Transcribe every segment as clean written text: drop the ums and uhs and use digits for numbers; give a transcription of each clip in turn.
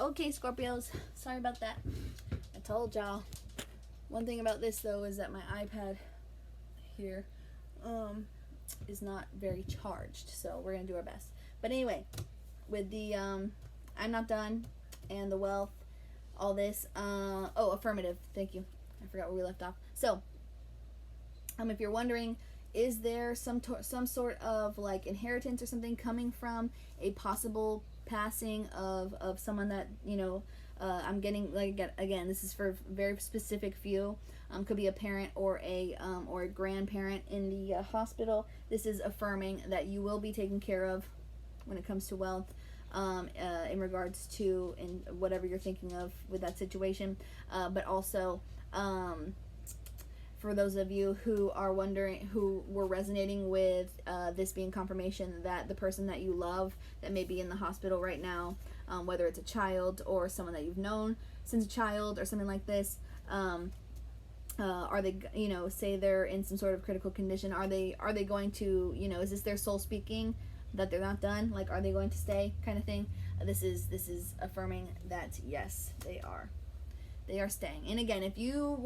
Okay, Scorpios, sorry about that. I told y'all. One thing about this though is that my iPad here is not very charged, so we're gonna do our best. But anyway, with the I'm not done and the wealth, all this, affirmative, thank you, I forgot where we left off. So if you're wondering, is there some sort of like inheritance or something coming from a possible passing of someone that, you know, I'm getting, like, again, this is for very specific few, could be a parent or a grandparent in the hospital. This is affirming that you will be taken care of when it comes to wealth, in regards to in whatever you're thinking of with that situation, but also for those of you who are wondering, who were resonating with this being confirmation that the person that you love that may be in the hospital right now, whether it's a child or someone that you've known since a child or something like this, are they, you know, say they're in some sort of critical condition, are they going to, you know, is this their soul speaking that they're not done, like, are they going to stay, kind of thing? This is affirming that yes, they are staying. And again, if you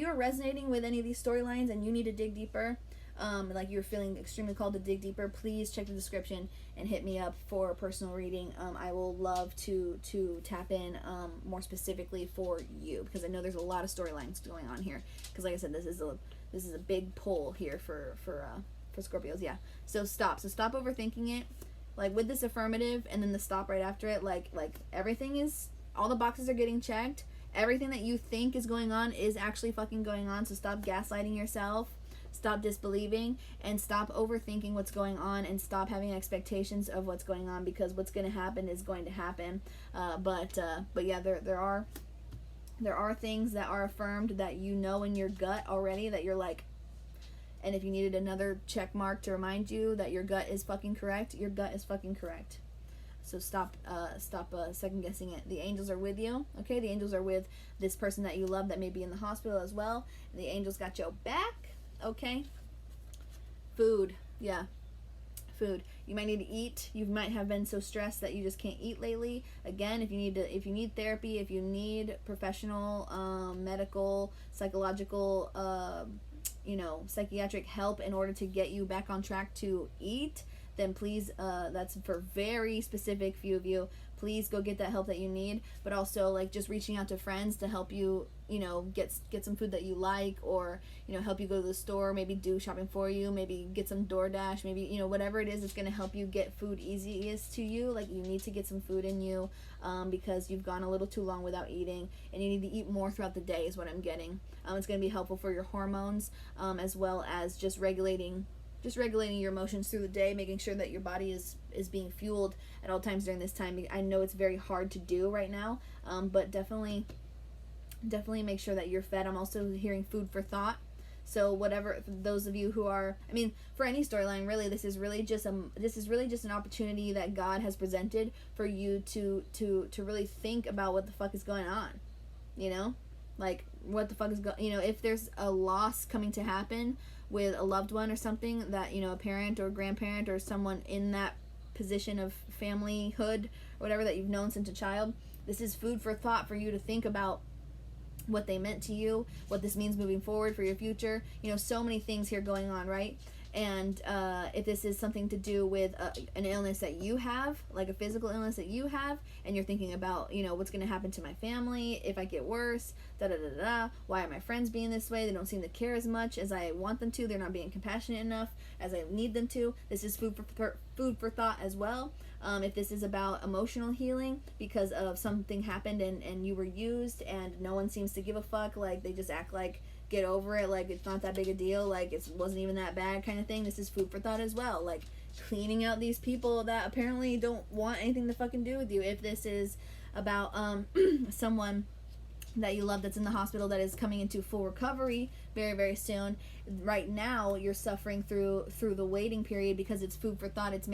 are resonating with any of these storylines and you need to dig deeper, like you're feeling extremely called to dig deeper, please check the description and hit me up for a personal reading. I will love to tap in more specifically for you, because I know there's a lot of storylines going on here, because like I said, this is a big pull here for Scorpios. Yeah, so stop overthinking it, like with this affirmative and then the stop right after it, like everything is, all the boxes are getting checked. Everything that you think is going on is actually fucking going on. So stop gaslighting yourself, stop disbelieving, and stop overthinking what's going on, and stop having expectations of what's going on, because what's going to happen is going to happen. But yeah, there are things that are affirmed that you know in your gut already, that you're like, and if you needed another check mark to remind you that your gut is fucking correct, your gut is fucking correct. So stop second guessing it. The angels are with you, okay? The angels are with this person that you love that may be in the hospital as well. The angels got your back, okay? Food, yeah, food. You might need to eat. You might have been so stressed that you just can't eat lately. Again, if you need therapy, if you need professional, medical, psychological, psychiatric help in order to get you back on track to eat, then please, that's for very specific few of you, please go get that help that you need. But also, like, just reaching out to friends to help you, get some food that you like, or, help you go to the store, maybe do shopping for you, maybe get some DoorDash, maybe, whatever it is that's going to help you get food easiest to you. Like, you need to get some food in you, because you've gone a little too long without eating, and you need to eat more throughout the day is what I'm getting. It's going to be helpful for your hormones, as well as just regulating your emotions through the day, making sure that your body is being fueled at all times during this time. I know it's very hard to do right now, but definitely make sure that you're fed. I'm also hearing food for thought. So whatever, those of you who are, for any storyline, really, this is really just an opportunity that God has presented for you to really think about what the fuck is going on, like what the fuck is if there's a loss coming to happen with a loved one or something that, a parent or grandparent or someone in that position of familyhood or whatever that you've known since a child, this is food for thought for you to think about what they meant to you, what this means moving forward for your future. So many things here going on, right? And if this is something to do with an illness that you have, like a physical illness that you have, and you're thinking about, what's going to happen to my family if I get worse, why are my friends being this way? They don't seem to care as much as I want them to. They're not being compassionate enough as I need them to. This is food for thought as well. If this is about emotional healing because of something happened and you were used and no one seems to give a fuck, like they just act like get over it, like it's not that big a deal, like it wasn't even that bad kind of thing. This is food for thought as well, like cleaning out these people that apparently don't want anything to fucking do with you. If this is about someone that you love that's in the hospital that is coming into full recovery very, very soon, right now you're suffering through the waiting period because it's food for thought. It's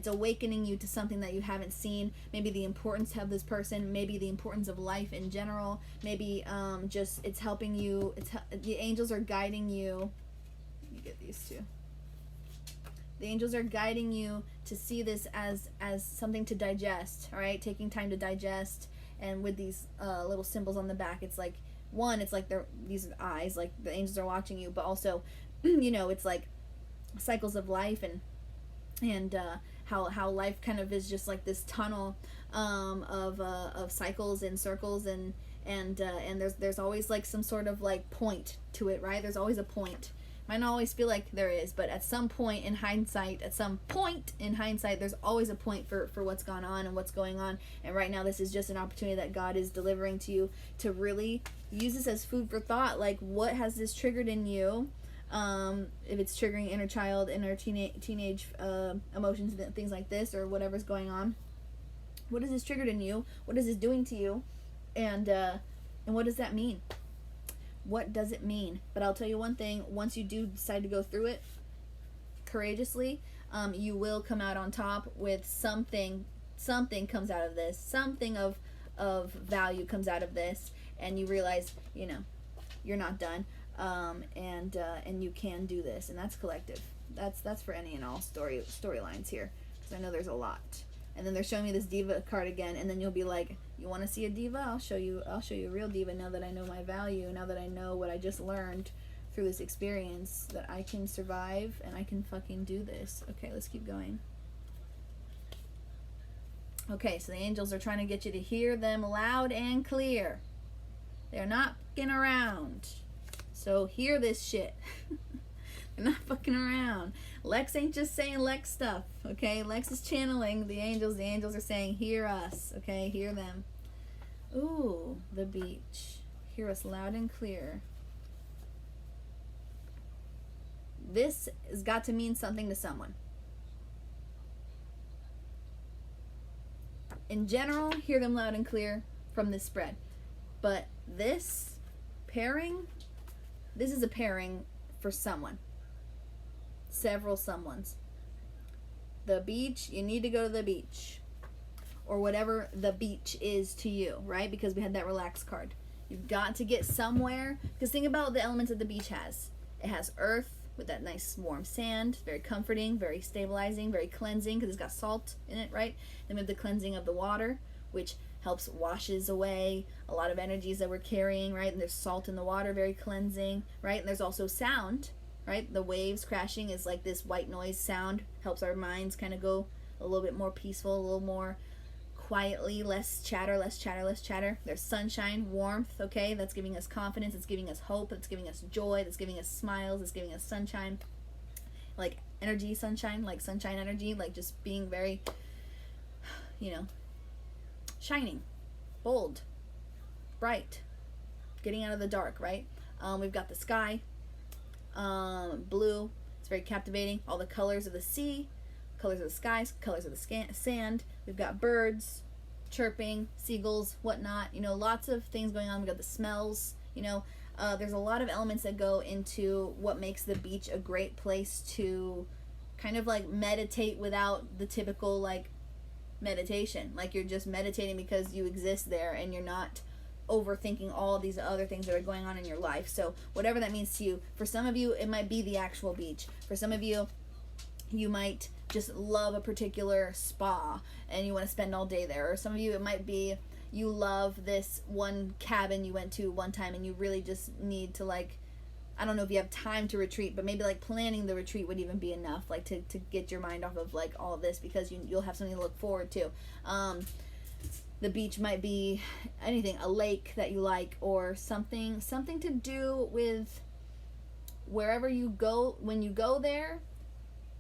awakening you to something that you haven't seen, maybe the importance of this person, maybe the importance of life in general, maybe just it's helping you, the angels are guiding you. You get these two. The angels are guiding you to see this as something to digest, all right? Taking time to digest. And with these little symbols on the back, it's like, one, it's like these are eyes, like the angels are watching you, but also, you know, it's like cycles of life, and how life kind of is just like this tunnel of cycles and circles, and there's always like some sort of like point to it, right? There's always a point. Might not always feel like there is, but at some point in hindsight, there's always a point for what's gone on and what's going on. And right now, this is just an opportunity that God is delivering to you to really use this as food for thought. Like, what has this triggered in you? If it's triggering inner child, inner teenage emotions, things like this, or whatever's going on. What has this triggered in you? What is this doing to you? And what does that mean? What does it mean? But I'll tell you one thing, once you do decide to go through it courageously, you will come out on top with something comes out of this, something of value comes out of this, and you realize, you know, you're not done, and you can do this, and that's collective. That's for any and all storylines here, because I know there's a lot. And then they're showing me this diva card again, and then you'll be like, you want to see a diva? I'll show you a real diva now that I know my value, now that I know what I just learned through this experience, that I can survive and I can fucking do this. Okay, let's keep going. Okay, so the angels are trying to get you to hear them loud and clear. They're not fucking around. So hear this shit. They're not fucking around. Lex ain't just saying Lex stuff, okay? Lex is channeling the angels. The angels are saying, hear us, okay? Hear them. Ooh, the beach. Hear us loud and clear. This has got to mean something to someone. In general, hear them loud and clear from this spread. But this pairing, this is a pairing for someone. Several someones. The beach, you need to go to the beach, or whatever the beach is to you, right? Because we had that relax card. You've got to get somewhere, because think about the elements that the beach has. It has earth with that nice warm sand, very comforting, very stabilizing, very cleansing, because it's got salt in it, right? Then we have the cleansing of the water, which helps washes away a lot of energies that we're carrying, right? And there's salt in the water, very cleansing, right? And there's also sound, right? The waves crashing is like this white noise sound, helps our minds kind of go a little bit more peaceful, a little more quietly, less chatter, less chatter, less chatter. There's sunshine, warmth, okay? That's giving us confidence, it's giving us hope, it's giving us joy, it's giving us smiles, it's giving us sunshine. Like energy, sunshine, like sunshine energy, like just being very, you know, shining, bold, bright, getting out of the dark, right? We've got the sky, blue, it's very captivating. All the colors of the sea, colors of the skies, colors of the sand. We've got birds chirping, seagulls, whatnot, you know, lots of things going on. We've got the smells, you know, there's a lot of elements that go into what makes the beach a great place to kind of like meditate without the typical like meditation, like you're just meditating because you exist there and you're not overthinking all these other things that are going on in your life. So whatever that means to you, for some of you it might be the actual beach, for some of you you might just love a particular spa and you want to spend all day there, or some of you it might be you love this one cabin you went to one time and you really just need to, like, I don't know if you have time to retreat, but maybe like planning the retreat would even be enough, like to get your mind off of like all of this, because you'll have something to look forward to. The beach might be anything, a lake that you like, or something to do with wherever you go. When you go there,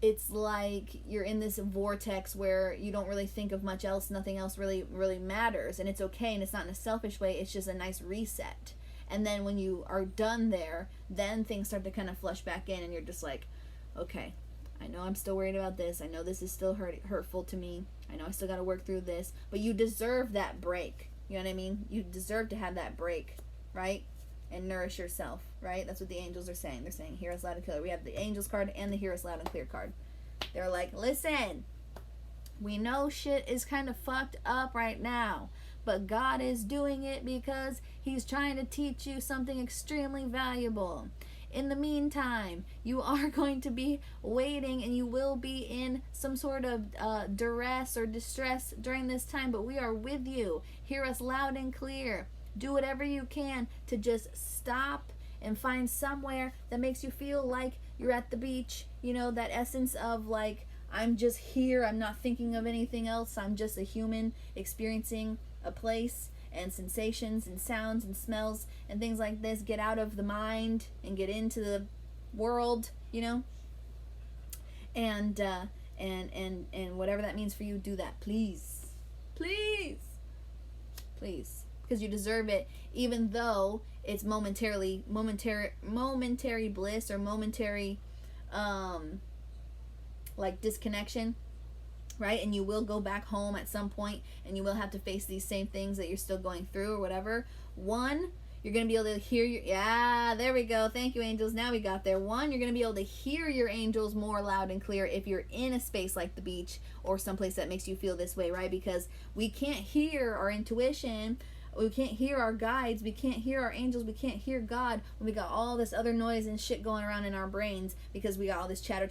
it's like you're in this vortex where you don't really think of much else, nothing else really matters, and it's okay, and it's not in a selfish way, it's just a nice reset. And then when you are done there, then things start to kind of flush back in, and you're just like, okay, I know I'm still worried about this, I know this is still hurtful to me, I know I still got to work through this, but you deserve that break, you know what I mean? You deserve to have that break, right? And nourish yourself, right? That's what the angels are saying. They're saying, hear us loud and clear. We have the angels card and the hear us loud and clear card. They're like, listen, we know shit is kind of fucked up right now, but God is doing it because he's trying to teach you something extremely valuable. In the meantime, you are going to be waiting, and you will be in some sort of duress or distress during this time, but we are with you. Hear us loud and clear. Do whatever you can to just stop and find somewhere that makes you feel like you're at the beach. You know, that essence of like, I'm just here, I'm not thinking of anything else, I'm just a human experiencing a place and sensations and sounds and smells and things like this. Get out of the mind and get into the world, you know, and whatever that means for you, do that, please, please, please, because you deserve it, even though it's momentary bliss or momentary like disconnection, right? And you will go back home at some point, and you will have to face these same things that you're still going through or whatever. One, you're going to be able to hear your, there we go, thank you, angels, now we got there. One, you're going to be able to hear your angels more loud and clear if you're in a space like the beach or someplace that makes you feel this way, right? Because we can't hear our intuition, we can't hear our guides, we can't hear our angels, we can't hear God when we got all this other noise and shit going around in our brains, because we got all this chatter.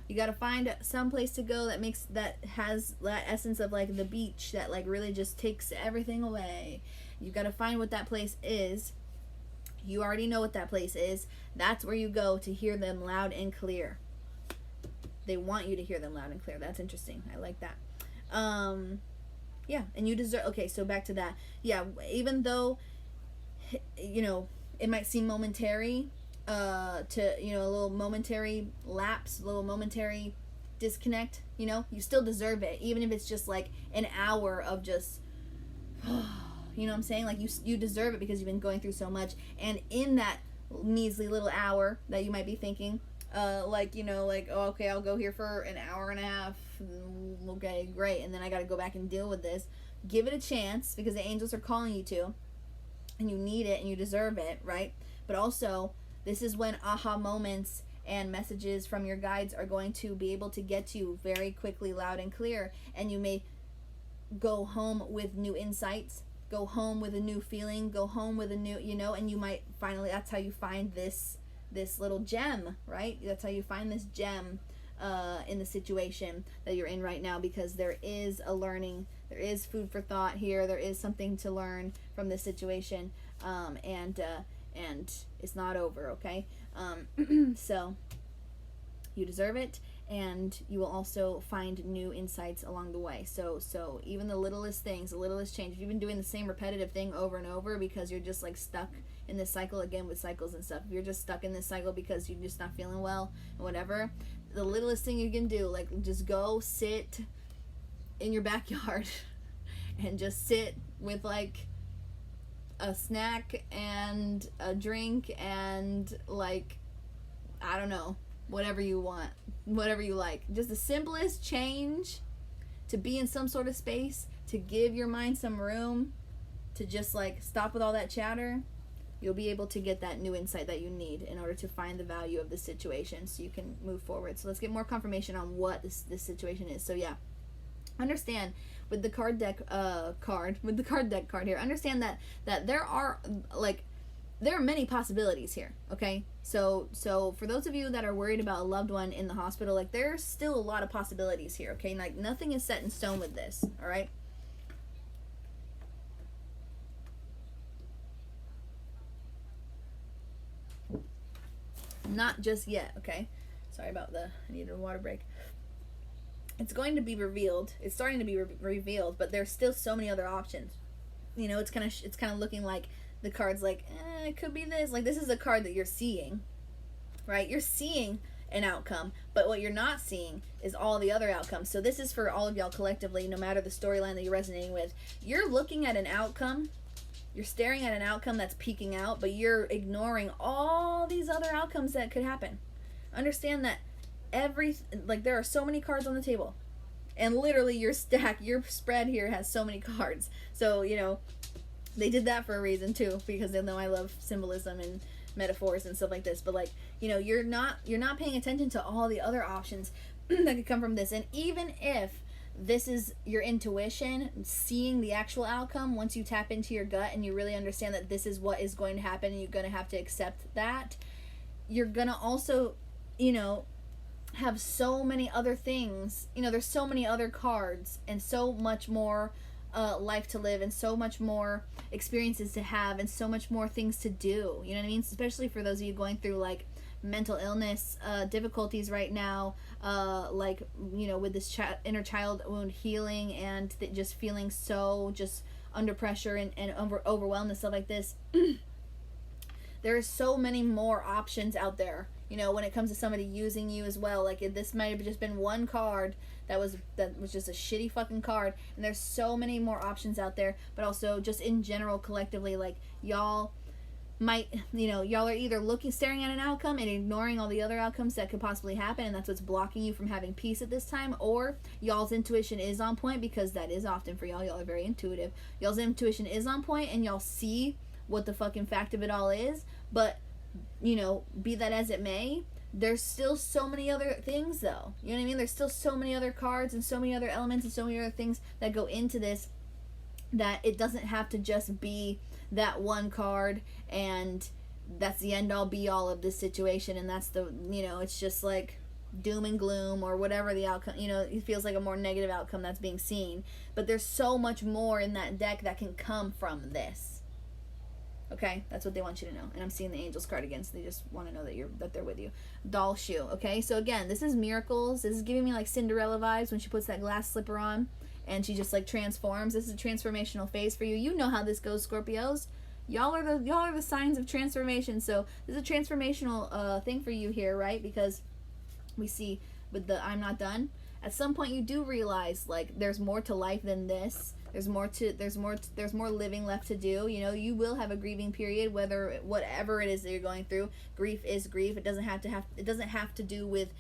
You got to find some place to go that has that essence of like the beach that like really just takes everything away. You got to find what that place is. You already know what that place is. That's where you go to hear them loud and clear. They want you to hear them loud and clear. That's interesting. I like that. Yeah, and you deserve, okay, so back to that. Yeah, even though, you know, it might seem momentary, to, you know, a little momentary lapse, a little momentary disconnect, you know, you still deserve it, even if it's just like an hour of just, you know what I'm saying? Like, you deserve it because you've been going through so much, and in that measly little hour that you might be thinking, like, you know, like, oh, okay, I'll go here for an hour and a half, okay, great, and then I gotta go back and deal with this. Give it a chance, because the angels are calling you to, and you need it, and you deserve it, right? But also, this is when aha moments and messages from your guides are going to be able to get to you very quickly, loud and clear, and you may go home with new insights, go home with a new feeling, go home with a new, you know, and you might finally, that's how you find this little gem, right? That's how you find this gem in the situation that you're in right now, because there is a learning, there is food for thought here, there is something to learn from this situation, and it's not over, okay? So you deserve it, and you will also find new insights along the way. So even the littlest things, the littlest change, if you've been doing the same repetitive thing over and over because you're just like stuck in this cycle, again with cycles and stuff, if you're just stuck in this cycle because you're just not feeling well and whatever, the littlest thing you can do, like, just go sit in your backyard and just sit with like a snack and a drink and like, I don't know, whatever you want, whatever you like. Just the simplest change, to be in some sort of space, to give your mind some room to just like stop with all that chatter. You'll be able to get that new insight that you need in order to find the value of the situation, so you can move forward. So let's get more confirmation on what this situation is. So yeah, understand with the card deck card here, understand that there are many possibilities here, okay? So for those of you that are worried about a loved one in the hospital, like, there's still a lot of possibilities here, okay? Like, nothing is set in stone with this, all right? Not just yet, okay? Sorry about I needed a water break. It's going to be revealed. It's starting to be revealed, but there's still so many other options. You know, it's kind of looking like the card's like, it could be this. Like, this is a card that you're seeing, right? You're seeing an outcome, but what you're not seeing is all the other outcomes. So this is for all of y'all collectively, no matter the storyline that you're resonating with. You're looking at an outcome, you're staring at an outcome that's peeking out, but you're ignoring all these other outcomes that could happen. Understand that there are so many cards on the table, and literally your spread here has so many cards. So, you know, they did that for a reason too, because they know I love symbolism and metaphors and stuff like this. But, like, you know, you're not paying attention to all the other options that could come from this. And even if this is your intuition seeing the actual outcome, once you tap into your gut and you really understand that this is what is going to happen and you're going to have to accept that, you're gonna also, you know, have so many other things. You know, there's so many other cards and so much more life to live and so much more experiences to have and so much more things to do. You know what I mean? Especially for those of you going through like mental illness difficulties right now, like, you know, with this inner child wound healing and just feeling so just under pressure and overwhelmed and stuff like this. There are so many more options out there, you know, when it comes to somebody using you as well. Like, this might have just been one card that was just a shitty fucking card, and there's so many more options out there. But also just in general, collectively, like, y'all might, you know, y'all are either staring at an outcome and ignoring all the other outcomes that could possibly happen, and that's what's blocking you from having peace at this time, or y'all's intuition is on point, because that is often for y'all are very intuitive. Y'all's intuition is on point and y'all see what the fucking fact of it all is. But, you know, be that as it may, there's still so many other things, though. You know what I mean? There's still so many other cards and so many other elements and so many other things that go into this, that it doesn't have to just be that one card and that's the end all be all of this situation, and that's the, you know, it's just like doom and gloom or whatever the outcome, you know, it feels like a more negative outcome that's being seen. But there's so much more in that deck that can come from this. Okay, that's what they want you to know. And I'm seeing the Angels card again, so they just want to know that they're with you. Doll shoe. Okay, so again, this is miracles. This is giving me like Cinderella vibes when she puts that glass slipper on and she just like transforms. This is a transformational phase for you. You know how this goes, Scorpios. Y'all are the signs of transformation. So this is a transformational thing for you here, right? Because we see with the I'm not done. At some point, you do realize like there's more to life than this. There's more living left to do. You know, you will have a grieving period, whatever it is that you're going through. Grief is grief. It doesn't have to do with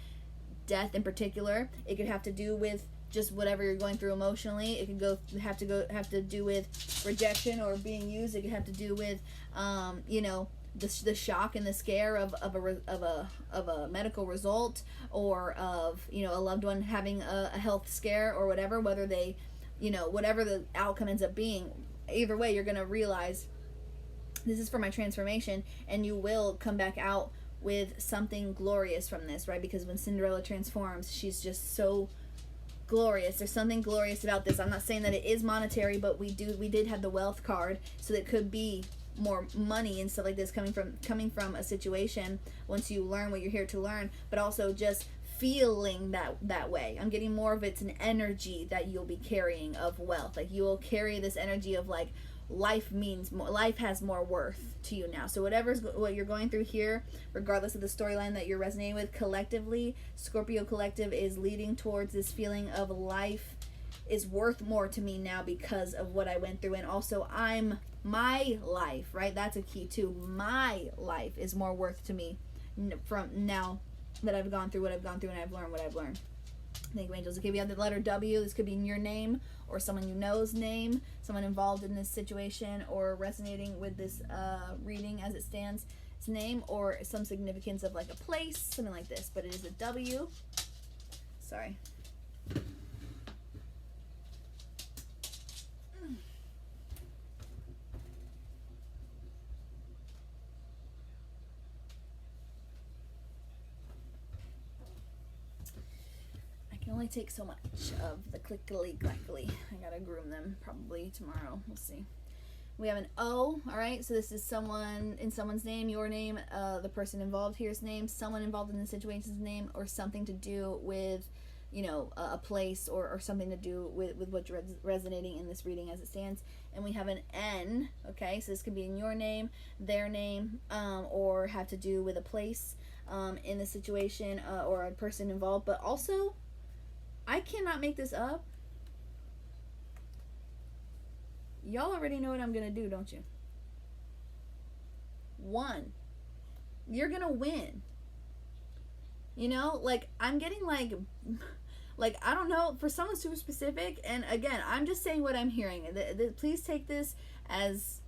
death in particular. It could have to do with just whatever you're going through emotionally. It could have to do with rejection or being used. It could have to do with you know, the shock and the scare of a medical result, or of, you know, a loved one having a health scare or whatever, whether they, you know, whatever the outcome ends up being. Either way, you're going to realize this is for my transformation, and you will come back out with something glorious from this, right? Because when Cinderella transforms, she's just so glorious. There's something glorious about this. I'm not saying that it is monetary, but we did have the wealth card, so it could be more money and stuff like this coming from a situation once you learn what you're here to learn, but also just feeling that way. I'm getting more of it's an energy that you'll be carrying of wealth. Like, you will carry this energy of like life means more, life has more worth to you now. So what you're going through here, regardless of the storyline that you're resonating with, collectively, Scorpio collective is leading towards this feeling of life is worth more to me now because of what I went through. And also my life, right? That's a key too. My life is more worth to me from now that I've gone through what I've gone through and I've learned what I've learned. Thank you, angels. It could be on the letter W. This could be in your name or someone you know's name, someone involved in this situation or resonating with this reading as it stands, its name, or some significance of like a place, something like this. But it is a W. Sorry. Only take so much of the clickily clackly. I gotta groom them probably tomorrow. We'll see. We have an O. All right, so this is someone in someone's name, your name, the person involved here's name, someone involved in the situation's name, or something to do with, you know, a place or something to do with what's resonating in this reading as it stands. And we have an N. Okay, so this could be in your name, their name, or have to do with a place in the situation or a person involved. But also, I cannot make this up. Y'all already know what I'm gonna do, don't you? 1, you're gonna win. You know, like, I'm getting like I don't know, for someone super specific, and again, I'm just saying what I'm hearing. Please take this as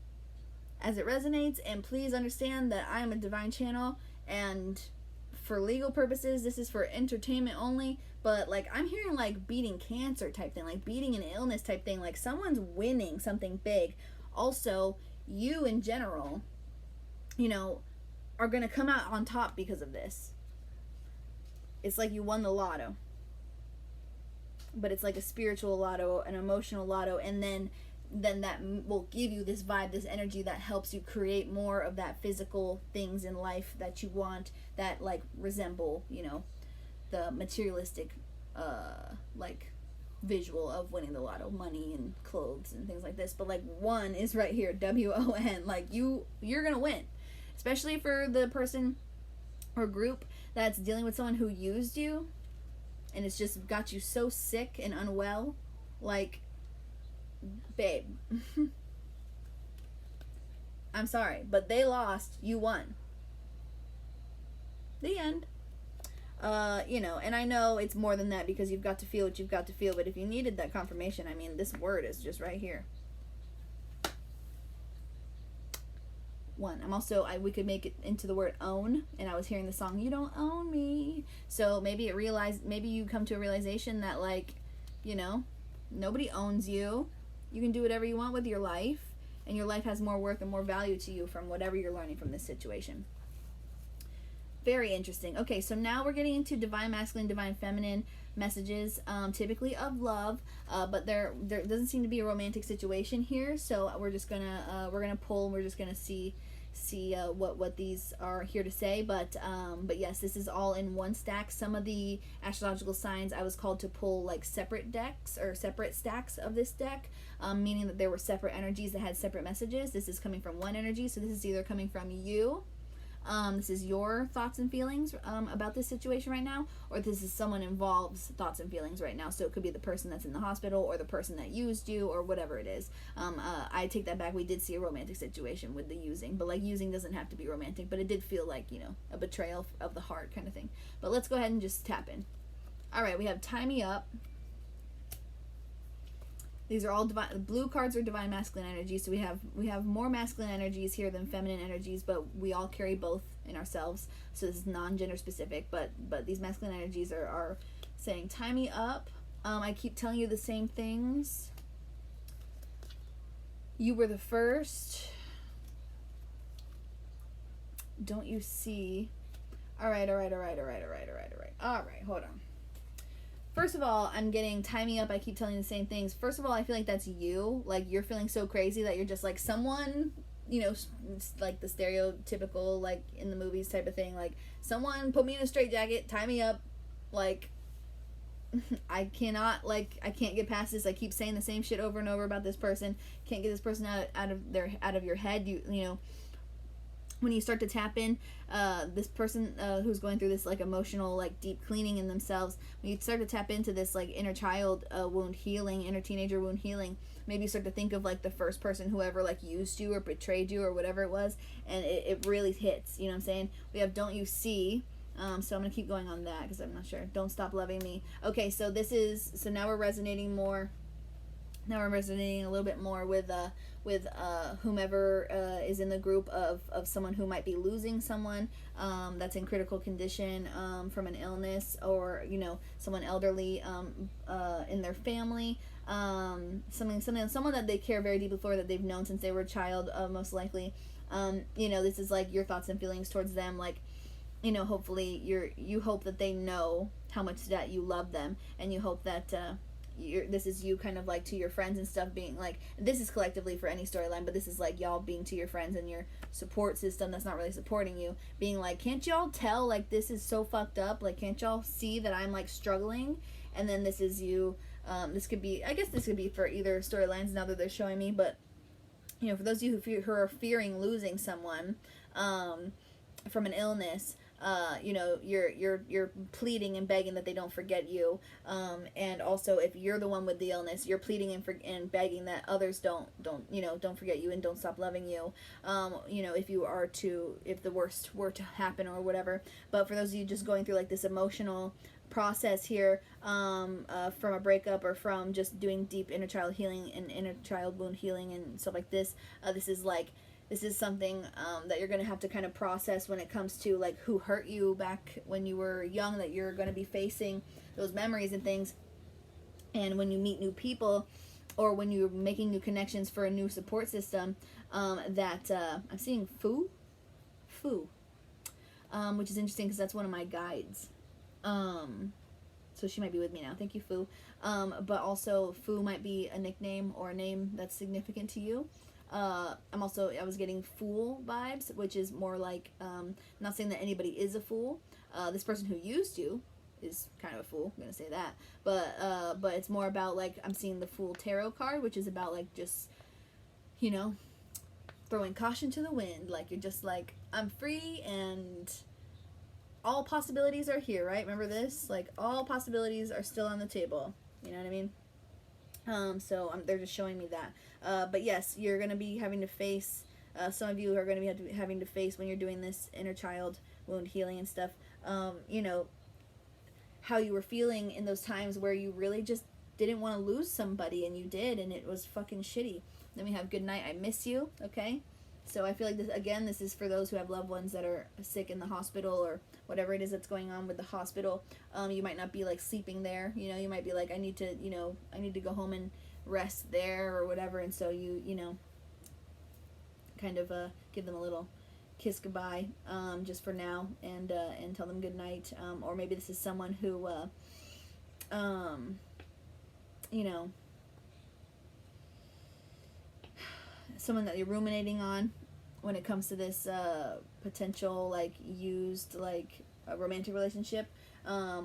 it resonates, and please understand that I am a divine channel, and for legal purposes, this is for entertainment only. But like, I'm hearing like beating cancer type thing, like beating an illness type thing, like someone's winning something big. Also, you in general, you know, are going to come out on top because of this. It's like you won the lotto. But it's like a spiritual lotto, an emotional lotto, and then that will give you this vibe, this energy that helps you create more of that physical things in life that you want, that like resemble, you know, the materialistic like visual of winning the lotto, money and clothes and things like this. But like one is right here, WON, like you're gonna win, especially for the person or group that's dealing with someone who used you and it's just got you so sick and unwell. Like, babe, I'm sorry, but they lost, you won. The end. You know, and I know it's more than that because you've got to feel what you've got to feel, but if you needed that confirmation, I mean, this word is just right here. One. I'm also, we could make it into the word own, and I was hearing the song, You Don't Own Me. So maybe maybe you come to a realization that, like, you know, nobody owns you. You can do whatever you want with your life, and your life has more worth and more value to you from whatever you're learning from this situation. Very interesting. Okay, so now we're getting into divine masculine, divine feminine messages, typically of love, but there doesn't seem to be a romantic situation here. So we're just gonna pull, and we're just gonna see what these are here to say. But yes, this is all in one stack. Some of the astrological signs I was called to pull like separate decks or separate stacks of this deck, meaning that there were separate energies that had separate messages. This is coming from one energy, so this is either coming from you. This is your thoughts and feelings about this situation right now, or this is someone involved's thoughts and feelings right now. So it could be the person that's in the hospital or the person that used you or whatever it is. I take that back. We did see a romantic situation with the using, but like using doesn't have to be romantic, but it did feel like, you know, a betrayal of the heart kind of thing. But let's go ahead and just tap in. All right, we have Tie Me Up. These are all divine. The blue cards are divine masculine energies, so we have more masculine energies here than feminine energies, but we all carry both in ourselves. So this is non-gender specific, but these masculine energies are saying, tie me up. I keep telling you the same things. You were the first. Don't you see? All right, hold on. First of all, I'm getting tie me up. I keep telling you the same things. First of all, I feel like that's you. Like, you're feeling so crazy that you're just like someone, you know, like the stereotypical, like in the movies type of thing. Like, someone put me in a straitjacket, tie me up. Like, I can't get past this. I keep saying the same shit over and over about this person. Can't get this person out of your head. You know. When you start to tap in, this person who's going through this like emotional, like deep cleaning in themselves, when you start to tap into this like inner child wound healing, inner teenager wound healing, maybe you start to think of like the first person who ever like used you or betrayed you or whatever it was, and it really hits. You know what I'm saying? We have Don't You See. So I'm gonna keep going on that because I'm not sure. Don't Stop Loving Me. Okay, so now we're resonating more. Now we're resonating a little bit more with whomever is in the group of someone who might be losing someone that's in critical condition from an illness, or, you know, someone elderly in their family, someone that they care very deeply for, that they've known since they were a child, most likely. You know, this is like your thoughts and feelings towards them. Like, you know, hopefully you hope that they know how much that you love them, and you hope that this is you kind of like to your friends and stuff, being like, this is collectively for any storyline, but this is like y'all being to your friends and your support system that's not really supporting you, being like, can't y'all tell, like, this is so fucked up, like, can't y'all see that I'm like struggling? And then this is you. This could be for either storylines now that they're showing me, but, you know, for those of you who are fearing losing someone from an illness, you know, you're pleading and begging that they don't forget you, and also if you're the one with the illness, you're pleading and begging that others don't forget you and don't stop loving you. You know, if the worst were to happen or whatever. But for those of you just going through like this emotional process here, from a breakup or from just doing deep inner child healing and inner child wound healing and stuff like this, this is something that you're going to have to kind of process when it comes to like who hurt you back when you were young, that you're going to be facing those memories and things. And when you meet new people, or when you're making new connections for a new support system, that I'm seeing foo. which is interesting because that's one of my guides. So she might be with me now. Thank you, Fu. But also, Fu might be a nickname or a name that's significant to you. I was getting fool vibes, which is more like, not saying that anybody is a fool. This person who used you is kind of a fool. I'm gonna say that. But it's more about, like, I'm seeing the Fool Tarot card, which is about, like, just, you know, throwing caution to the wind. Like, you're just like, I'm free and all possibilities are here, right? Remember this? Like, all possibilities are still on the table. You know what I mean? They're just showing me that. But yes, you're going to be having to face, some of you are going to be having to face, when you're doing this inner child wound healing and stuff, you know, how you were feeling in those times where you really just didn't want to lose somebody, and you did, and it was fucking shitty. Then we have good night, I miss you, okay? So I feel like this is for those who have loved ones that are sick in the hospital, or whatever it is that's going on with the hospital. You might not be, like, sleeping there, you know, you might be like, I need to go home and rest there or whatever, and so you know, kind of give them a little kiss goodbye, just for now, and tell them good night. Or maybe this is someone who, you know, someone that you're ruminating on when it comes to this potential, like, used, like, a romantic relationship,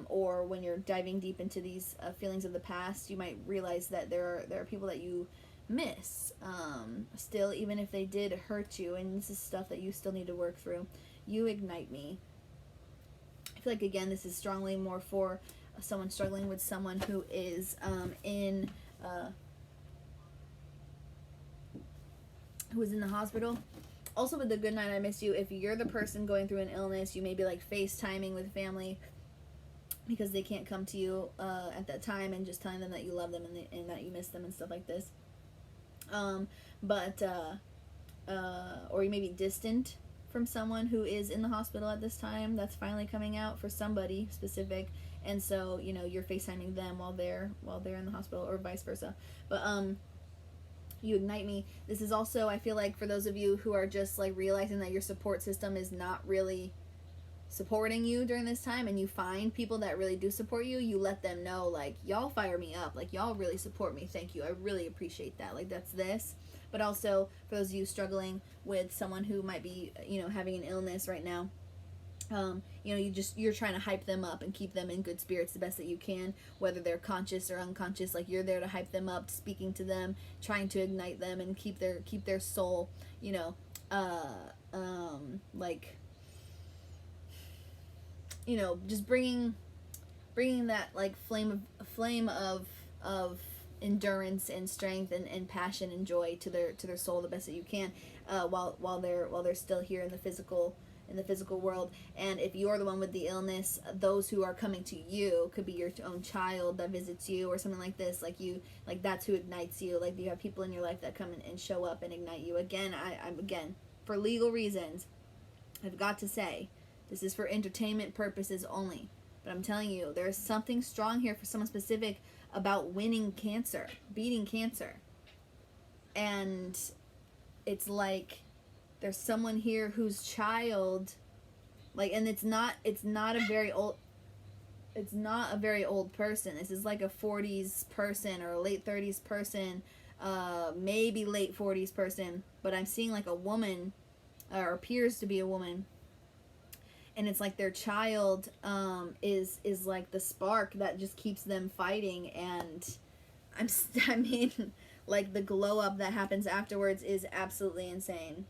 or when you're diving deep into these feelings of the past, you might realize that there are people that you miss still, even if they did hurt you, and this is stuff that you still need to work through. You ignite me. I feel like, again, this is strongly more for someone struggling with someone who is who is in the hospital. Also, with the good night, I miss you, if you're the person going through an illness, you may be, like, FaceTiming with family because they can't come to you at that time, and just telling them that you love them and that you miss them and stuff like this. Or you may be distant from someone who is in the hospital at this time. That's finally coming out for somebody specific, and so, you know, you're FaceTiming them while they're in the hospital, or vice versa. But you ignite me. This is also, I feel like, for those of you who are just, like, realizing that your support system is not really supporting you during this time, and you find people that really do support you, you let them know, like, y'all fire me up, like, y'all really support me, thank you, I really appreciate that. Like, that's this. But also, for those of you struggling with someone who might be, you know, having an illness right now, you know, you're trying to hype them up and keep them in good spirits the best that you can, whether they're conscious or unconscious. Like, you're there to hype them up, speaking to them, trying to ignite them and keep their soul, you know, like, you know, just bringing that, like, flame of endurance and strength and passion and joy to their soul the best that you can, while they're still here in the physical world. And if you're the one with the illness, those who are coming to you could be your own child that visits you or something like this. Like, that's who ignites you. Like, you have people in your life that come and show up and ignite you. Again, I'm for legal reasons, I've got to say, this is for entertainment purposes only. But I'm telling you, there's something strong here for someone specific about winning cancer, beating cancer. And it's like, there's someone here whose child, like, and it's not a very old person. This is like a 40s person or a late 30s person, maybe late 40s person, but I'm seeing, like, a woman, or appears to be a woman, and it's like their child is like the spark that just keeps them fighting. And I mean, like, the glow up that happens afterwards is absolutely insane.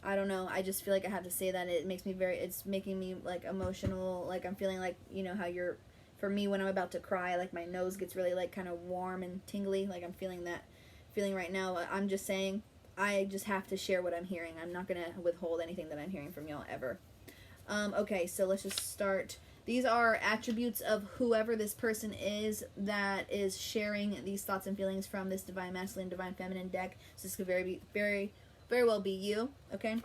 I don't know, I just feel like I have to say that. It's making me, like, emotional. Like, I'm feeling like, you know how for me, when I'm about to cry, like, my nose gets really, like, kind of warm and tingly. Like, I'm feeling that feeling right now. I'm just saying, I just have to share what I'm hearing. I'm not going to withhold anything that I'm hearing from y'all ever. Okay, so let's just start. These are attributes of whoever this person is that is sharing these thoughts and feelings from this Divine Masculine, Divine Feminine deck. So this could very well be you, okay?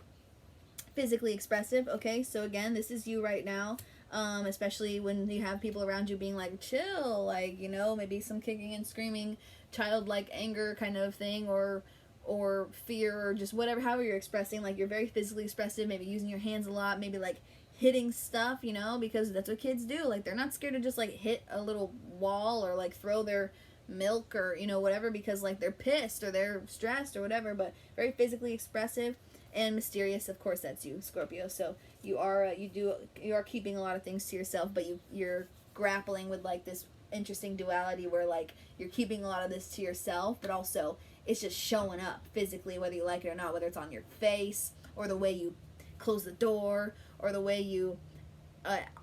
Physically expressive, okay? So again, this is you right now, especially when you have people around you being like, chill, like, you know, maybe some kicking and screaming, childlike anger kind of thing, or or fear, or just whatever, however you're expressing. Like, you're very physically expressive, maybe using your hands a lot, maybe like hitting stuff, you know, because that's what kids do. Like, they're not scared to just like hit a little wall or like throw their milk or, you know, whatever, because like they're pissed or they're stressed or whatever. But very physically expressive and mysterious. Of course, that's you, Scorpio. So you are keeping a lot of things to yourself, but you're grappling with like this interesting duality where like you're keeping a lot of this to yourself, but also it's just showing up physically, whether you like it or not, whether it's on your face or the way you close the door or the way you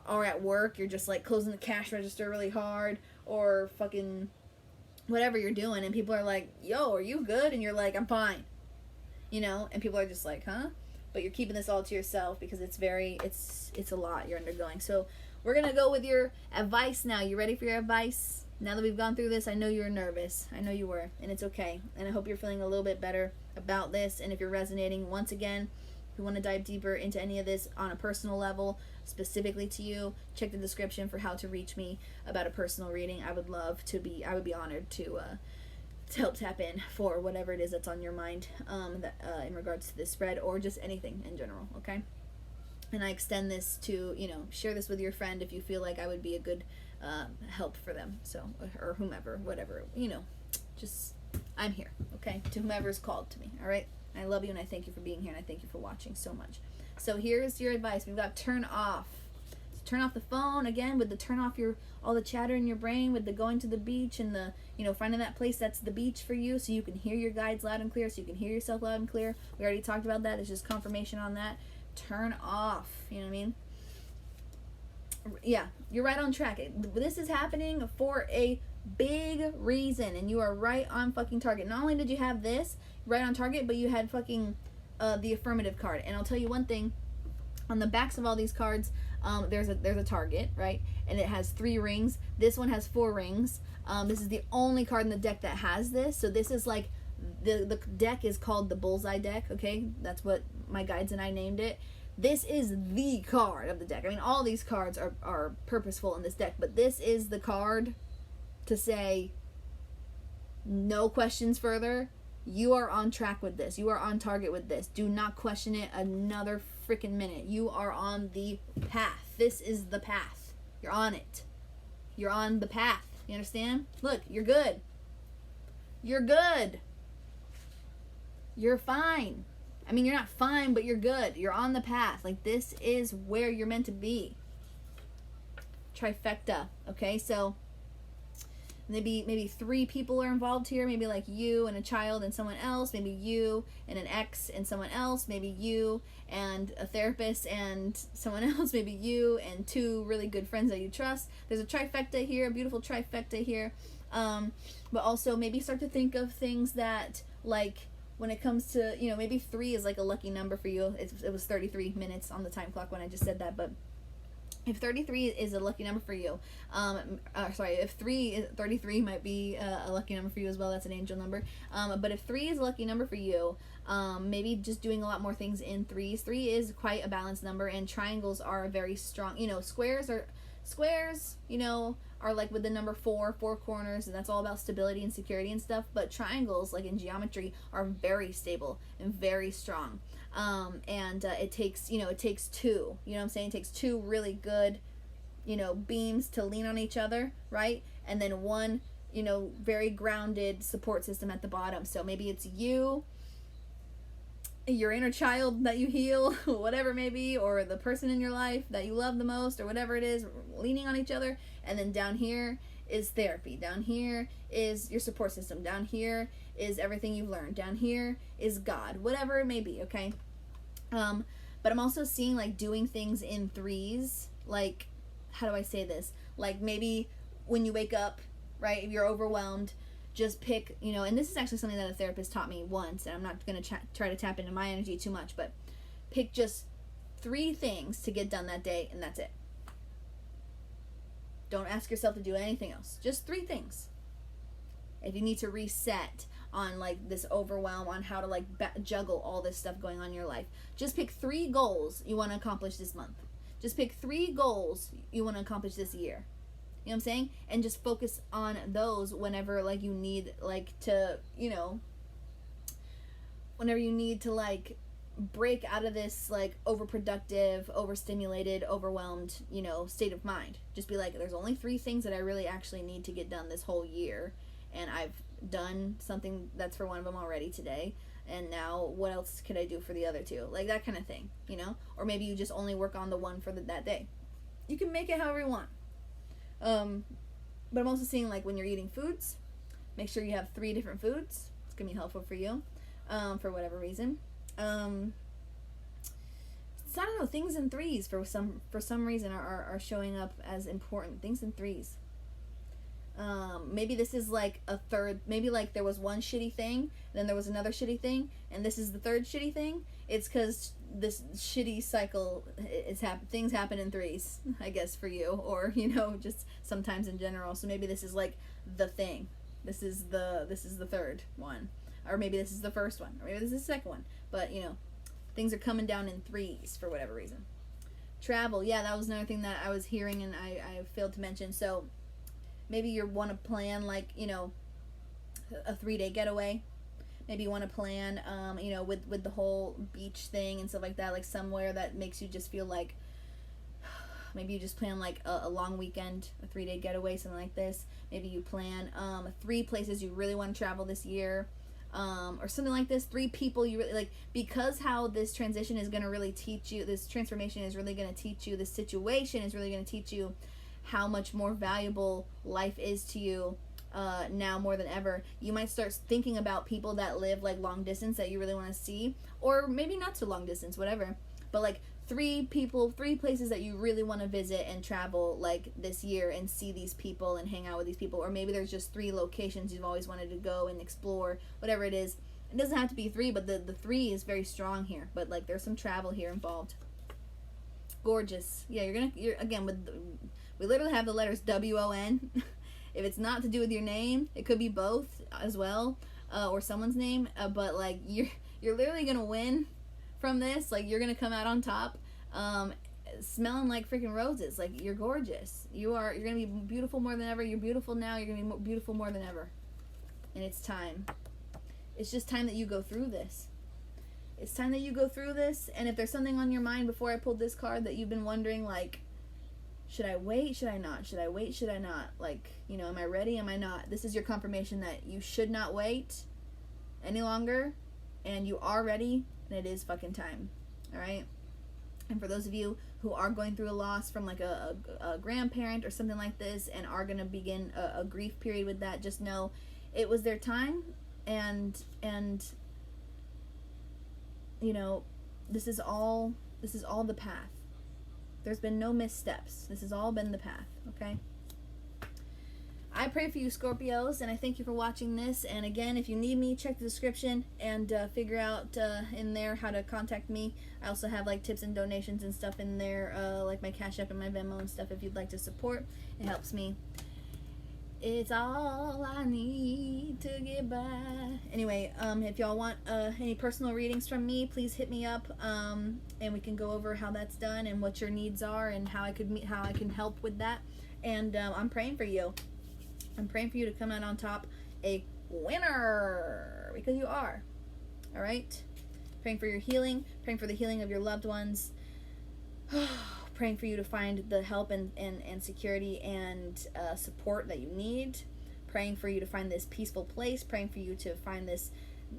are at work. You're just like closing the cash register really hard, or fucking whatever you're doing, and people are like, yo, are you good? And you're like, I'm fine, you know, and people are just like, huh? But you're keeping this all to yourself because it's a lot you're undergoing. So we're gonna go with your advice now. You ready for your advice? Now that we've gone through this, I know you were nervous. I know you were, and it's okay. And I hope you're feeling a little bit better about this. And if you're resonating, once again, if you want to dive deeper into any of this on a personal level, specifically to you, check the description for how to reach me about a personal reading. I would be honored to help tap in for whatever it is that's on your mind, in regards to this spread, or just anything in general, okay? And I extend this to, you know, share this with your friend if you feel like I would be a good help for them, so, or whomever, whatever, you know, just, I'm here, okay, to whomever's called to me, all right? I love you, and I thank you for being here, and I thank you for watching so much. So here's your advice. We've got turn off. So turn off the phone, again, with the turn off all the chatter in your brain, with the going to the beach and the, you know, finding that place that's the beach for you, so you can hear your guides loud and clear, so you can hear yourself loud and clear. We already talked about that. There's just confirmation on that. Turn off, you know what I mean? Yeah, you're right on track. This is happening for a big reason, and you are right on fucking target. Not only did you have this right on target, but you had fucking the affirmative card. And I'll tell you one thing, on the backs of all these cards, there's a target, right? And it has 3 rings. This one has 4 rings. This is the only card in the deck that has this. So this is like, the deck is called the Bullseye deck, okay? That's what my guides and I named it. This is the card of the deck. I mean, all these cards are purposeful in this deck, but this is the card to say, no questions further. You are on track with this. You are on target with this. Do not question it another freaking minute. You are on the path. This is the path. You're on it. You're on the path. You understand? Look, you're good. You're good. You're fine. I mean, you're not fine, but you're good. You're on the path. Like, this is where you're meant to be. Trifecta. Okay, so maybe 3 people are involved here. Maybe like you and a child and someone else. Maybe you and an ex and someone else. Maybe you and a therapist and someone else. Maybe you and 2 really good friends that you trust. There's a trifecta here, a beautiful trifecta here. But also maybe start to think of things that, like, when it comes to, you know, maybe 3 is like a lucky number for you. It was 33 minutes on the time clock when I just said that, but if 33 is a lucky number for you, if 33 might be a lucky number for you as well. That's an angel number. But if 3 is a lucky number for you, maybe just doing a lot more things in 3s. 3 is quite a balanced number, and triangles are very strong. You know, squares, you know, are like with the number 4 corners, and that's all about stability and security and stuff. But triangles, like in geometry, are very stable and very strong. It takes 2, you know what I'm saying? It takes 2 really good, you know, beams to lean on each other, right? And then 1, you know, very grounded support system at the bottom. So maybe it's you, your inner child that you heal, whatever it may be, or the person in your life that you love the most, or whatever it is, leaning on each other. And then down here is therapy. Down here is your support system. Down here is everything you've learned. Down here is God, whatever it may be, okay? But I'm also seeing, like, doing things in 3s, like, how do I say this? Like, maybe when you wake up, right, if you're overwhelmed, just pick, you know, and this is actually something that a therapist taught me once, and I'm not going to try to tap into my energy too much, but pick just 3 things to get done that day, and that's it. Don't ask yourself to do anything else. Just 3 things. If you need to reset on, like, this overwhelm, on how to, like, juggle all this stuff going on in your life, just pick 3 goals you want to accomplish this month. Just pick 3 goals you want to accomplish this year. You know what I'm saying? And just focus on those whenever, like, you need, like, to, you know, whenever you need to like break out of this like overproductive, overstimulated, overwhelmed, you know, state of mind. Just be like, there's only 3 things that I really actually need to get done this whole year, and I've done something that's for one of them already today, and now what else could I do for the other 2? Like that kind of thing, you know? Or maybe you just only work on the one for that day. You can make it however you want. But I'm also seeing like when you're eating foods, make sure you have 3 different foods. It's gonna be helpful for you, for whatever reason. So I don't know, things in 3s for some reason are showing up as important. Things in 3s. Maybe this is like a third, maybe like there was one shitty thing, then there was another shitty thing, and this is the third shitty thing. It's because this shitty cycle things happen in 3s, I guess, for you, or, you know, just sometimes in general. So maybe this is like the thing. This is the third one. Or maybe this is the first one. Or maybe this is the second one. But, you know, things are coming down in 3s for whatever reason. Travel. Yeah, that was another thing that I was hearing and I failed to mention. So maybe you want to plan, like, you know, a 3-day getaway. Maybe you want to plan, you know, with the whole beach thing and stuff like that, like somewhere that makes you just feel like, maybe you just plan like a long weekend, a 3-day getaway, something like this. Maybe you plan 3 places you really want to travel this year, or something like this. 3 people you really like, because how this transition is going to really teach you, this transformation is really going to teach you, this situation is really going to teach you how much more valuable life is to you now more than ever. You might start thinking about people that live like long distance that you really want to see, or maybe not so long distance, whatever, but like 3 people, 3 places that you really want to visit and travel like this year and see these people and hang out with these people. Or maybe there's just 3 locations you've always wanted to go and explore, whatever it is. It doesn't have to be 3, but the 3 is very strong here, but like there's some travel here involved. Gorgeous. Yeah, you're again we literally have the letters WON. If it's not to do with your name, it could be both as well, or someone's name. But like you're literally gonna win from this. Like you're gonna come out on top, smelling like freaking roses. Like you're gorgeous. You're gonna be beautiful more than ever. You're beautiful now. You're gonna be beautiful more than ever. And it's time. It's just time that you go through this. It's time that you go through this. And if there's something on your mind before I pulled this card that you've been wondering, like, should I wait? Should I not? Should I wait? Should I not? Like, you know, am I ready? Am I not? This is your confirmation that you should not wait any longer, and you are ready, and it is fucking time. All right? And for those of you who are going through a loss from like a grandparent or something like this and are going to begin a grief period with that, just know it was their time, and you know, this is all the path. There's been no missteps. This has all been the path, okay? I pray for you, Scorpios, and I thank you for watching this. And again, if you need me, check the description and figure out in there how to contact me. I also have like tips and donations and stuff in there, like my Cashapp and my Venmo and stuff if you'd like to support. It helps me. It's all I need to get by. Anyway, if y'all want any personal readings from me, please hit me up, and we can go over how that's done and what your needs are and how I can help with that. And I'm praying for you. I'm praying for you to come out on top, a winner, because you are. All right. Praying for your healing. Praying for the healing of your loved ones. Praying for you to find the help and security and support that you need. Praying for you to find this peaceful place. Praying for you to find this,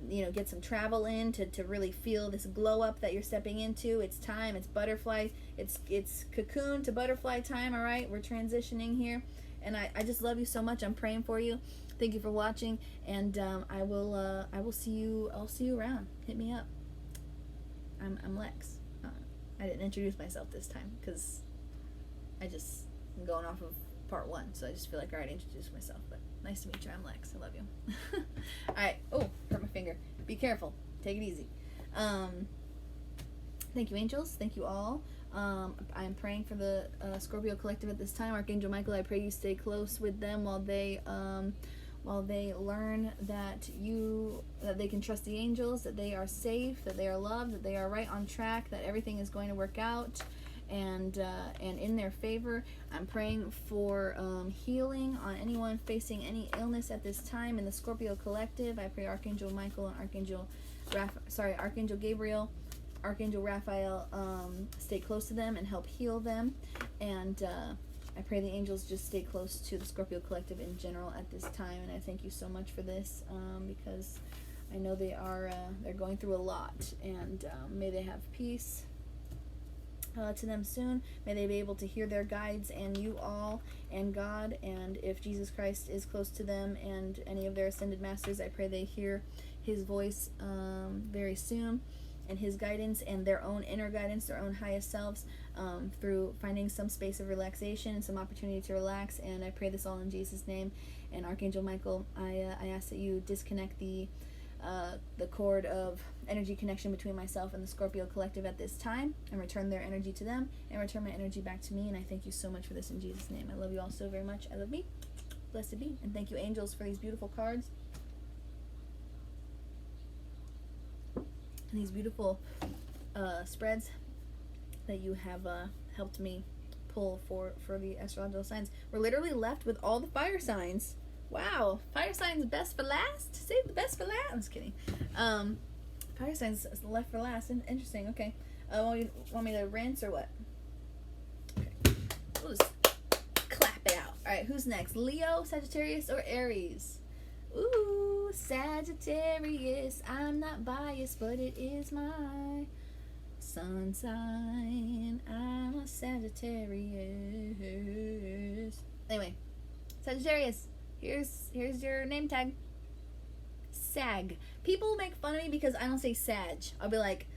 you know, get some travel in to really feel this glow up that you're stepping into. It's time. It's butterfly. It's cocoon to butterfly time. All right. We're transitioning here. And I just love you so much. I'm praying for you. Thank you for watching. And I will see you. I'll see you around. Hit me up. I'm Lex. I didn't introduce myself this time because I'm going off of part 1, so I just feel like I already introduced myself. But nice to meet you. I'm Lex. I love you. All right. Oh, hurt my finger. Be careful. Take it easy. Thank you, angels. Thank you all. I'm praying for the Scorpio collective at this time. Archangel Michael, I pray you stay close with them while they learn that they can trust the angels, that they are safe, that they are loved, that they are right on track, that everything is going to work out and in their favor. I'm praying for healing on anyone facing any illness at this time in the Scorpio collective. I pray Archangel Michael and Archangel Archangel Gabriel, Archangel Raphael, stay close to them and help heal them. And I pray the angels just stay close to the Scorpio collective in general at this time. And I thank you so much for this, because I know they're going through a lot. And may they have peace to them soon. May they be able to hear their guides and you all and God. And if Jesus Christ is close to them and any of their ascended masters, I pray they hear his voice very soon, and his guidance and their own inner guidance, their own highest selves, through finding some space of relaxation and some opportunity to relax. And I pray this all in Jesus' name. And Archangel Michael, I ask that you disconnect the cord of energy connection between myself and the Scorpio collective at this time, and return their energy to them, and return my energy back to me. And I thank you so much for this in Jesus' name. I love you all so very much. I love me. Blessed be. And thank you, angels, for these beautiful cards and these beautiful spreads that you have helped me pull for the astrological signs. We're literally left with all the fire signs. Wow, fire signs best for last. Save the best for last. I'm just kidding. Fire signs left for last. Interesting. Okay. Want me to rinse or what? Okay. We'll just clap it out. All right. Who's next? Leo, Sagittarius, or Aries? Ooh, Sagittarius. I'm not biased, but it is my sun sign. I'm a Sagittarius. Anyway, Sagittarius. Here's your name tag. Sag. People make fun of me because I don't say Sag. I'll be like,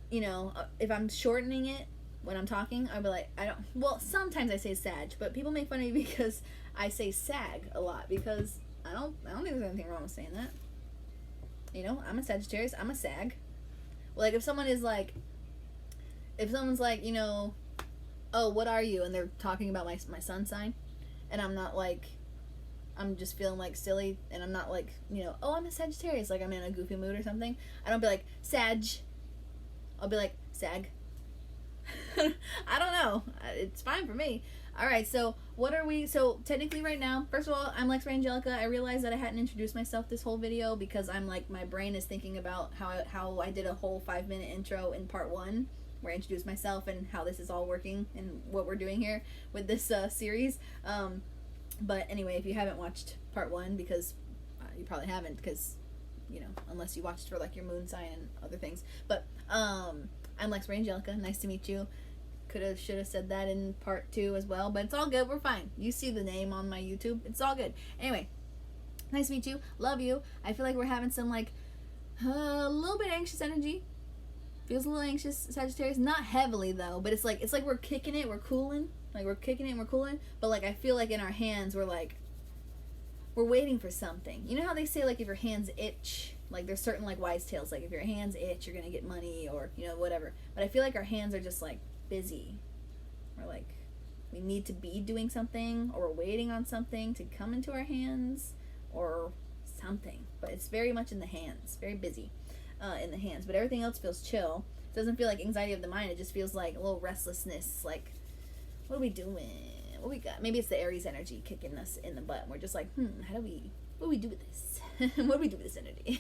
if I'm shortening it when I'm talking, I'll be like, well, sometimes I say Sag, but people make fun of me because I say Sag a lot, because I don't think there's anything wrong with saying that. I'm a Sagittarius, I'm a Sag. Well, like, if someone's like, oh, what are you? And they're talking about my sun sign, and I'm not like, I'm just feeling like silly, and I'm not like, oh, I'm a Sagittarius, like I'm in a goofy mood or something. I don't be like, Sag. I'll be like, Sag. I don't know. It's fine for me. All right, so so technically right now, first of all, I'm lexrayangelica. I realized that I hadn't introduced myself this whole video because I'm like, my brain is thinking about how I did a whole 5-minute intro in part 1 where I introduced myself and how this is all working and what we're doing here with this series. But anyway, if you haven't watched part 1, because you probably haven't, because, unless you watched for like your moon sign and other things. But I'm lexrayangelica. Nice to meet you. Should have said that in part 2 as well, but it's all good. We're fine. You see the name on my YouTube. It's all good. Anyway, nice to meet you. Love you. I feel like we're having some like a little bit anxious energy. Feels a little anxious, Sagittarius. Not heavily though, but it's like we're kicking it. We're cooling. Like, we're kicking it and we're cooling, but like, I feel like in our hands we're waiting for something. You know how they say, like, if your hands itch, like there's certain like wise tales, like if your hands itch you're gonna get money, or whatever. But I feel like our hands are just like busy, or like we need to be doing something, or we're waiting on something to come into our hands or something. But it's very much in the hands, very busy in the hands, but everything else feels chill. It doesn't feel like anxiety of the mind. It just feels like a little restlessness, like, what are we doing? What we got? Maybe it's the Aries energy kicking us in the butt. And we're just like, what do we do with this? What do we do with this energy?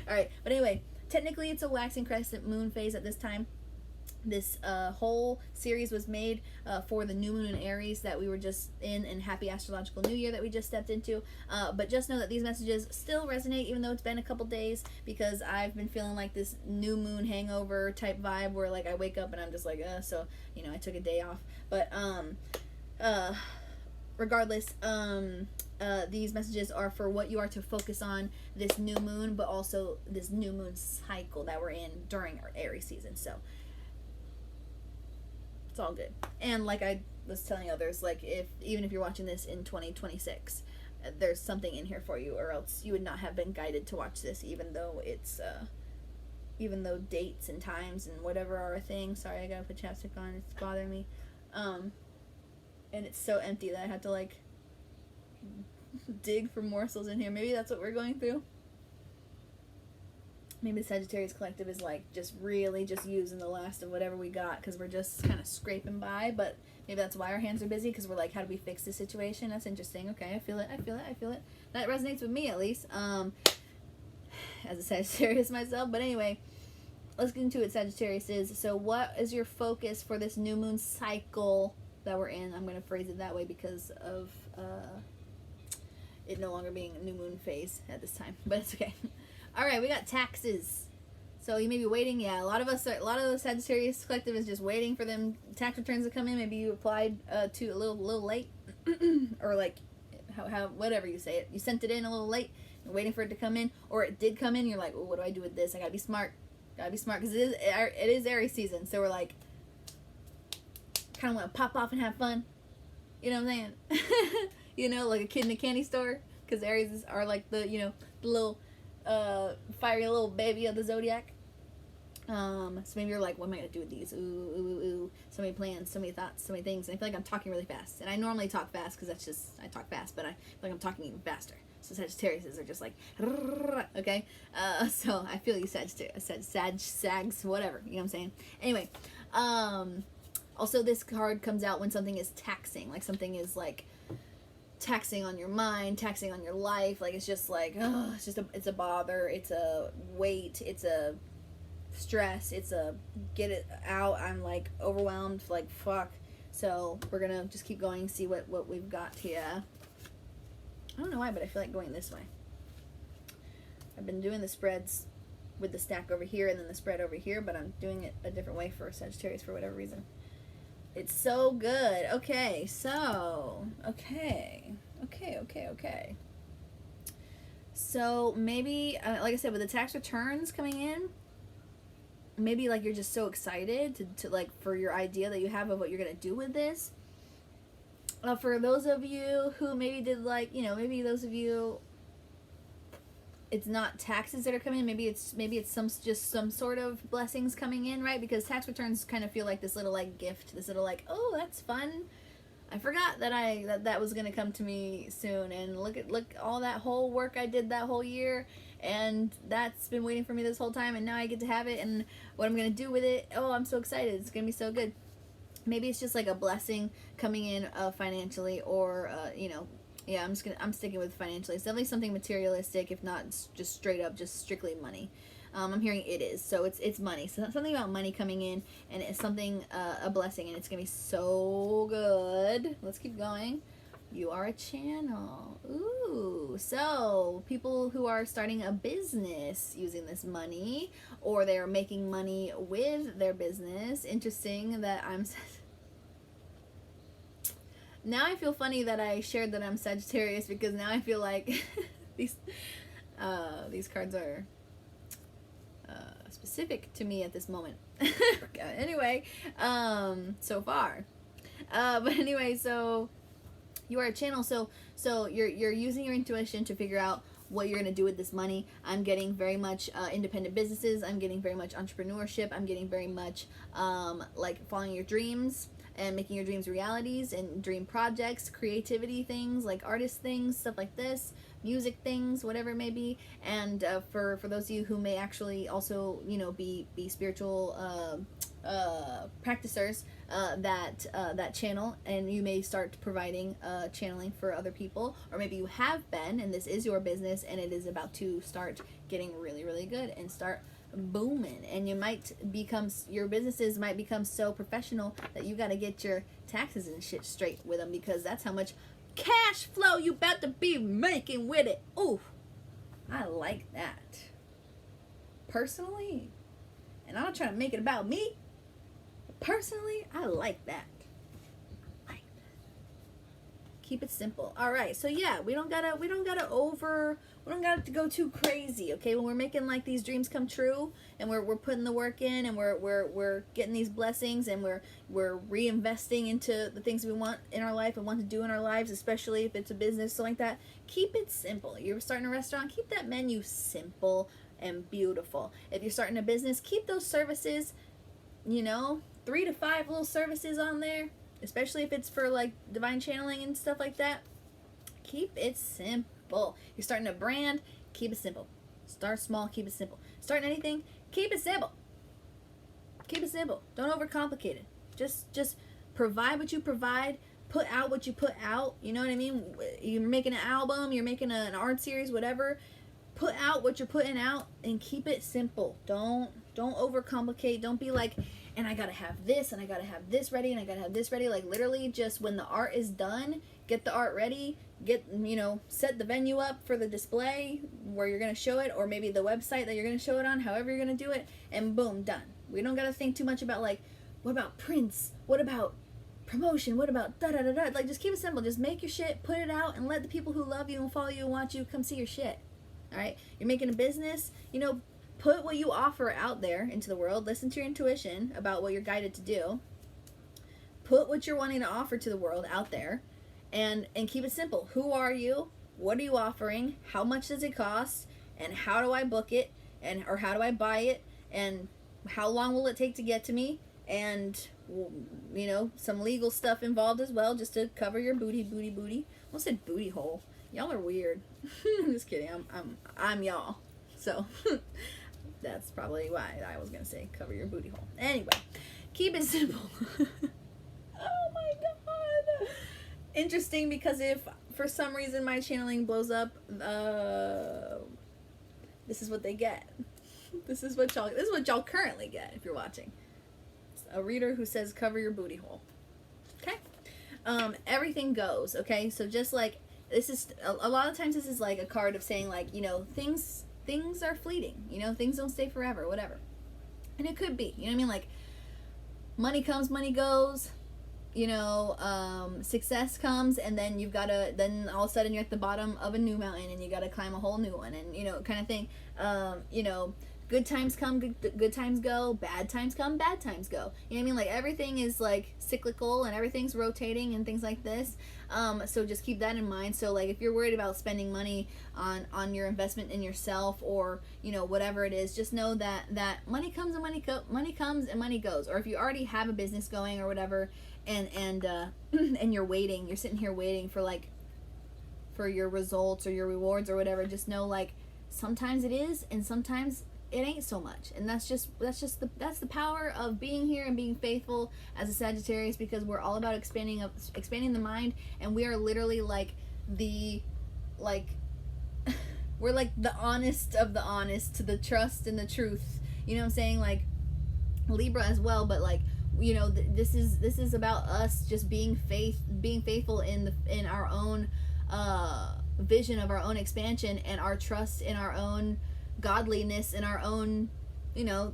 All right. But anyway, technically it's a waxing crescent moon phase at this time. This whole series was made for the new moon in Aries that we were just in, and happy astrological new year that we just stepped into. But just know that these messages still resonate even though it's been a couple days, because I've been feeling like this new moon hangover type vibe where like I wake up and I'm just like, so I took a day off. But regardless, these messages are for what you are to focus on this new moon, but also this new moon cycle that we're in during our Aries season. So it's all good. And like I was telling others, like, even if you're watching this in 2026, there's something in here for you, or else you would not have been guided to watch this, even though it's even though dates and times and whatever are a thing. Sorry, I gotta put chapstick on, it's bothering me. And it's so empty that I had to like dig for morsels in here. Maybe that's what we're going through. Maybe the Sagittarius collective is like just really just using the last of whatever we got, because we're just kind of scraping by. But maybe that's why our hands are busy, because we're like, how do we fix this situation? That's interesting. Okay, I feel it. That resonates with me, at least. as a Sagittarius myself. But anyway, let's get into it, Sagittarius is. So what is your focus for this new moon cycle that we're in? I'm going to phrase it that way because of it no longer being a new moon phase at this time, but it's okay. All right, we got taxes. So you may be waiting. Yeah, a lot of the Sagittarius collective is just waiting for them tax returns to come in. Maybe you applied to a little late, or like how whatever you say it. You sent it in a little late, and waiting for it to come in, or it did come in. You're like, oh, what do I do with this? I gotta be smart. Because it is Aries season. So we're like, kind of want to pop off and have fun. You know what I'm saying? You know, like a kid in a candy store. Because Aries are like the little fiery little baby of the zodiac. So maybe you're like, what am I going to do with these? Ooh. So many plans, so many thoughts, so many things. And I feel like I'm talking really fast. And I normally talk fast because that's just, I talk fast. But I feel like I'm talking even faster. So Sagittarius are just like, okay? So I feel you, Sags, whatever. You know what I'm saying? Anyway, also this card comes out when something is taxing. Like something is like taxing on your mind, taxing on your life. Like it's just like, oh, it's a bother. It's a weight. It's a stress. It's a get it out. I'm like overwhelmed. Like fuck. So we're gonna just keep going, see what we've got here. I don't know why, but I feel like going this way. I've been doing the spreads with the stack over here and then the spread over here, but I'm doing it a different way for Sagittarius for whatever reason. It's so good. Okay, so, okay. So maybe, like I said, with the tax returns coming in, maybe like you're just so excited to like for your idea that you have of what you're going to do with this. For those of you who maybe did like, maybe those of you, it's not taxes that are coming in. Maybe it's some sort of blessings coming in, right? Because tax returns kind of feel like this little like gift, this little like, oh, that's fun. I forgot that was gonna come to me soon, and look all that whole work I did that whole year, and that's been waiting for me this whole time, and now I get to have it, and what I'm gonna do with it. Oh, I'm so excited! It's gonna be so good. Maybe it's just like a blessing coming in financially, or yeah, I'm sticking with financially. It's definitely something materialistic, if not just straight up, just strictly money. I'm hearing it is, so it's money. So something about money coming in, and it's something a blessing, and it's gonna be so good. Let's keep going. You are a channel. Ooh, so people who are starting a business using this money, or they're making money with their business. Interesting that I'm. Now I feel funny that I shared that I'm Sagittarius, because now I feel like these cards are specific to me at this moment. Anyway, so far, but anyway, so you are a channel. So you're using your intuition to figure out what you're gonna do with this money. I'm getting very much independent businesses. I'm getting very much entrepreneurship. I'm getting very much like following your dreams and making your dreams realities, and dream projects, creativity things, like artist things, stuff like this, music things, whatever it may be. And for those of you who may actually also, be spiritual practicers, that channel, and you may start providing channeling for other people, or maybe you have been, and this is your business, and it is about to start getting really, really good and start booming, and your businesses might become so professional that you got to get your taxes and shit straight with them, because that's how much cash flow you about to be making with it. Ooh, I like that personally, and I'm not trying to make it about me. Personally, I like that. Keep it simple. All right, so yeah, we don't gotta go too crazy, okay? When we're making like these dreams come true, and we're putting the work in, and we're getting these blessings, and we're reinvesting into the things we want in our life and want to do in our lives, especially if it's a business, something like that. Keep it simple. You're starting a restaurant, keep that menu simple and beautiful. If you're starting a business, keep those services, 3 to 5 little services on there. Especially if it's for like divine channeling and stuff like that. Keep it simple. You're starting a brand, keep it simple. Start small, keep it simple. Starting anything, keep it simple. Keep it simple. Don't overcomplicate it. Just provide what you provide. Put out what you put out. You know what I mean? You're making an album, you're making an art series, whatever. put out what you're putting out and keep it simple. Don't overcomplicate. Don't be like, and I gotta have this, and I gotta have this ready, and I gotta have this ready. Like, literally, just when the art is done, get the art ready, set the venue up for the display where you're gonna show it, or maybe the website that you're gonna show it on, however you're gonna do it, and boom, done. We don't gotta think too much about, like, what about prints? What about promotion? What about da-da-da-da? Like, just keep it simple. Just make your shit, put it out, and let the people who love you and follow you and want you come see your shit. All right? You're making a business, put what you offer out there into the world. Listen to your intuition about what you're guided to do. Put what you're wanting to offer to the world out there, and keep it simple. Who are you? What are you offering? How much does it cost? And how do I book it? Or how do I buy it? And how long will it take to get to me? And, some legal stuff involved as well, just to cover your booty. I almost said booty hole. Y'all are weird. I'm just kidding. I'm y'all. So that's probably why I was gonna say cover your booty hole. Anyway, keep it simple. Oh my god. Interesting, because if for some reason my channeling blows up, this is what they get. This is what y'all currently get if you're watching. A reader who says cover your booty hole. Okay? Everything goes, okay? So just like, this is, a lot of times this is like a card of saying, like, things are fleeting, things don't stay forever, whatever. And it could be, like, money comes, money goes, success comes, and then then all of a sudden you're at the bottom of a new mountain and you gotta climb a whole new one, and, kind of thing. Good times come, good times go, bad times come, bad times go. Like, everything is, like, cyclical, and everything's rotating and things like this. So just keep that in mind. So, like, if you're worried about spending money on your investment in yourself, or, whatever it is, just know that money comes and money comes and money goes. Or if you already have a business going or whatever, and and you're sitting here waiting for your results or your rewards or whatever, just know, like, sometimes it is, and sometimes it ain't so much. And that's the power of being here and being faithful as a Sagittarius, because we're all about expanding the mind, and we are literally we're like the honest of the honest, to the trust and the truth. You know what I'm saying? Like, Libra as well, but, like, this is about us just being faithful in our own vision of our own expansion, and our trust in our own godliness, and our own,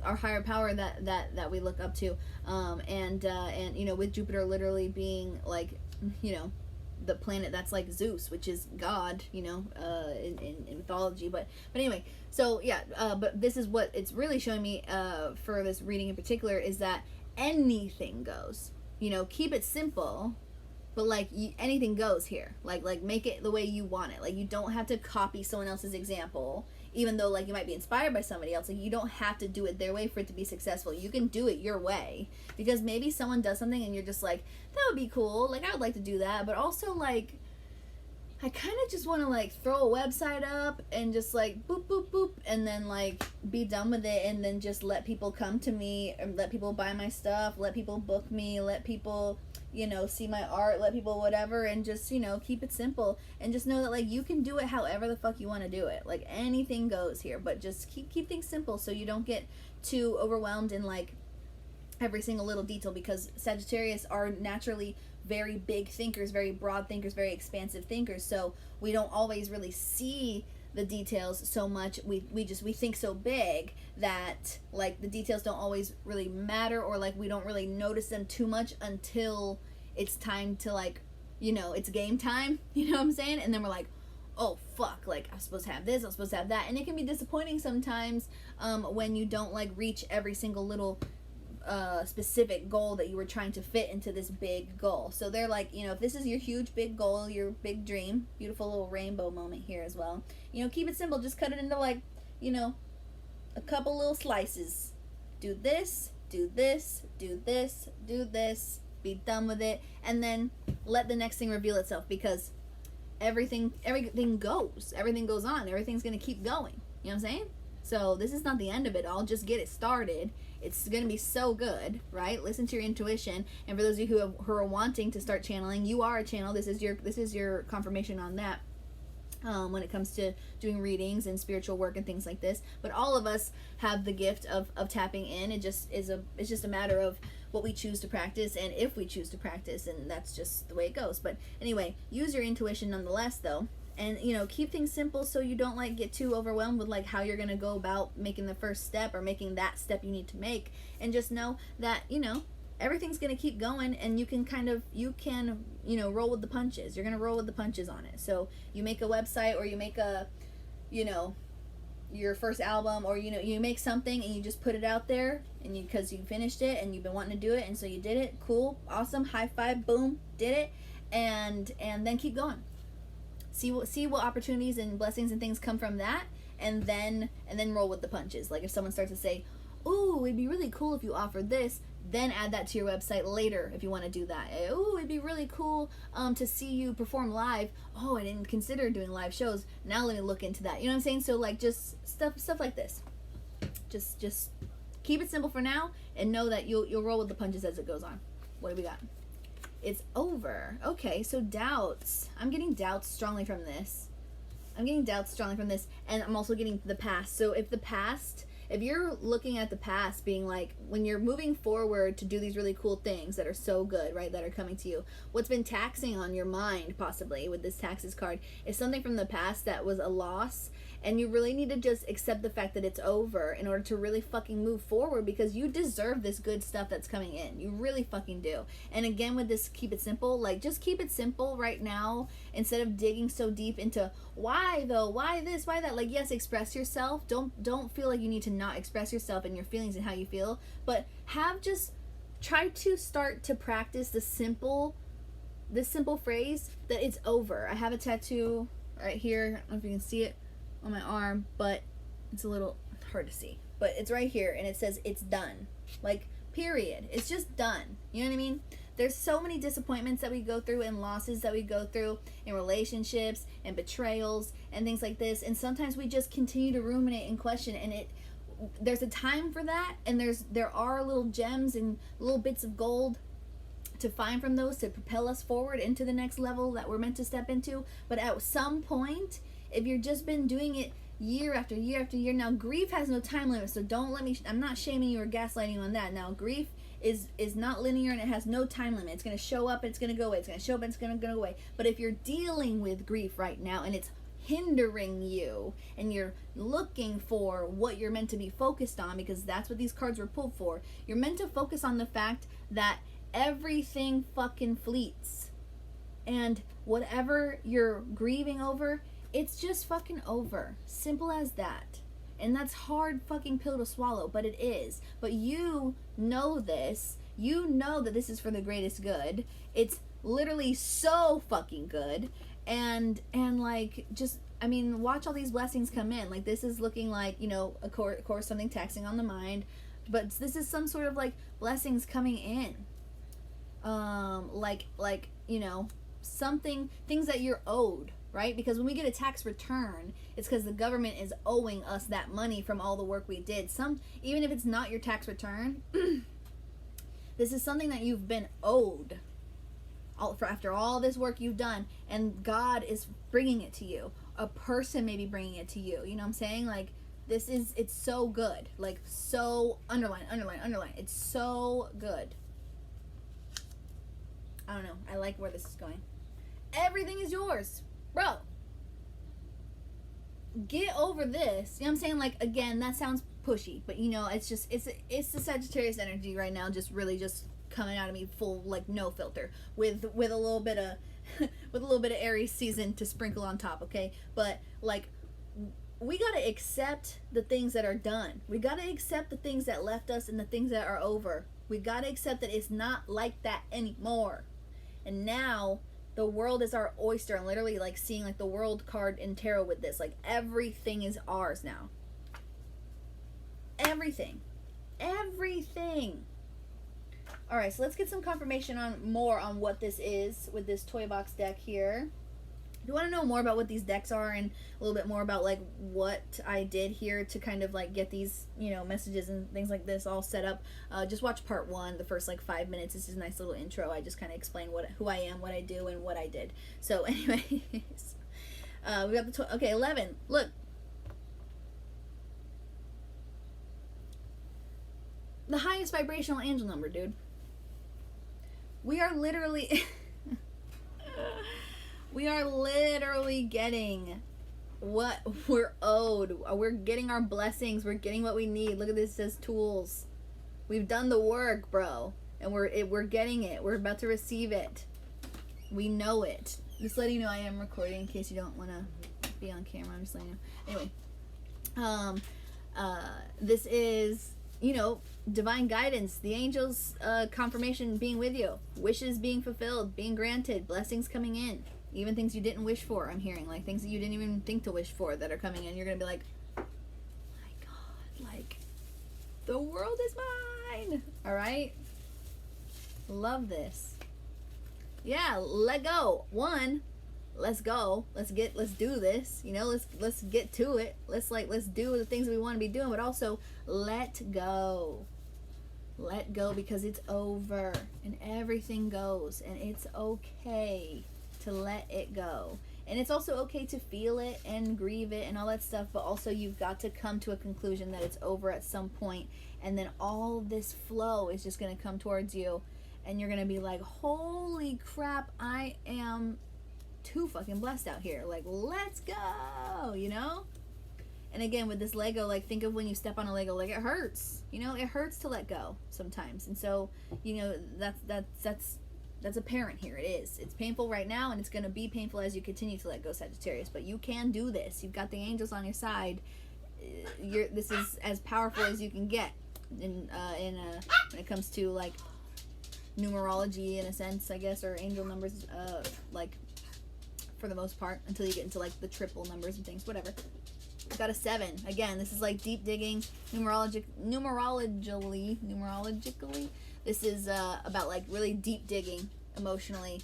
our higher power that we look up to, and with Jupiter literally being, like, the planet that's like Zeus, which is God, in mythology, but anyway, so yeah, but this is what it's really showing me for this reading in particular, is that anything goes. Keep it simple, but, like, anything goes here. Like make it the way you want it. Like, you don't have to copy someone else's example, even though, like, you might be inspired by somebody else. Like, you don't have to do it their way for it to be successful. You can do it your way, because maybe someone does something and you're just like, that would be cool. Like, I would like to do that, but also, like, I kind of just want to, like, throw a website up and just, like, boop, boop, boop, and then, like, be done with it, and then just let people come to me, and let people buy my stuff, let people book me, let people, see my art, let people whatever, and just, keep it simple, and just know that, like, you can do it however the fuck you want to do it. Like, anything goes here, but just keep things simple, so you don't get too overwhelmed in, like, every single little detail, because Sagittarius are naturally very big thinkers, very broad thinkers, very expansive thinkers, so we don't always really see the details so much. We think so big that, like, the details don't always really matter, or, like, we don't really notice them too much until it's time to, like, it's game time, you know what I'm saying? And then we're like, oh fuck, like, I'm supposed to have this, I'm supposed to have that, and it can be disappointing sometimes when you don't, like, reach every single little specific goal that you were trying to fit into this big goal. So they're like, if this is your huge big goal, your big dream, beautiful little rainbow moment here as well, keep it simple. Just cut it into, like, a couple little slices. Do this, do this, do this, do this, be done with it, and then let the next thing reveal itself, because everything goes on, everyth's gonna keep going. You know what I'm saying? So this is not the end of it all. Just get it started. It's going to be so good, right? Listen to your intuition. And for those of you who are wanting to start channeling, you are a channel. This is your confirmation on that. when it comes to doing readings and spiritual work and things like this. But all of us have the gift of tapping in. It's just a matter of what we choose to practice and if we choose to practice, and that's just the way it goes. But anyway, use your intuition nonetheless though, and keep things simple so you don't like get too overwhelmed with like how you're gonna go about making the first step or making that step you need to make. And just know that everything's gonna keep going, and you can roll with the punches. You're gonna roll with the punches on it. So you make a website, or you make a your first album, or you make something and you just put it out there, and because you finished it and you've been wanting to do it, and so you did it. Cool, awesome, high five, boom, did it. And then keep going. See what opportunities and blessings and things come from that, and then roll with the punches. Like if someone starts to say, ooh, it'd be really cool if you offered this, then add that to your website later if you want to do that. Ooh, it'd be really cool to see you perform live. Oh, I didn't consider doing live shows. Now let me look into that. You know what I'm saying? So like just stuff like this. Just keep it simple for now, and know that you'll roll with the punches as it goes on. What do we got? It's over. Okay, so doubts. I'm getting doubts strongly from this. And I'm also getting the past. So if you're looking at the past being like, when you're moving forward to do these really cool things that are so good, right, that are coming to you, what's been taxing on your mind possibly with this taxes card is something from the past that was a loss, and you really need to just accept the fact that it's over in order to really fucking move forward, because you deserve this good stuff that's coming in. You really fucking do. And again, with this keep it simple, like just keep it simple right now instead of digging so deep into why though, why this, why that. Like, yes, express yourself. Don't feel like you need to not express yourself and your feelings and how you feel, but try to start to practice this simple phrase that it's over. I have a tattoo right here. I don't know if you can see it on my arm, but it's a little hard to see, but it's right here, and it says it's done. Like, period. It's just done. You know what I mean? There's so many disappointments that we go through and losses that we go through in relationships and betrayals and things like this, and sometimes we just continue to ruminate and question, and there's a time for that, and there are little gems and little bits of gold to find from those to propel us forward into the next level that we're meant to step into. But at some point, if you've just been doing it year after year after year, now grief has no time limit, so I'm not shaming you or gaslighting you on that. Now grief is not linear, and it has no time limit. It's going to show up, it's going to go away, it's going to show up, it's going to go away. But if you're dealing with grief right now and it's hindering you, and you're looking for what you're meant to be focused on, because that's what these cards were pulled for, you're meant to focus on the fact that everything fucking fleets, and whatever you're grieving over, it's just fucking over. Simple as that. And that's hard fucking pill to swallow, but it is. But you know this. You know that this is for the greatest good. It's literally so fucking good. And like, just, I mean, watch all these blessings come in. Like, this is looking like, of course, something taxing on the mind. But this is some sort of, like, blessings coming in. Things that you're owed. Right? Because when we get a tax return, it's because the government is owing us that money from all the work we did. Even if it's not your tax return, this is something that you've been owed after all this work you've done, and God is bringing it to you. A person may be bringing it to you. You know what I'm saying? Like, it's so good. Like, so, underline. It's so good. I don't know. I like where this is going. Everything is yours. Bro, get over this. You know what I'm saying? Like, again, that sounds pushy, but it's the Sagittarius energy right now, just really just coming out of me full, like, no filter, with a little bit of Aries season to sprinkle on top, okay? But like, we gotta accept the things that are done. We gotta accept the things that left us and the things that are over. We gotta accept that it's not like that anymore. And now the world is our oyster. I'm literally like seeing like the world card in tarot with this. Like, everything is ours now. Everything. All right, so let's get some confirmation on what this is with this toy box deck here. If you want to know more about what these decks are and a little bit more about like what I did here to kind of like get these, messages and things like this all set up, just watch part 1, the first like 5 minutes. This is a nice little intro. I just kind of explain who I am, what I do, and what I did. So anyways, We got the 11. Look, the highest vibrational angel number, dude. We are literally we are literally getting what we're owed. We're getting our blessings. We're getting what we need. Look at this, it says tools. We've done the work, bro, and we're getting it. We're about to receive it. We know it. Just letting you know I am recording in case you don't want to be on camera. I'm just letting you know. Anyway, this is, you know, divine guidance, the angels, confirmation being with you, wishes being fulfilled, being granted, blessings coming in, even things you didn't wish for. I'm hearing like things that you didn't even think to wish for that are coming in. You're gonna be like, my God, like the world is mine. All right, love this. Yeah, let go. One, let's go. Let's do this. You know, let's get to it. Let's do the things that we want to be doing, but also let go. Let go, because it's over and everything goes, and it's okay to let it go. And it's also okay to feel it and grieve it and all that stuff, but also you've got to come to a conclusion that it's over at some point, and then all this flow is just going to come towards you, and you're going to be like, holy crap, I am too fucking blessed out here. Like, let's go, you know? And again, with this Lego, like, think of when you step on a Lego, like, it hurts. You know, it hurts to let go sometimes. And so, you know, that's apparent here. It is. It's painful right now, and it's going to be painful as you continue to let go, Sagittarius. But you can do this. You've got the angels on your side. This is as powerful as you can get when it comes to, like, numerology, in a sense, I guess, or angel numbers, like, for the most part, until you get into, like, the triple numbers and things, whatever. Got a 7. Again, this is like deep digging, numerologically. This is about like really deep digging emotionally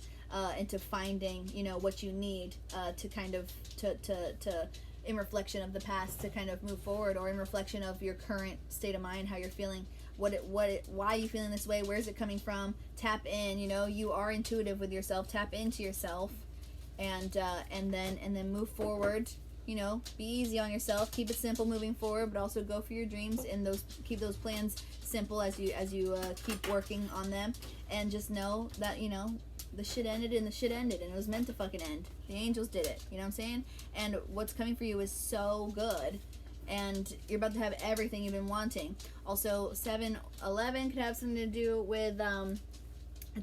into finding, you know, what you need to kind of to in reflection of the past to kind of move forward, or in reflection of your current state of mind, how you're feeling, why are you feeling this way, where is it coming from? Tap in. You know, you are intuitive with yourself. Tap into yourself, and then move forward. You know, be easy on yourself, keep it simple moving forward, but also go for your dreams, and keep those plans simple as you keep working on them, and just know that, you know, the shit ended, and it was meant to fucking end. The angels did it, you know what I'm saying? And what's coming for you is so good, and you're about to have everything you've been wanting. Also, 7-11 could have something to do with a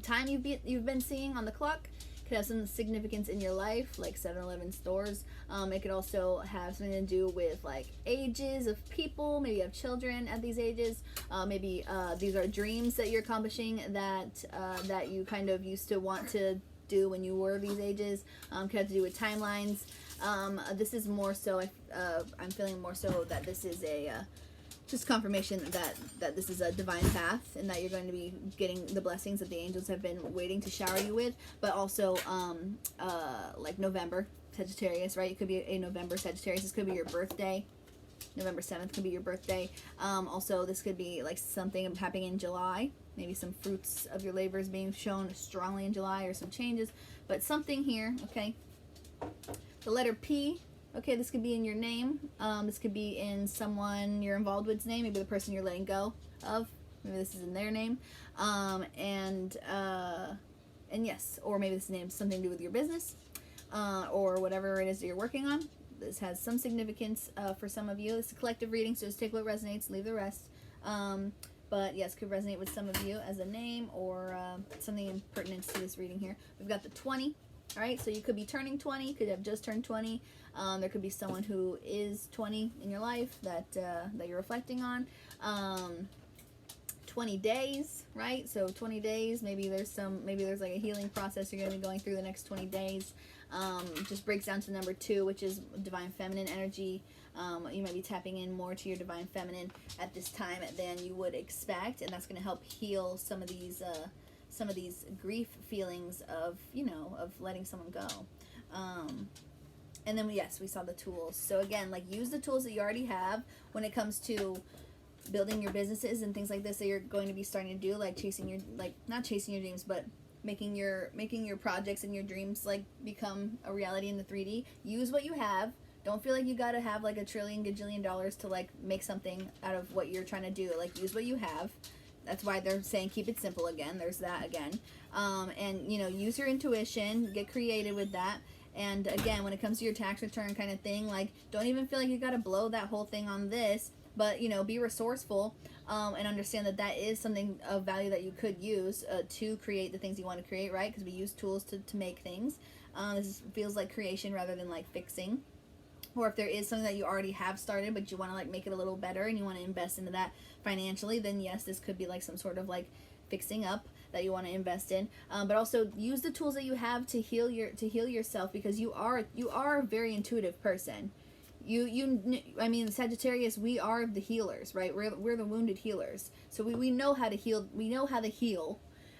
time you've been seeing on the clock. Could have some significance in your life, like 7-Eleven stores. It could also have something to do with like ages of people. Maybe you have children at these ages. Maybe these are dreams that you're accomplishing that you kind of used to want to do when you were these ages. Could have to do with timelines. This is more so, I'm feeling more so that this is a just confirmation that this is a divine path, and that you're going to be getting the blessings that the angels have been waiting to shower you with. But also like November Sagittarius, right? It could be a November Sagittarius. This could be your birthday. November 7th could be your birthday. Also, this could be like something happening in July. Maybe some fruits of your labors being shown strongly in July, or some changes. But something here, okay? The letter P. Okay, this could be in your name. This could be in someone you're involved with's name. Maybe the person you're letting go of. Maybe this is in their name. And yes, or maybe this name's something to do with your business, or whatever it is that you're working on. This has some significance for some of you. It's a collective reading, so just take what resonates, leave the rest. But yes, could resonate with some of you as a name, or something in pertinence to this reading here. We've got the 20. All right, so you could be turning 20, could have just turned 20. There could be someone who is 20 in your life that you're reflecting on. 20 days, right? So 20 days, maybe there's like a healing process you're going to be going through the next 20 days. Just breaks down to number 2, which is divine feminine energy. You might be tapping in more to your divine feminine at this time than you would expect, and that's going to help heal some of these grief feelings of, you know, of letting someone go. And then we saw the tools. So again, like, use the tools that you already have when it comes to building your businesses and things like this that you're going to be starting to do, like not chasing your dreams, but making your projects and your dreams like become a reality in the 3D. Use what you have. Don't feel like you gotta have like a trillion gajillion dollars to like make something out of what you're trying to do. Like, use what you have. That's why they're saying keep it simple again. There's that again. And, you know, use your intuition. Get creative with that. And again, when it comes to your tax return kind of thing, like, don't even feel like you got to blow that whole thing on this. But, you know, be resourceful and understand that that is something of value that you could use to create the things you want to create, right? Because we use tools to make things. This feels like creation rather than like fixing. Or if there is something that you already have started but you want to like make it a little better and you want to invest into that financially, then yes, this could be like some sort of like fixing up that you want to invest in. But also use the tools that you have to heal yourself, because you are a very intuitive person. I mean, Sagittarius, we are the healers, right? We're the wounded healers. So we know how to heal. We know how to heal.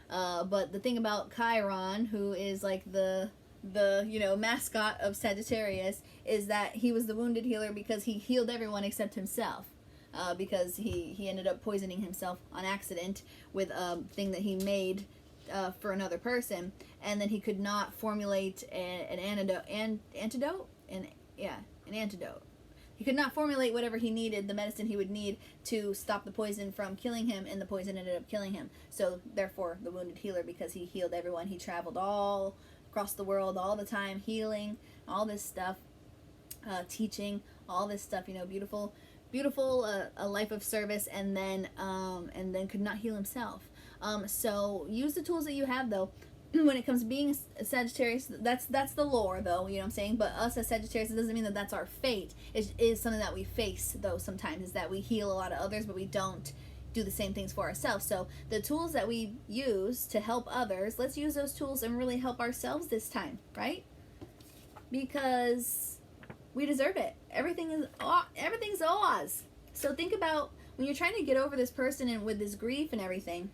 But the thing about Chiron, who is like the you know, mascot of Sagittarius, is that he was the wounded healer because he healed everyone except himself, because he ended up poisoning himself on accident with a thing that he made for another person, and then he could not formulate an antidote. He could not formulate whatever he needed, the medicine he would need to stop the poison from killing him, and the poison ended up killing him. So therefore the wounded healer, because he healed everyone. He traveled all across the world all the time, healing, all this stuff, teaching, all this stuff, you know, beautiful a life of service, and then could not heal himself. So use the tools that you have, though. When it comes to being a Sagittarius, that's the lore, though, you know what I'm saying? But us as Sagittarius, it doesn't mean that that's our fate. It is something that we face, though, sometimes, is that we heal a lot of others, but we don't do the same things for ourselves. So the tools that we use to help others, let's use those tools and really help ourselves this time, right? Because we deserve it. Everything's ours. So think about when you're trying to get over this person and with this grief and everything.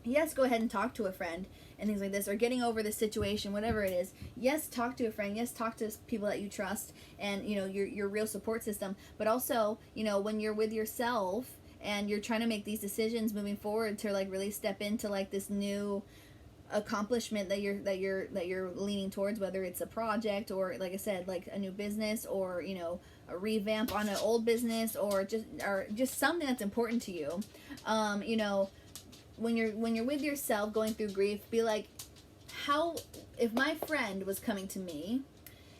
Yes, go ahead and talk to a friend and things like this, or getting over this situation, whatever it is. Yes, talk to a friend. Yes, talk to people that you trust and, you know, your real support system. But also, you know, when you're with yourself and you're trying to make these decisions moving forward to like really step into like this new accomplishment that you're leaning towards, whether it's a project or, like I said, like a new business, or, you know, a revamp on an old business, or just something that's important to you. You know, when you're with yourself going through grief, be like, how, if my friend was coming to me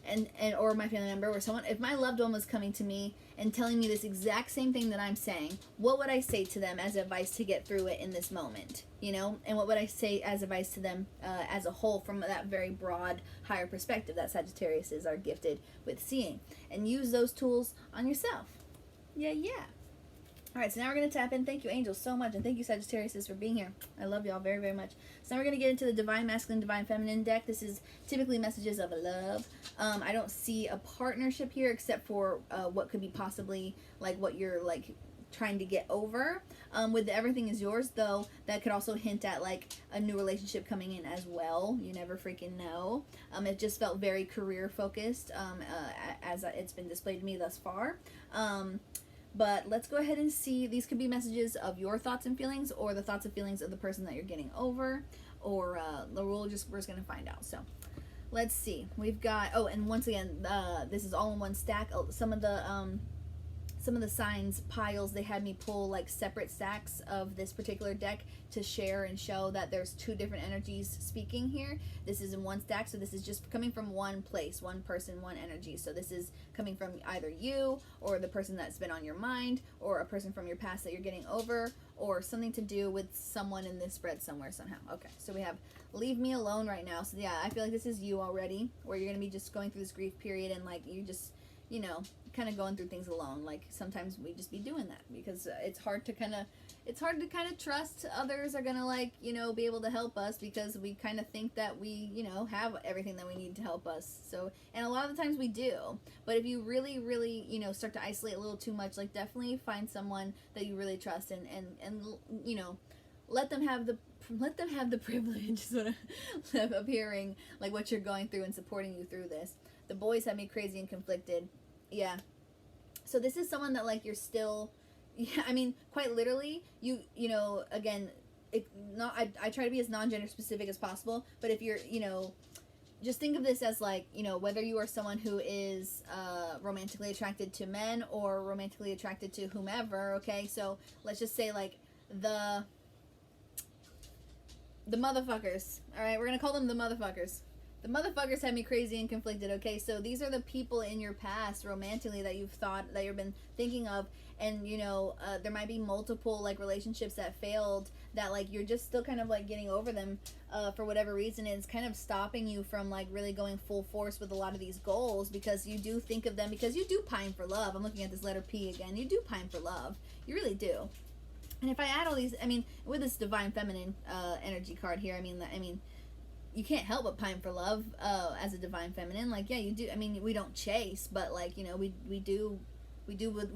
and or my family member or someone, if my loved one was coming to me and telling me this exact same thing that I'm saying, what would I say to them as advice to get through it in this moment, you know? And what would I say as advice to them as a whole, from that very broad, higher perspective that Sagittariuses are gifted with seeing? And use those tools on yourself. Yeah. All right, so now we're going to tap in. Thank you, angels, so much. And thank you, Sagittarius, for being here. I love y'all very, very much. So now we're going to get into the Divine Masculine, Divine Feminine deck. This is typically messages of love. I don't see a partnership here except for what could be possibly like what you're like trying to get over. With the Everything Is Yours, though, that could also hint at like a new relationship coming in as well. You never freaking know. It just felt very career focused as it's been displayed to me thus far. But let's go ahead and see. These could be messages of your thoughts and feelings, or the thoughts and feelings of the person that you're getting over, or we're just going to find out. So let's see. We've got, oh, and once again, this is all in one stack. Some of the signs piles, they had me pull like separate stacks of this particular deck to share and show that there's two different energies speaking here. This is in one stack, so this is just coming from one place, one person, one energy. So this is coming from either you, or the person that's been on your mind, or a person from your past that you're getting over, or something to do with someone in this spread somewhere somehow. Okay, so we have leave me alone right now. So yeah, I feel like this is you already, where you're going to be just going through this grief period, and like you just, you know, kind of going through things alone. Like sometimes we just be doing that because it's hard to kind of trust others are gonna, like, you know, be able to help us, because we kind of think that we, you know, have everything that we need to help us. So, and a lot of the times we do, but if you really, you know, start to isolate a little too much, like definitely find someone that you really trust and you know, let them have the privilege sort of hearing like what you're going through and supporting you through this. The boys have me crazy and conflicted. Yeah. So this is someone that like you're still, yeah, I mean, quite literally, you know, again, I try to be as non-gender specific as possible, but if you're, you know, just think of this as like, you know, whether you are someone who is romantically attracted to men or romantically attracted to whomever, okay? So let's just say like the motherfuckers, all right? We're gonna call them the motherfuckers. The motherfuckers have me crazy and conflicted, okay? So these are the people in your past romantically that you've thought, that you've been thinking of, and, you know, there might be multiple, like, relationships that failed that, like, you're just still kind of, like, getting over them for whatever reason. And it's kind of stopping you from, like, really going full force with a lot of these goals, because you do think of them, because you do pine for love. I'm looking at this letter P again. You do pine for love. You really do. And if I add all these, I mean, with this divine feminine energy card here, I mean, you can't help but pine for love as a divine feminine. Like, yeah, you do. I mean, we don't chase, but, like, you know, we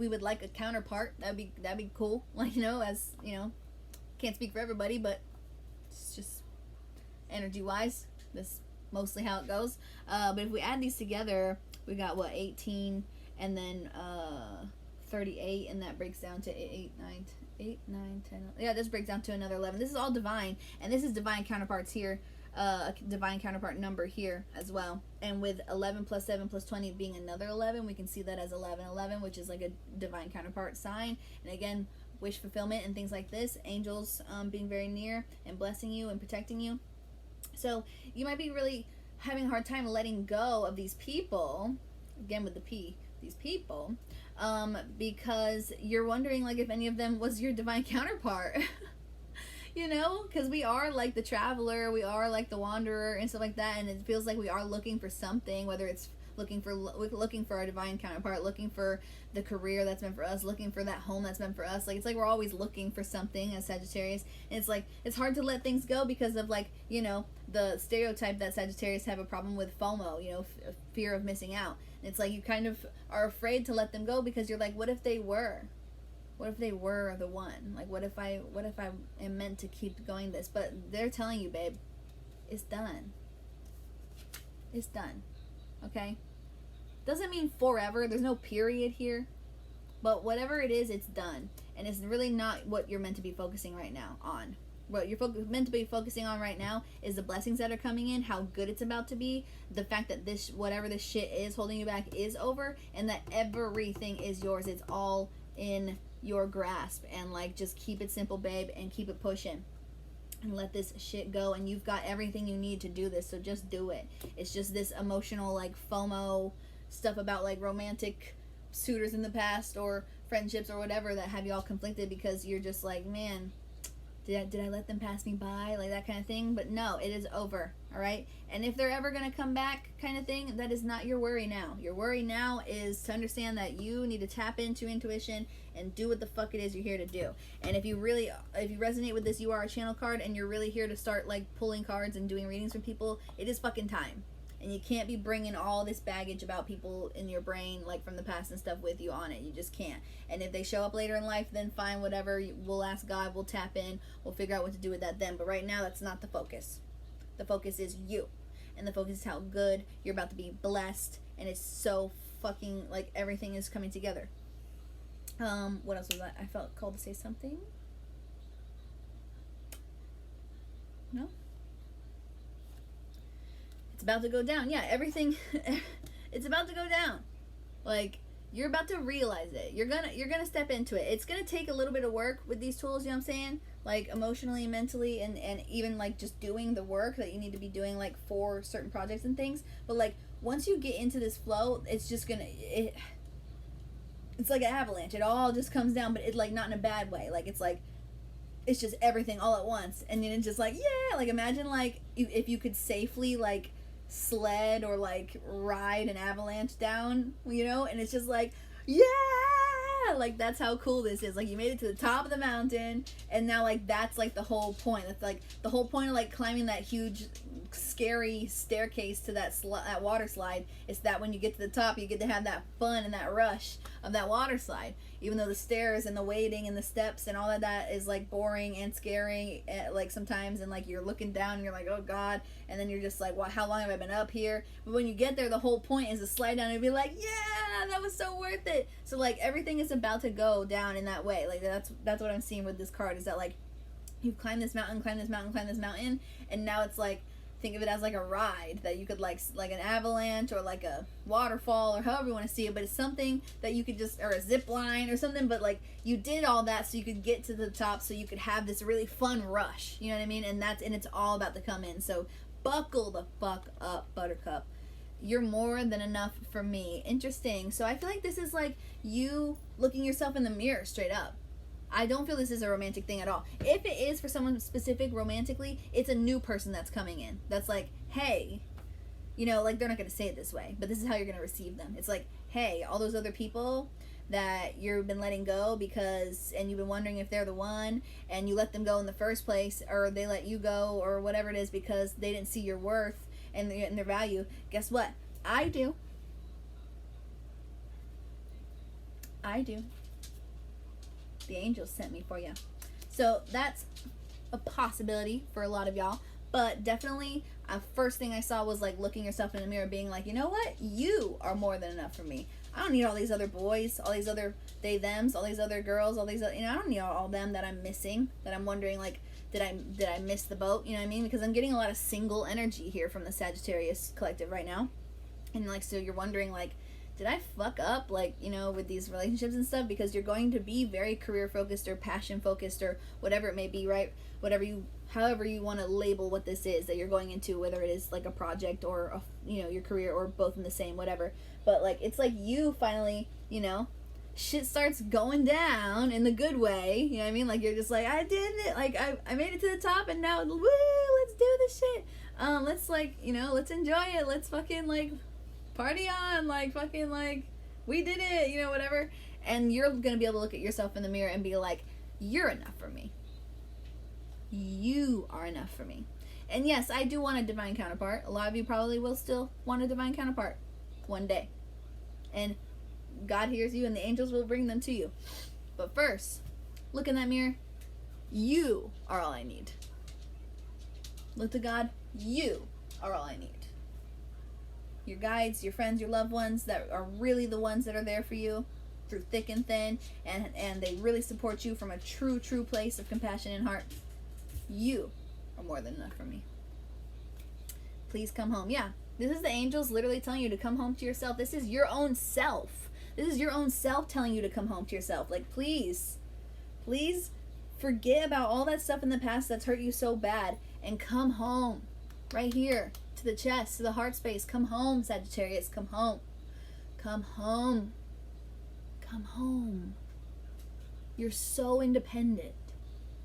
would like a counterpart. That'd be cool. Like, you know, as, you know, can't speak for everybody, but it's just energy wise, that's mostly how it goes. But if we add these together, we got what, 18 and then 38, and that breaks down to 8, 9, 10. Yeah, this breaks down to another 11. This is all divine, and this is divine counterparts here. A divine counterpart number here as well, and with 11 plus 7 plus 20 being another 11, we can see that as 1111, which is like a divine counterpart sign. And again, wish fulfillment and things like this, angels being very near and blessing you and protecting you. So you might be really having a hard time letting go of these people, again with the P, these people, because you're wondering, like, if any of them was your divine counterpart. You know, because we are like the traveler, we are like the wanderer and stuff like that, and it feels like we are looking for something, whether it's looking for our divine counterpart, looking for the career that's meant for us, looking for that home that's meant for us. Like, it's like we're always looking for something as Sagittarius, and it's like it's hard to let things go because of, like, you know, the stereotype that Sagittarius have a problem with FOMO, you know, fear of missing out. And it's like you kind of are afraid to let them go because you're like, what if they were? What if they were the one? Like, what if I am meant to keep going this? But they're telling you, babe, it's done. It's done. Okay? Doesn't mean forever. There's no period here. But whatever it is, it's done. And it's really not what you're meant to be focusing right now on. What you're meant to be focusing on right now is the blessings that are coming in, how good it's about to be, the fact that this, whatever this shit is holding you back, is over, and that everything is yours. It's all in your grasp. And, like, just keep it simple, babe, and keep it pushing and let this shit go. And you've got everything you need to do this, so just do it. It's just this emotional, like, FOMO stuff about, like, romantic suitors in the past or friendships or whatever that have you all conflicted because you're just like, man, did I let them pass me by, like that kind of thing. But no, it is over. All right? And if they're ever gonna come back, kind of thing, that is not your worry now. Your worry now is to understand that you need to tap into intuition and do what the fuck it is you're here to do. And if you resonate with this, you are a channel card, and you're really here to start, like, pulling cards and doing readings from people, it is fucking time. And you can't be bringing all this baggage about people in your brain, like, from the past and stuff with you on it. You just can't. And if they show up later in life, then fine, whatever. We'll ask God, we'll tap in, we'll figure out what to do with that then. But right now, that's not the focus. The focus is you. And the focus is how good you're about to be blessed. And it's so fucking, like, everything is coming together. What else was that? I felt called to say something. No? It's about to go down. Yeah, everything it's about to go down. Like, you're about to realize it. You're gonna step into it. It's gonna take a little bit of work with these tools, you know what I'm saying? Like, emotionally, mentally, and even, like, just doing the work that you need to be doing, like, for certain projects and things. But, like, once you get into this flow, it's just gonna it's like an avalanche. It all just comes down, but it's, like, not in a bad way. Like, it's just everything all at once. And then it's just like, yeah, like, imagine, like, if you could safely, like, sled or, like, ride an avalanche down, you know, and it's just like, yeah, like, that's how cool this is. Like, you made it to the top of the mountain, and now, like, that's, like, the whole point. That's, like, the whole point of, like, climbing that huge scary staircase to that water slide is that when you get to the top, you get to have that fun and that rush of that water slide, even though the stairs and the waiting and the steps and all of that is, like, boring and scary, like, sometimes, and, like, you're looking down and you're like, oh god, and then you're just like, how long have I been up here? But when you get there, the whole point is to slide down and be like, yeah, that was so worth it. So, like, everything is about to go down in that way. Like, that's what I'm seeing with this card, is that, like, You've climbed this mountain, and now it's like, think of it as like a ride that you could like an avalanche or like a waterfall or however you want to see it, but it's something that you could just, or a zip line or something, but like you did all that so you could get to the top, so you could have this really fun rush, you know what I mean? And it's all about to come in. So buckle the fuck up, buttercup. You're more than enough for me. Interesting. So I feel like this is like you looking yourself in the mirror straight up. I don't feel this is a romantic thing at all. If it is for someone specific romantically, it's a new person that's coming in. That's like, hey, you know, like they're not going to say it this way, but this is how you're going to receive them. It's like, hey, all those other people that you've been letting go because, and you've been wondering if they're the one, and you let them go in the first place, or they let you go, or whatever it is, because they didn't see your worth and their value. Guess what? I do. The angels sent me for you. So that's a possibility for a lot of y'all. But definitely, first thing I saw was like looking yourself in the mirror, being like, you know what? You are more than enough for me. I don't need all these other boys, all these other they thems, all these other girls, all these other, you know, I don't need all them that I'm missing. That I'm wondering like, did I miss the boat? You know what I mean? Because I'm getting a lot of single energy here from the Sagittarius collective right now, and like, so you're wondering like, did I fuck up, like, you know, with these relationships and stuff? Because you're going to be very career focused or passion focused or whatever it may be, right? However you want to label what this is that you're going into, whether it is like a project or a, you know, your career, or both in the same, whatever. But like, it's like you finally, you know, shit starts going down in the good way, you know what I mean? Like, you're just like, I did it, like I made it to the top, and now woo, let's do this shit. Let's like, you know, let's enjoy it. Let's fucking like party on, like fucking like we did it, you know, whatever. And you're gonna be able to look at yourself in the mirror and be like, you're enough for me. You are enough for me. And yes, I do want a divine counterpart. A lot of you probably will still want a divine counterpart one day, and God hears you and the angels will bring them to you. But first, look in that mirror. You are all I need. Look to God. You are all I need. Your guides, your friends, your loved ones that are really the ones that are there for you through thick and thin, and they really support you from a true place of compassion and heart. You are more than enough for me. Please come home. Yeah, this is the angels literally telling you to come home to yourself. This is your own self. This is your own self telling you to come home to yourself. Like, please forget about all that stuff in the past that's hurt you so bad and come home. Right here. To the chest, to the heart space. Come home, Sagittarius. Come home. Come home. Come home. You're so independent.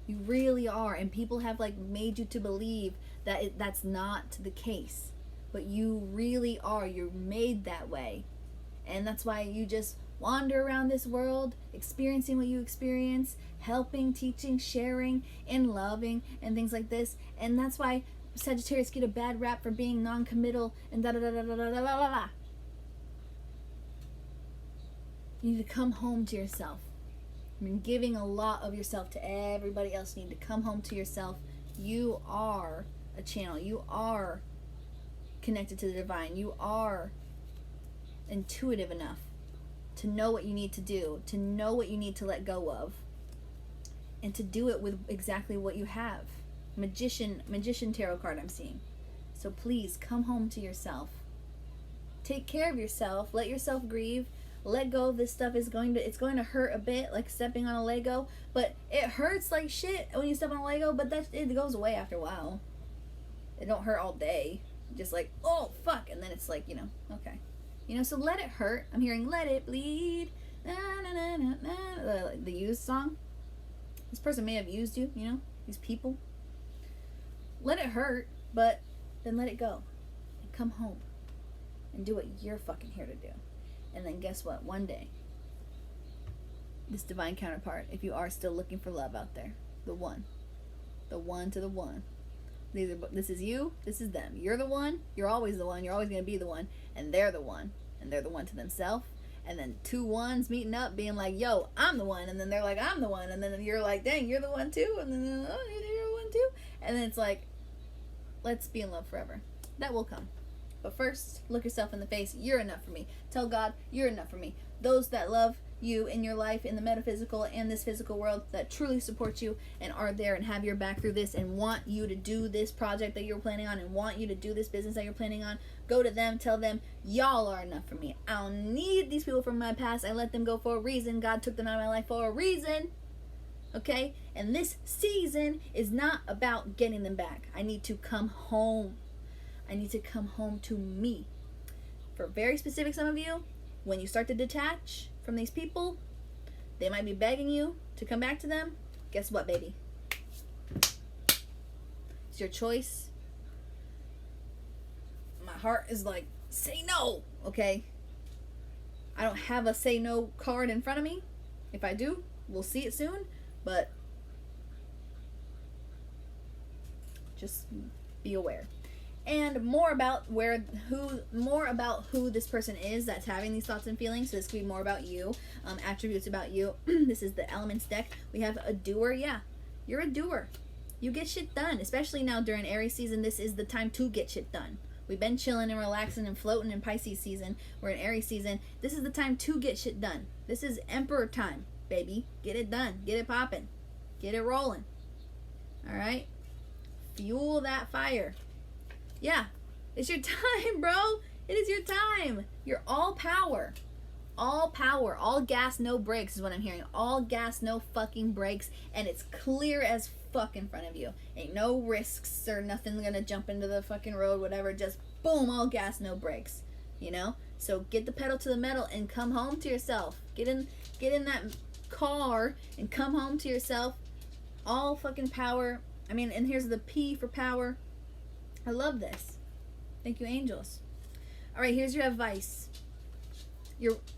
You really are. And people have like made you to believe that that's not the case. But you really are. You're made that way. And that's why you just wander around this world, experiencing what you experience, helping, teaching, sharing, and loving, and things like this. And that's why Sagittarius get a bad rap for being non-committal and da da da da da da da da da. You need to come home to yourself. I mean, giving a lot of yourself to everybody else. You need to come home to yourself. You are a channel. You are connected to the divine. You are intuitive enough to know what you need to do, to know what you need to let go of, and to do it with exactly what you have. Magician tarot card I'm seeing. So please come home to yourself. Take care of yourself. Let yourself grieve. Let go of this stuff. It's going to hurt a bit, like stepping on a Lego, but it hurts like shit when you step on a Lego, but it goes away after a while. It don't hurt all day. Just like, oh fuck, and then it's like, you know, okay. You know, so let it hurt. I'm hearing let it bleed. Na, na, na, na, na. The used song. This person may have used you, you know, these people. Let it hurt, but then let it go. And come home. And do what you're fucking here to do. And then guess what? One day, this divine counterpart, if you are still looking for love out there, the one to the one. This is you, this is them. You're the one, you're always the one, you're always going to be the one, and they're the one to themselves. And then two ones meeting up being like, yo, I'm the one, and then they're like, I'm the one, and then you're like, dang, you're the one too, and then oh, you're the one too, and then it's like, let's be in love forever. That will come. But first, look yourself in the face. You're enough for me. Tell God, you're enough for me. Those that love you in your life, in the metaphysical and this physical world, that truly support you and are there and have your back through this and want you to do this project that you're planning on and want you to do this business that you're planning on. Go to them, tell them, y'all are enough for me. I don't need these people from my past. I let them go for a reason. God took them out of my life for a reason. Okay? And this season is not about getting them back. I need to come home. I need to come home to me. For very specific, some of you, when you start to detach from these people, they might be begging you to come back to them. Guess what, baby? It's your choice. My heart is like, say no, okay? I don't have a say no card in front of me. If I do, we'll see it soon. But just be aware. And more about who this person is that's having these thoughts and feelings. So this could be more about you, attributes about you. This is the elements deck. We have a doer. Yeah, you're a doer. You get shit done, especially now during Aries season. This is the time to get shit done. We've been chilling and relaxing and floating in Pisces season. We're in Aries season. This is the time to get shit done. This is Emperor time, baby. Get it done. Get it popping. Get it rolling. All right? Fuel that fire. Yeah, it's your time, bro. It is your time. You're all power. All power. All gas, no brakes is what I'm hearing. All gas, no fucking brakes. And it's clear as fuck in front of you. Ain't no risks or nothing gonna jump into the fucking road, whatever. Just boom, all gas, no brakes. You know? So get the pedal to the metal and come home to yourself. Get in that car and come home to yourself. All fucking power. I mean, and here's the P for power. I love this. Thank you, angels. All right, here's your advice.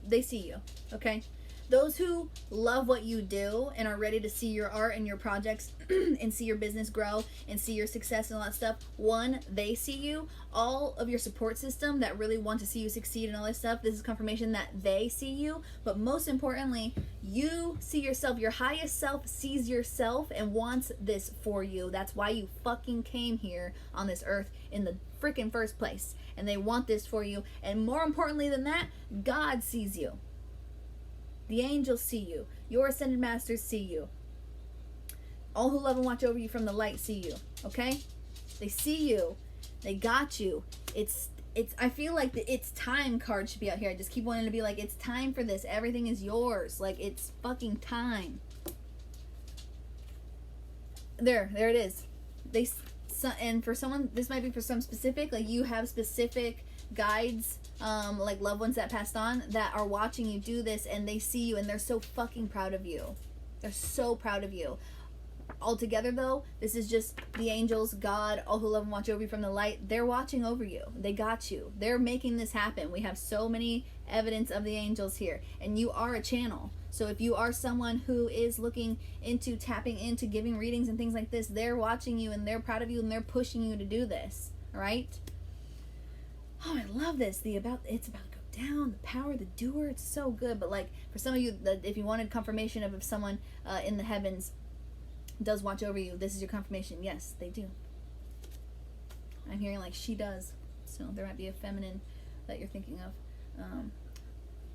They see you, okay? Those who love what you do and are ready to see your art and your projects and see your business grow and see your success and all that stuff, one, they see you. All of your support system that really want to see you succeed and all this stuff, this is confirmation that they see you. But most importantly, you see yourself. Your highest self sees yourself and wants this for you. That's why you fucking came here on this earth in the freaking first place. And they want this for you. And more importantly than that, God sees you. The angels see you. Your ascended masters see you. All who love and watch over you from the light see you. Okay? They see you. They got you. It's I feel like the it's time card should be out here. I just keep wanting to be like, it's time for this. Everything is yours. Like, it's fucking time. There it is. And for someone, this might be for some specific, like you have specific guides, like loved ones that passed on that are watching you do this, and they see you and they're so fucking proud of you. They're so proud of you. Altogether though, this is just the angels, God, all who love and watch over you from the light. They're watching over you. They got you. They're making this happen. We have so many evidence of the angels here, and you are a channel. So if you are someone who is looking into tapping into giving readings and things like this, they're watching you and they're proud of you and they're pushing you to do this. All right? Oh, I love this. It's about to go down. The power, the doer. It's so good. But like for some of you, if you wanted confirmation of if someone in the heavens does watch over you, this is your confirmation. Yes, they do. I'm hearing like she does. So there might be a feminine that you're thinking of.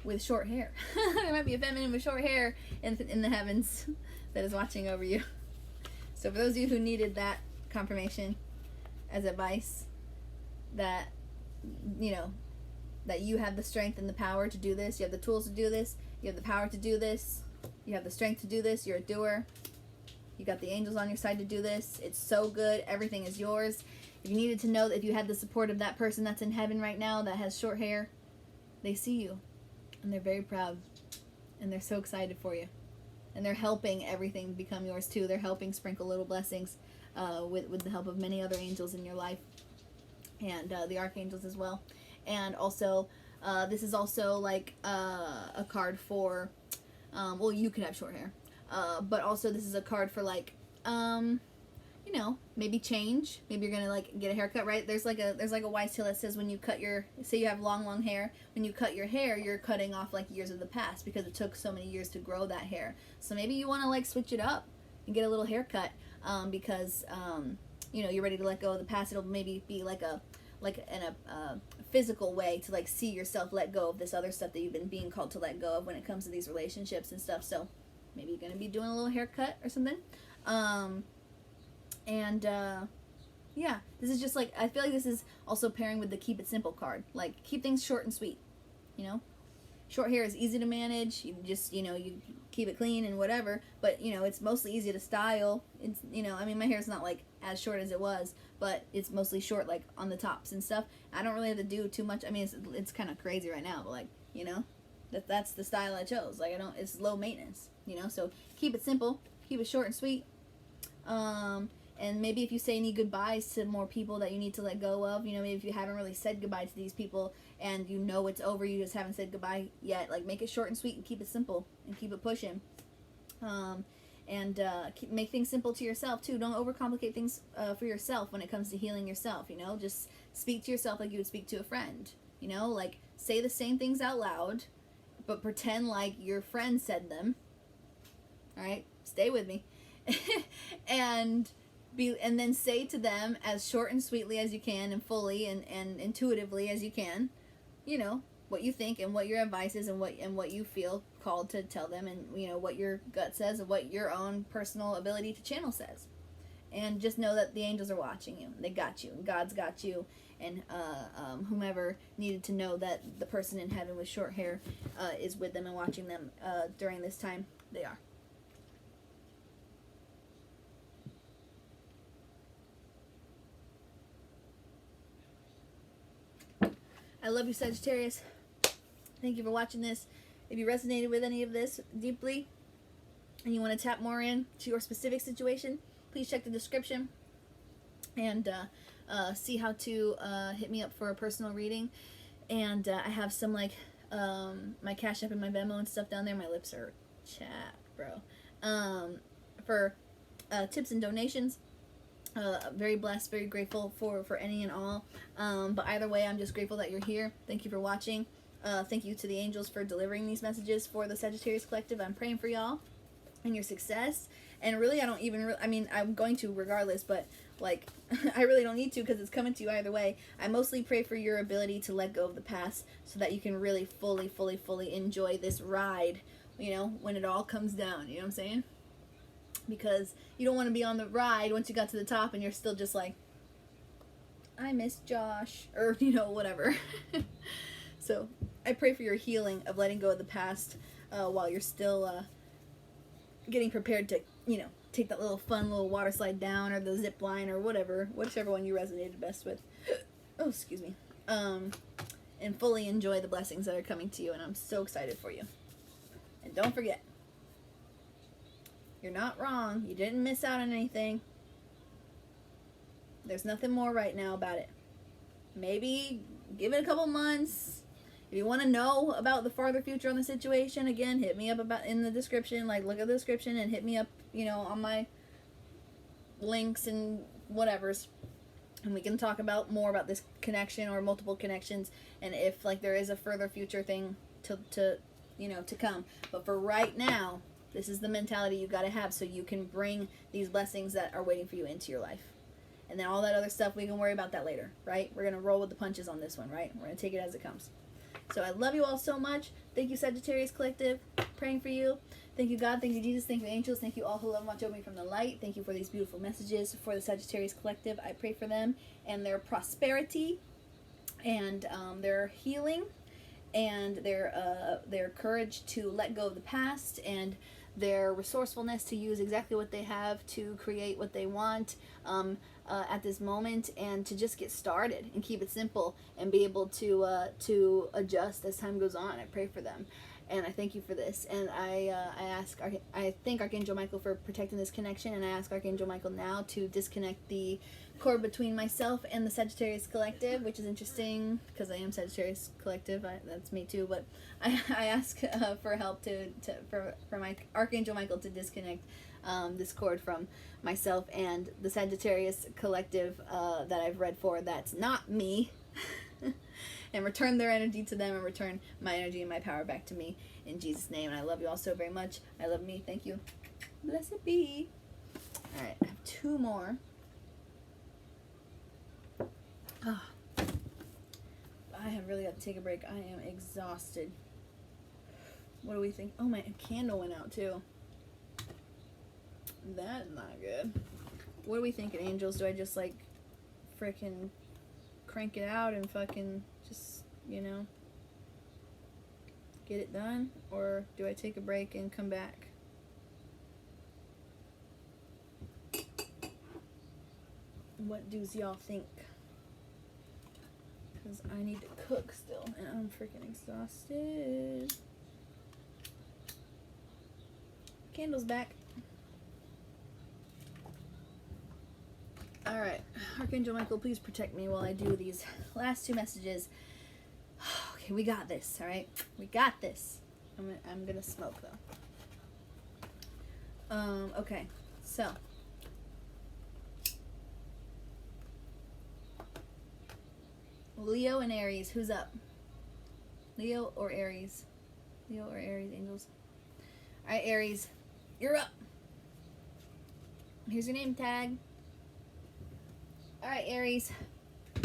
With short hair. There might be a feminine with short hair in the heavens that is watching over you. So for those of you who needed that confirmation as advice, that, you know, that you have the strength and the power to do this, you have the tools to do this, you have the power to do this, you have the strength to do this, you're a doer, you got the angels on your side to do this, it's so good, everything is yours. If you needed to know that if you had the support of that person that's in heaven right now that has short hair, they see you. And they're very proud. And they're so excited for you. And they're helping everything become yours too. They're helping sprinkle little blessings with the help of many other angels in your life. And the archangels as well. And also, this is also like a card for, well, you could have short hair. But also this is a card for like, you know, maybe change. Maybe you're gonna like get a haircut, right? There's like a wise tale that says when you cut say you have long hair, when you cut your hair, you're cutting off like years of the past because it took so many years to grow that hair. So maybe you want to like switch it up and get a little haircut, because you know, you're ready to let go of the past. It'll maybe be like a like in a physical way to like see yourself let go of this other stuff that you've been being called to let go of when it comes to these relationships and stuff. So maybe you're going to be doing a little haircut or something. Yeah, this is just like, I feel like this is also pairing with the keep it simple card. Like, keep things short and sweet, you know? Short hair is easy to manage. You just, you know, you keep it clean and whatever. But, you know, it's mostly easy to style. It's, you know, I mean, my hair's not like as short as it was, but it's mostly short, like on the tops and stuff. I don't really have to do too much. I mean, it's kind of crazy right now, but like, you know, that's the style I chose. Like, it's low maintenance, you know? So keep it simple, keep it short and sweet. And maybe if you say any goodbyes to more people that you need to let go of, you know, maybe if you haven't really said goodbye to these people and you know it's over, you just haven't said goodbye yet, like, make it short and sweet and keep it simple and keep it pushing. Make things simple to yourself too. Don't overcomplicate things for yourself when it comes to healing yourself, you know. Just speak to yourself like you would speak to a friend, you know, like say the same things out loud, but pretend like your friend said them. All right, stay with me. and then say to them as short and sweetly as you can and fully and intuitively as you can, you know, what you think and what your advice is and what you feel called to tell them, and, you know, what your gut says and what your own personal ability to channel says. And just know that the angels are watching you. They got you, and God's got you, and whomever needed to know that the person in heaven with short hair is with them and watching them during this time, they are. I love you, Sagittarius. Thank you for watching this. If you resonated with any of this deeply and you want to tap more in to your specific situation, please check the description and see how to hit me up for a personal reading. And I have some, like, my Cashapp and my Venmo and stuff down there. My lips are chapped, bro. For tips and donations. Very blessed, very grateful for any and all. But either way, I'm just grateful that you're here. Thank you for watching. Thank you to the angels for delivering these messages for the Sagittarius Collective. I'm praying for y'all and your success. And really, I don't even, I mean, I'm going to regardless, but, like, I really don't need to because it's coming to you either way. I mostly pray for your ability to let go of the past so that you can really fully enjoy this ride, you know, when it all comes down. You know what I'm saying? Because you don't want to be on the ride once you got to the top and you're still just like, I miss Josh, or, you know, whatever. So I pray for your healing of letting go of the past while you're still getting prepared to, you know, take that little fun little water slide down, or the zip line, or whatever, whichever one you resonated best with. Oh, excuse me. And fully enjoy the blessings that are coming to you, and I'm so excited for you. And don't forget, you're not wrong. You didn't miss out on anything. There's nothing more right now about it. Maybe give it a couple months. If you want to know about the farther future on the situation, again, hit me up about in the description. Like, look at the description and hit me up, you know, on my links and whatevers. And we can talk about more about this connection or multiple connections, and if, like, there is a further future thing to you know, to come. But for right now, this is the mentality you got to have so you can bring these blessings that are waiting for you into your life. And then all that other stuff, we can worry about that later, right? We're going to roll with the punches on this one, right? We're going to take it as it comes. So I love you all so much. Thank you, Sagittarius Collective. Praying for you. Thank you, God. Thank you, Jesus. Thank you, angels. Thank you all who love and watch over me from the light. Thank you for these beautiful messages for the Sagittarius Collective. I pray for them and their prosperity and their healing and their courage to let go of the past, and their resourcefulness to use exactly what they have to create what they want at this moment, and to just get started and keep it simple and be able to adjust as time goes on. I pray for them, and I thank you for this, and I thank Archangel Michael for protecting this connection, and I ask Archangel Michael now to disconnect the cord between myself and the Sagittarius Collective, which is interesting because I am Sagittarius Collective. That's me too, but I ask for help for my Archangel Michael to disconnect this cord from myself and the Sagittarius Collective that I've read for. That's not me. And return their energy to them, and return my energy and my power back to me in Jesus' name. And I love you all so very much. I love me. Thank you. Blessed be. All right, I have two more. Oh, really got to take a break. I am exhausted. What do we think? Oh, my candle went out too. That's not good. What are we thinking, angels? Do I just like freaking crank it out and fucking just, you know, get it done? Or do I take a break and come back? What does y'all think? Because I need to cook still, and I'm freaking exhausted. Candle's back. Alright, Archangel Michael, please protect me while I do these last 2 messages. Okay, we got this, alright? We got this. I'm gonna smoke, though. Okay, so. Leo and Aries, who's up? Leo or Aries? Leo or Aries, angels? Alright, Aries, you're up. Here's your name tag. Alright, Aries,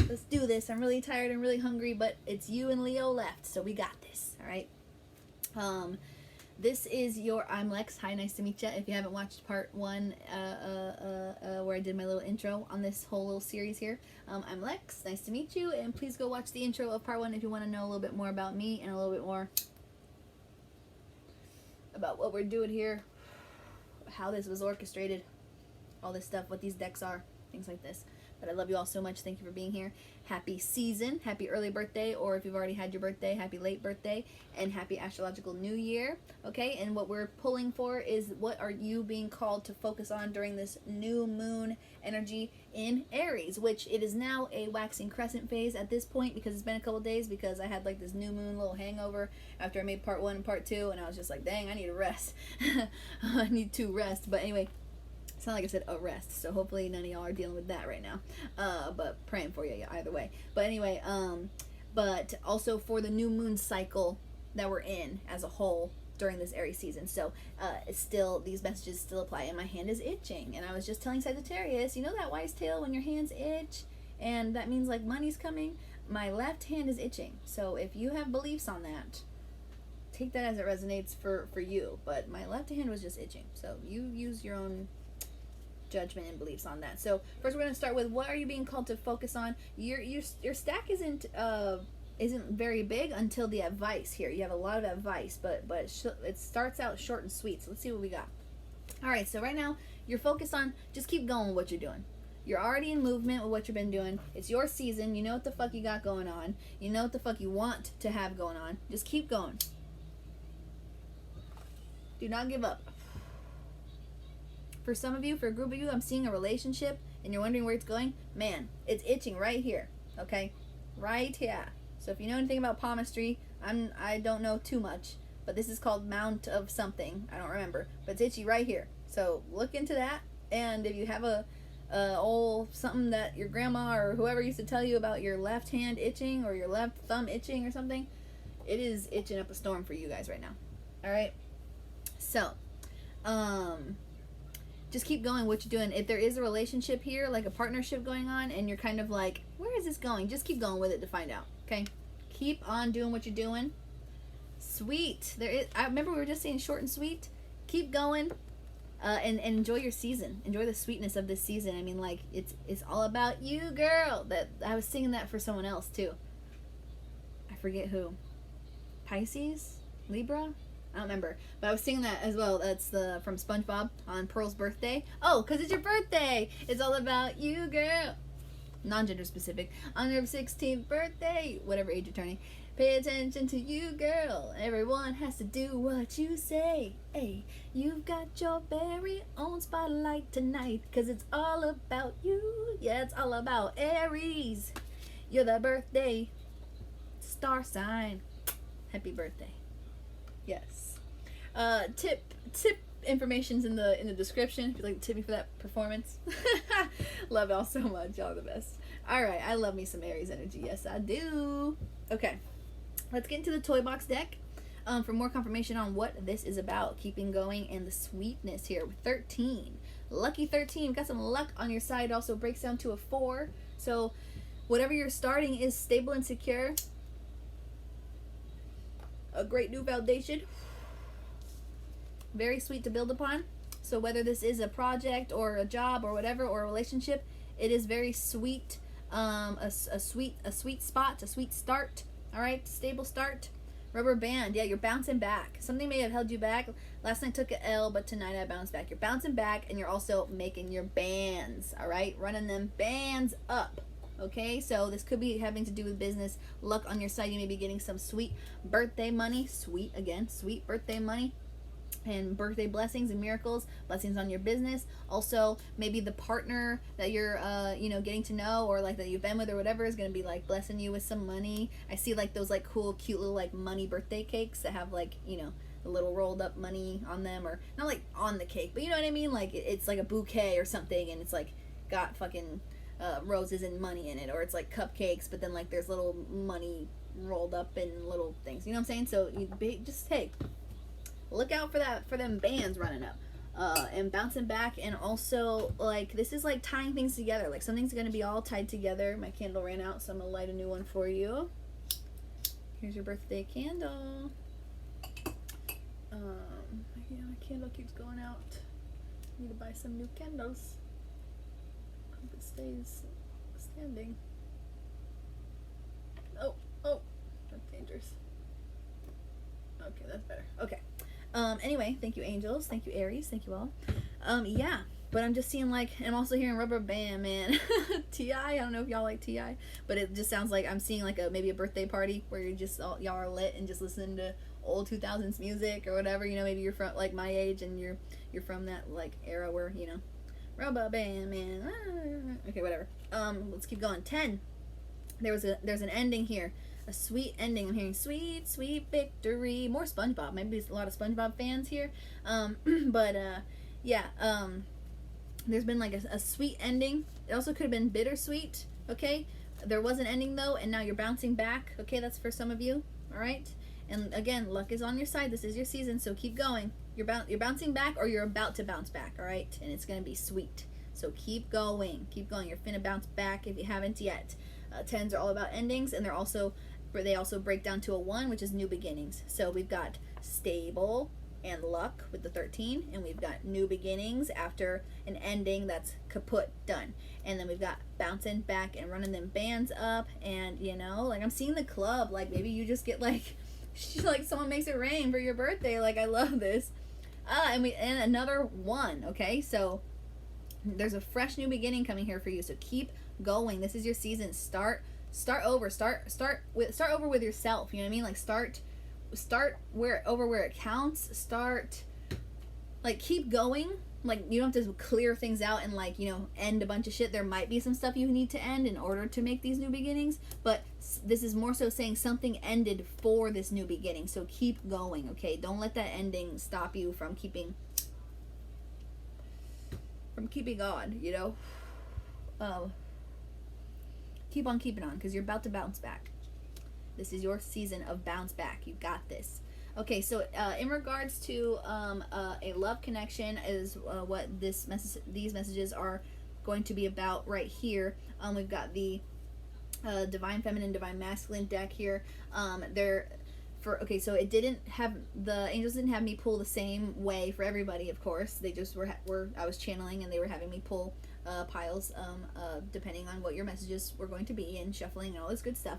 let's do this. I'm really tired and really hungry, but it's you and Leo left, so we got this, alright? This is your, I'm Lex, hi, nice to meet you. If you haven't watched part 1, where I did my little intro on this whole little series here, I'm Lex, nice to meet you, and please go watch the intro of part 1 if you want to know a little bit more about me and a little bit more about what we're doing here, how this was orchestrated, all this stuff, what these decks are, things like this. But I love you all so much. Thank you for being here. Happy season, happy early birthday, or if you've already had your birthday, happy late birthday, and happy astrological new year. Okay, and what we're pulling for is what are you being called to focus on during this new moon energy in Aries, which it is now a waxing crescent phase at this point, because it's been a couple days, because I had like this new moon little hangover after I made part 1 and part 2, and I was just like, dang, I need a rest. I need to rest. But anyway, it's not like I said arrest, so hopefully none of y'all are dealing with that right now. But praying for you either way. But anyway, but also for the new moon cycle that we're in as a whole during this Aries season. So it's still, these messages still apply, and my hand is itching. And I was just telling Sagittarius, you know that wise tale when your hands itch and that means like money's coming? My left hand is itching. So if you have beliefs on that, take that as it resonates for you. But my left hand was just itching. So you use your own judgment and beliefs on that. So first we're going to start with, what are you being called to focus on? Your stack isn't very big until the advice here. You have a lot of advice, but it starts out short and sweet. So let's see what we got. All right, so right now you're focused on just keep going with what you're doing. You're already in movement with what you've been doing. It's your season. You know what the fuck you got going on. You know what the fuck you want to have going on. Just keep going. Do not give up. For some of you, for a group of you, I'm seeing a relationship and you're wondering where it's going. Man, it's itching right here. Okay? Right here. So if you know anything about palmistry, I don't know too much, but this is called Mount of something. I don't remember. But it's itchy right here. So look into that. And if you have a old something that your grandma or whoever used to tell you about your left hand itching or your left thumb itching or something, it is itching up a storm for you guys right now. Alright? So, just keep going what you're doing. If there is a relationship here, like a partnership going on, and you're kind of like, where is this going? Just keep going with it to find out. Okay? Keep on doing what you're doing. Sweet. I remember we were just saying short and sweet. Keep going. And enjoy your season. Enjoy the sweetness of this season. I mean, like, it's all about you, girl. That I was singing that for someone else too. I forget who. Pisces? Libra? I don't remember, but I was singing that as well. That's from SpongeBob on Pearl's birthday. Oh, because it's your birthday. It's all about you, girl. Non-gender specific. On your 16th birthday, whatever age you're turning, pay attention to you, girl. Everyone has to do what you say. Hey, you've got your very own spotlight tonight, because it's all about you. Yeah, it's all about Aries. You're the birthday star sign. Happy birthday. Yes. Tip information's in the description if you'd like to tip me for that performance. Love y'all so much. Y'all are the best. Alright, I love me some Aries energy. Yes, I do. Okay. Let's get into the toy box deck for more confirmation on what this is about. Keeping going and the sweetness here with 13. Lucky 13. Got some luck on your side. Also breaks down to a 4. So whatever you're starting is stable and secure. a great new foundation. Very sweet to build upon. So whether this is a project or a job or whatever, or a relationship, it is very sweet. A sweet spot, a sweet start. All right, stable start. Rubber band, yeah, you're bouncing back. Something may have held you back. Last night took an L, but tonight I bounced back. You're bouncing back, and you're also making your bands, all right? Running them bands up, okay? So this could be having to do with business. Luck on your side. You may be getting some sweet birthday money. Sweet, again, sweet birthday money. And birthday blessings and miracles, blessings on your business. Also, maybe the partner that you're getting to know, or like that you've been with or whatever, is going to be like blessing you with some money. I see like those like cool cute little like money birthday cakes that have like, you know, a little rolled up money on them, or not like on the cake, but you know what I mean, like it's like a bouquet or something, and it's like got fucking roses and money in it, or it's like cupcakes, but then like there's little money rolled up in little things, you know what I'm saying? So you just, hey, look out for that, for them bands running up and bouncing back. And also, like, this is like tying things together, like something's gonna be all tied together. My candle ran out, so I'm gonna light a new one for you. Here's your birthday candle. Yeah, my candle keeps going out. Need to buy some new candles. Hope it stays standing. Oh, that's dangerous. Okay, that's better. Okay. Anyway, thank you, angels. Thank you, Aries. Thank you all. Yeah, but I'm just seeing like, I'm also hearing rubber band, man. T.I. I don't know if y'all like T.I., but it just sounds like I'm seeing like maybe a birthday party where you're just all, y'all are lit and just listening to old 2000s music or whatever. You know, maybe you're from like my age and you're from that like era where, you know, rubber band, man. Okay, whatever. Let's keep going. 10. There's an ending here. A sweet ending. I'm hearing sweet, sweet victory. More SpongeBob. Maybe there's a lot of SpongeBob fans here. There's been like a sweet ending. It also could have been bittersweet. Okay, there was an ending though, and now you're bouncing back. Okay, that's for some of you. All right, and again, luck is on your side. This is your season, so keep going. You're bouncing back, or you're about to bounce back. All right, and it's gonna be sweet. So keep going. Keep going. You're finna bounce back if you haven't yet. 10s are all about endings, and they also break down to a 1, which is new beginnings. So we've got stable and luck with the 13, and we've got new beginnings after an ending that's kaput, done. And then we've got bouncing back and running them bands up, and you know, like I'm seeing the club, like maybe you just get like someone makes it rain for your birthday. Like I love this. And another 1, okay? So there's a fresh new beginning coming here for you. So keep going. This is your season. Start over. Start over with yourself. You know what I mean? Like start where it counts. Start, like, keep going. Like you don't have to clear things out and like, you know, end a bunch of shit. There might be some stuff you need to end in order to make these new beginnings, but this is more so saying something ended for this new beginning. So keep going. Okay, don't let that ending stop you from keeping on, you know. Keep on keeping on, because you're about to bounce back. This is your season of bounce back. You got this. Okay, so in regards to a love connection is what these messages are going to be about right here. We've got the divine feminine, divine masculine deck here. So it didn't have, the angels didn't have me pull the same way for everybody, of course. They just were I was channeling, and they were having me pull piles depending on what your messages were going to be, and shuffling and all this good stuff.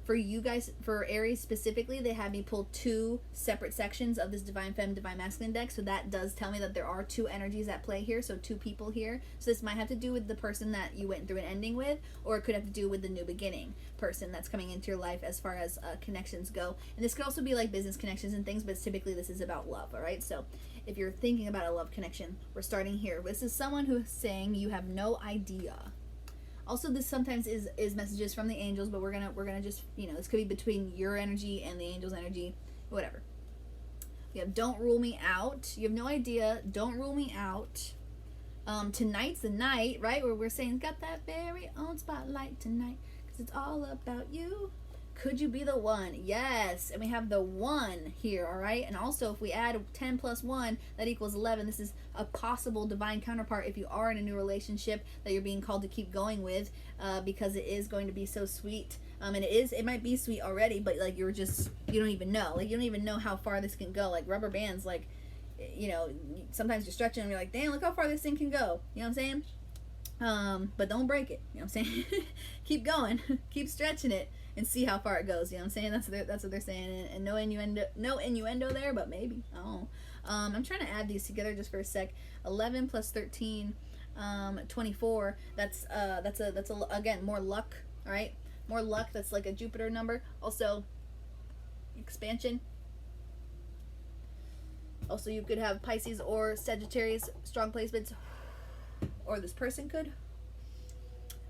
For you guys, for Aries specifically, they had me pull 2 separate sections of this divine femme, divine masculine deck. So that does tell me that there are 2 energies at play here, so 2 people here. So this might have to do with the person that you went through an ending with, or it could have to do with the new beginning person that's coming into your life as far as connections go. And this could also be like business connections and things, but typically this is about love. All right, so if you're thinking about a love connection, we're starting here. This is someone who's saying you have no idea. Also, this sometimes is messages from the angels, but we're gonna just, you know, this could be between your energy and the angel's energy, whatever. We have don't rule me out. You have no idea. Don't rule me out. Tonight's the night, right? Where we're saying got that very own spotlight tonight, because it's all about you. Could you be the one? Yes. And we have the 1 here, all right? And also, if we add 10 plus 1, that equals 11. This is a possible divine counterpart if you are in a new relationship that you're being called to keep going with, because it is going to be so sweet. And it might be sweet already, but like you don't even know. Like, you don't even know how far this can go. Like rubber bands, like, you know, sometimes you're stretching and you're like, damn, look how far this thing can go. You know what I'm saying? But don't break it. You know what I'm saying? Keep going. Keep stretching it and see how far it goes. You know what I'm saying? That's what they're saying. And no innuendo there, but maybe. Oh. I'm trying to add these together just for a sec. 11 plus 13, 24. That's again, more luck, all right? More luck. That's like a Jupiter number. Also, expansion. Also, you could have Pisces or Sagittarius strong placements, or this person could.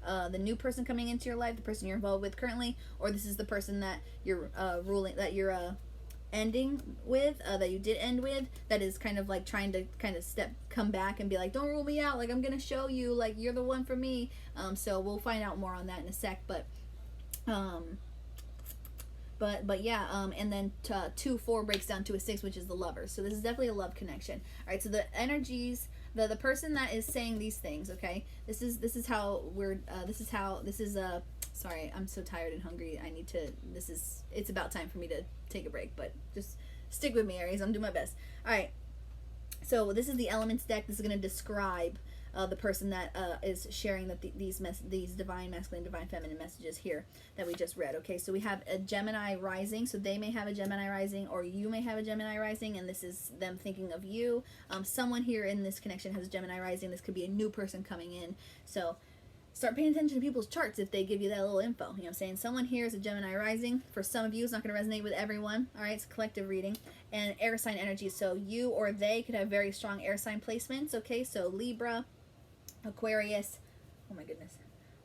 The new person coming into your life, the person you're involved with currently, or this is the person that you're ending with, that you did end with, that is kind of like trying to come back and be like, don't rule me out, like I'm gonna show you, like you're the one for me. So we'll find out more on that in a sec, but yeah, and then 2, 4 breaks down to a 6, which is the lovers. So this is definitely a love connection. All right, so the energies, the person that is saying these things, okay, this is how we're sorry, I'm so tired and hungry. It's about time for me to take a break, but just stick with me, Aries. I'm doing my best. All right, so this is the elements deck. This is going to describe the person that is sharing these divine masculine, divine feminine messages here that we just read. Okay, so we have a Gemini rising, so they may have a Gemini rising, or you may have a Gemini rising, and this is them thinking of you. Someone here in this connection has a Gemini rising. This could be a new person coming in, so start paying attention to people's charts if they give you that little info. You know what I'm saying? Someone here is a Gemini rising. For some of you, it's not going to resonate with everyone. All right, it's a collective reading. And air sign energy, so you or they could have very strong air sign placements. Okay, so Libra, Aquarius, oh my goodness,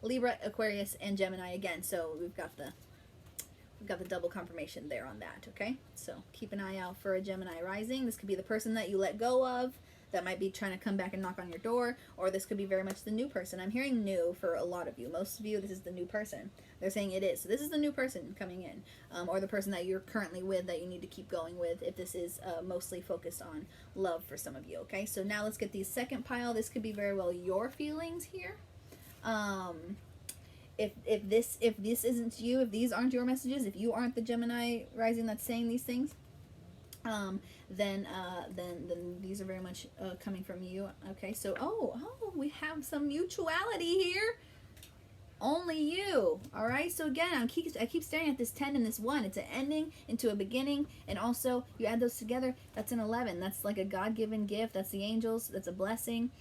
Libra, Aquarius, and Gemini again. So we've got the double confirmation there on that. Okay, so keep an eye out for a Gemini rising. This could be the person that you let go of, that might be trying to come back and knock on your door, or this could be very much the new person. I'm hearing new for a lot of you. Most of you, this is the new person. They're saying it is. So this is the new person coming in, or the person that you're currently with that you need to keep going with, if this is mostly focused on love for some of you. Okay, so now let's get the second pile. This could be very well your feelings here. If this isn't you, if these aren't your messages, if you aren't the Gemini rising that's saying these things, then these are very much coming from you. Okay, so we have some mutuality here. Only you. All right, so again, I keep staring at this 10 and this 1. It's an ending into a beginning, and also you add those together, that's an 11. That's like a God-given gift. That's the angels. That's a blessing.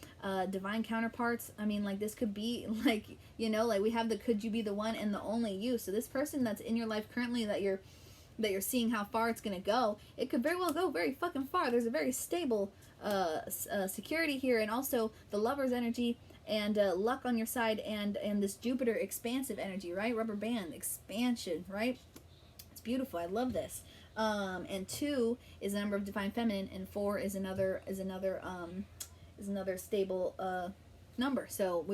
Divine counterparts. I mean, like, this could be like, you know, like we have the could you be the one and the only you. So this person that's in your life currently that you're seeing how far it's going to go, it could very well go very fucking far. There's a very stable security here, and also the lover's energy, and luck on your side, and this Jupiter expansive energy, right? Rubber band expansion, right? It's beautiful. I love this. And 2 is a number of divine feminine, and 4 is another stable number. So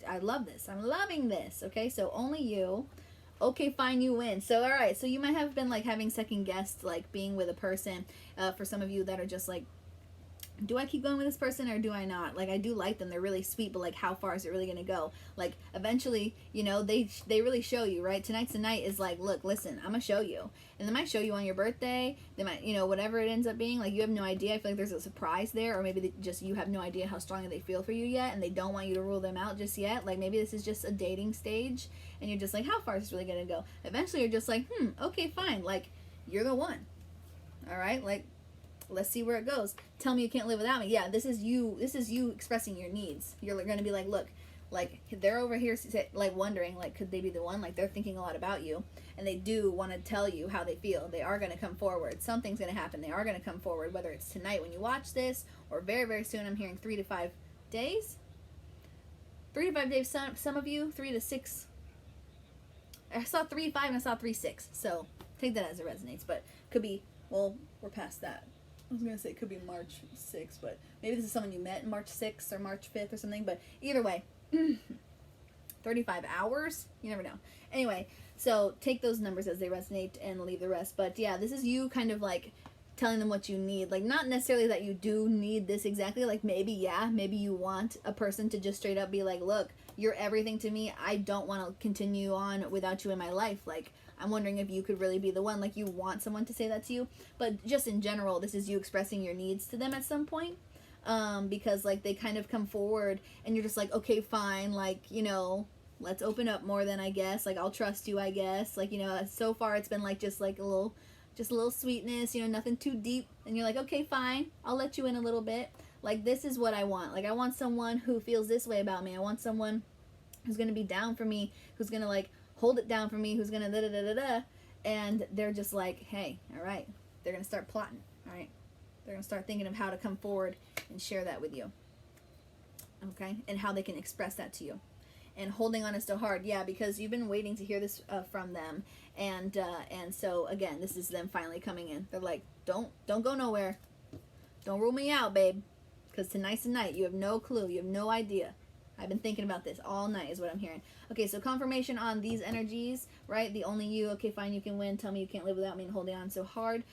I love this. I'm loving this. Okay, so only you. Okay, fine, you win. So, all right, so you might have been, like, having second guessed, like, being with a person, for some of you that are just, like, do I keep going with this person or do I not? Like, I do like them. They're really sweet, but, like, how far is it really going to go? Like, eventually, you know, they really show you, right? Tonight's the night is like, look, listen, I'm going to show you. And they might show you on your birthday. They might, you know, whatever it ends up being. Like, you have no idea. I feel like there's a surprise there. Or maybe you have no idea how strongly they feel for you yet, and they don't want you to rule them out just yet. Like, maybe this is just a dating stage, and you're just like, how far is this really going to go? Eventually, you're just like, okay, fine. Like, you're the one. All right? Like, let's see where it goes. Tell me you can't live without me. Yeah, this is you expressing your needs. You're going to be like, look, like, they're over here, like, wondering, like, could they be the one? Like, they're thinking a lot about you, and they do want to tell you how they feel. They are going to come forward. Something's going to happen. They are going to come forward, whether it's tonight when you watch this, or very, very soon. I'm hearing 3 to 5 days. 3 to 5 days, some of you, 3 to 6. I saw 3, 5, and I saw 3, 6. So take that as it resonates, but could be, well, we're past that. I was going to say it could be March 6th, but maybe this is someone you met March 6th or March 5th or something, but either way, 35 hours? You never know. Anyway, so take those numbers as they resonate and leave the rest. But yeah, this is you kind of like telling them what you need. Like, not necessarily that you do need this exactly. Like, maybe you want a person to just straight up be like, look, you're everything to me. I don't want to continue on without you in my life. Like, I'm wondering if you could really be the one. Like, you want someone to say that to you. But just in general, this is you expressing your needs to them at some point. Because, like, they kind of come forward and you're just like, okay, fine. Like, you know, let's open up more then, I guess. Like, I'll trust you, I guess. Like, you know, so far it's been like just like a little sweetness, you know, nothing too deep. And you're like, okay, fine, I'll let you in a little bit. Like, this is what I want. Like, I want someone who feels this way about me. I want someone who's going to be down for me, who's going to, like, hold it down for me, who's going to da-da-da-da-da. And they're just like, hey, all right. They're going to start plotting, all right? They're going to start thinking of how to come forward and share that with you, okay? And how they can express that to you. And holding on is still hard, yeah, because you've been waiting to hear this from them, and so again, this is them finally coming in. They're like, don't go nowhere, don't rule me out, babe, because tonight's the night. You have no clue, you have no idea. I've been thinking about this all night, is what I'm hearing. Okay, so confirmation on these energies, right? The only you. Okay, fine, you can win. Tell me you can't live without me and holding on so hard.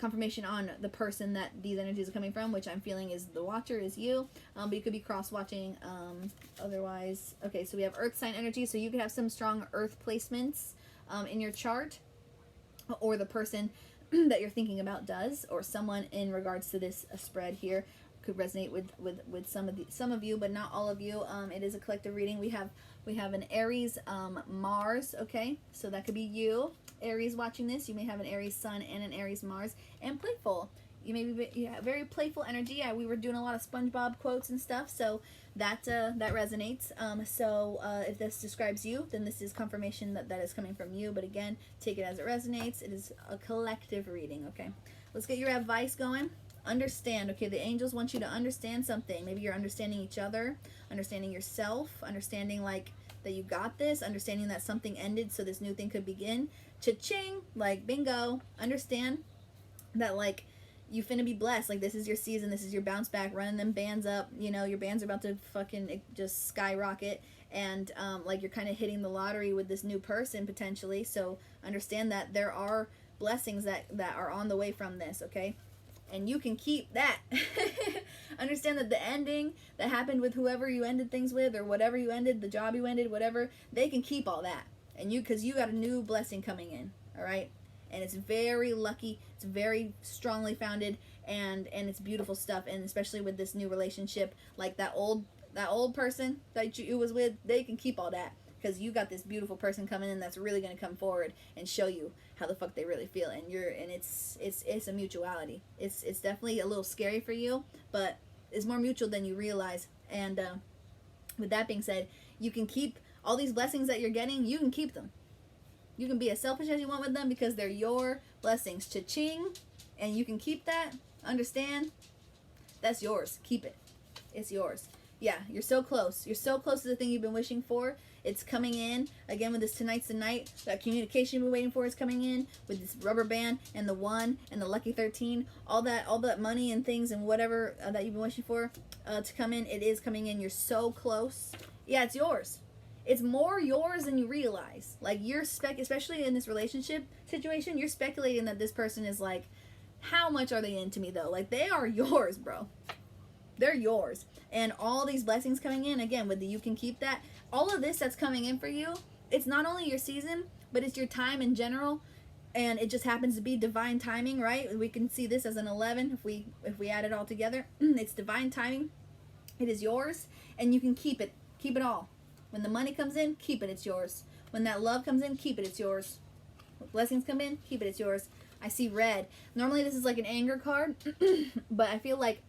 Confirmation on the person that these energies are coming from, which I'm feeling is the watcher, is you. But you could be cross-watching otherwise. Okay, so we have earth sign energy. So you could have some strong earth placements in your chart. Or the person that you're thinking about does. Or someone in regards to this spread here could resonate with some of you, but not all of you. It is a collective reading. We have an Aries Mars, okay? So that could be you. Aries watching this, you may have an Aries Sun and an Aries Mars, and playful. You may be very playful energy. We were doing a lot of SpongeBob quotes and stuff, so that resonates. If this describes you, then this is confirmation that is coming from you. But again, take it as it resonates. It is a collective reading. Okay, let's get your advice going. Understand. Okay, the angels want you to understand something. Maybe you're understanding each other, understanding yourself, understanding like that you got this, understanding that something ended so this new thing could begin. Cha-ching, like bingo. Understand that like you finna be blessed. Like, this is your season, this is your bounce back, running them bands up. You know, your bands are about to fucking just skyrocket, and like you're kind of hitting the lottery with this new person potentially. So understand that there are blessings that are on the way from this, okay? And you can keep that. Understand that the ending that happened with whoever you ended things with, or whatever you ended, the job you ended, whatever, they can keep all that. And because you got a new blessing coming in, all right? And it's very lucky, it's very strongly founded, and it's beautiful stuff. And especially with this new relationship, like that old person that you was with, they can keep all that, because you got this beautiful person coming in that's really going to come forward and show you how the fuck they really feel. And it's a mutuality. It's definitely a little scary for you, but it's more mutual than you realize. And with that being said, you can keep all these blessings that you're getting. You can keep them. You can be as selfish as you want with them, because they're your blessings. Cha-ching. And you can keep that. Understand? That's yours. Keep it. It's yours. Yeah, you're so close. You're so close to the thing you've been wishing for. It's coming in. Again, with this tonight's the night, that communication you've been waiting for is coming in, with this rubber band and the 1 and the lucky 13. All that money and things and whatever that you've been wishing for to come in, it is coming in. You're so close. Yeah, it's yours. It's more yours than you realize. Like, you're especially in this relationship situation, you're speculating that this person is like, how much are they into me though? Like, they are yours, bro. They're yours. And all these blessings coming in, again, with the you can keep that. All of this that's coming in for you, it's not only your season, but it's your time in general. And it just happens to be divine timing, right? We can see this as an 11 if we add it all together. It's divine timing. It is yours, and you can keep it. Keep it all. When the money comes in, keep it, it's yours. When that love comes in, keep it, it's yours. When blessings come in, keep it, it's yours. I see red. Normally this is like an anger card, but I feel like,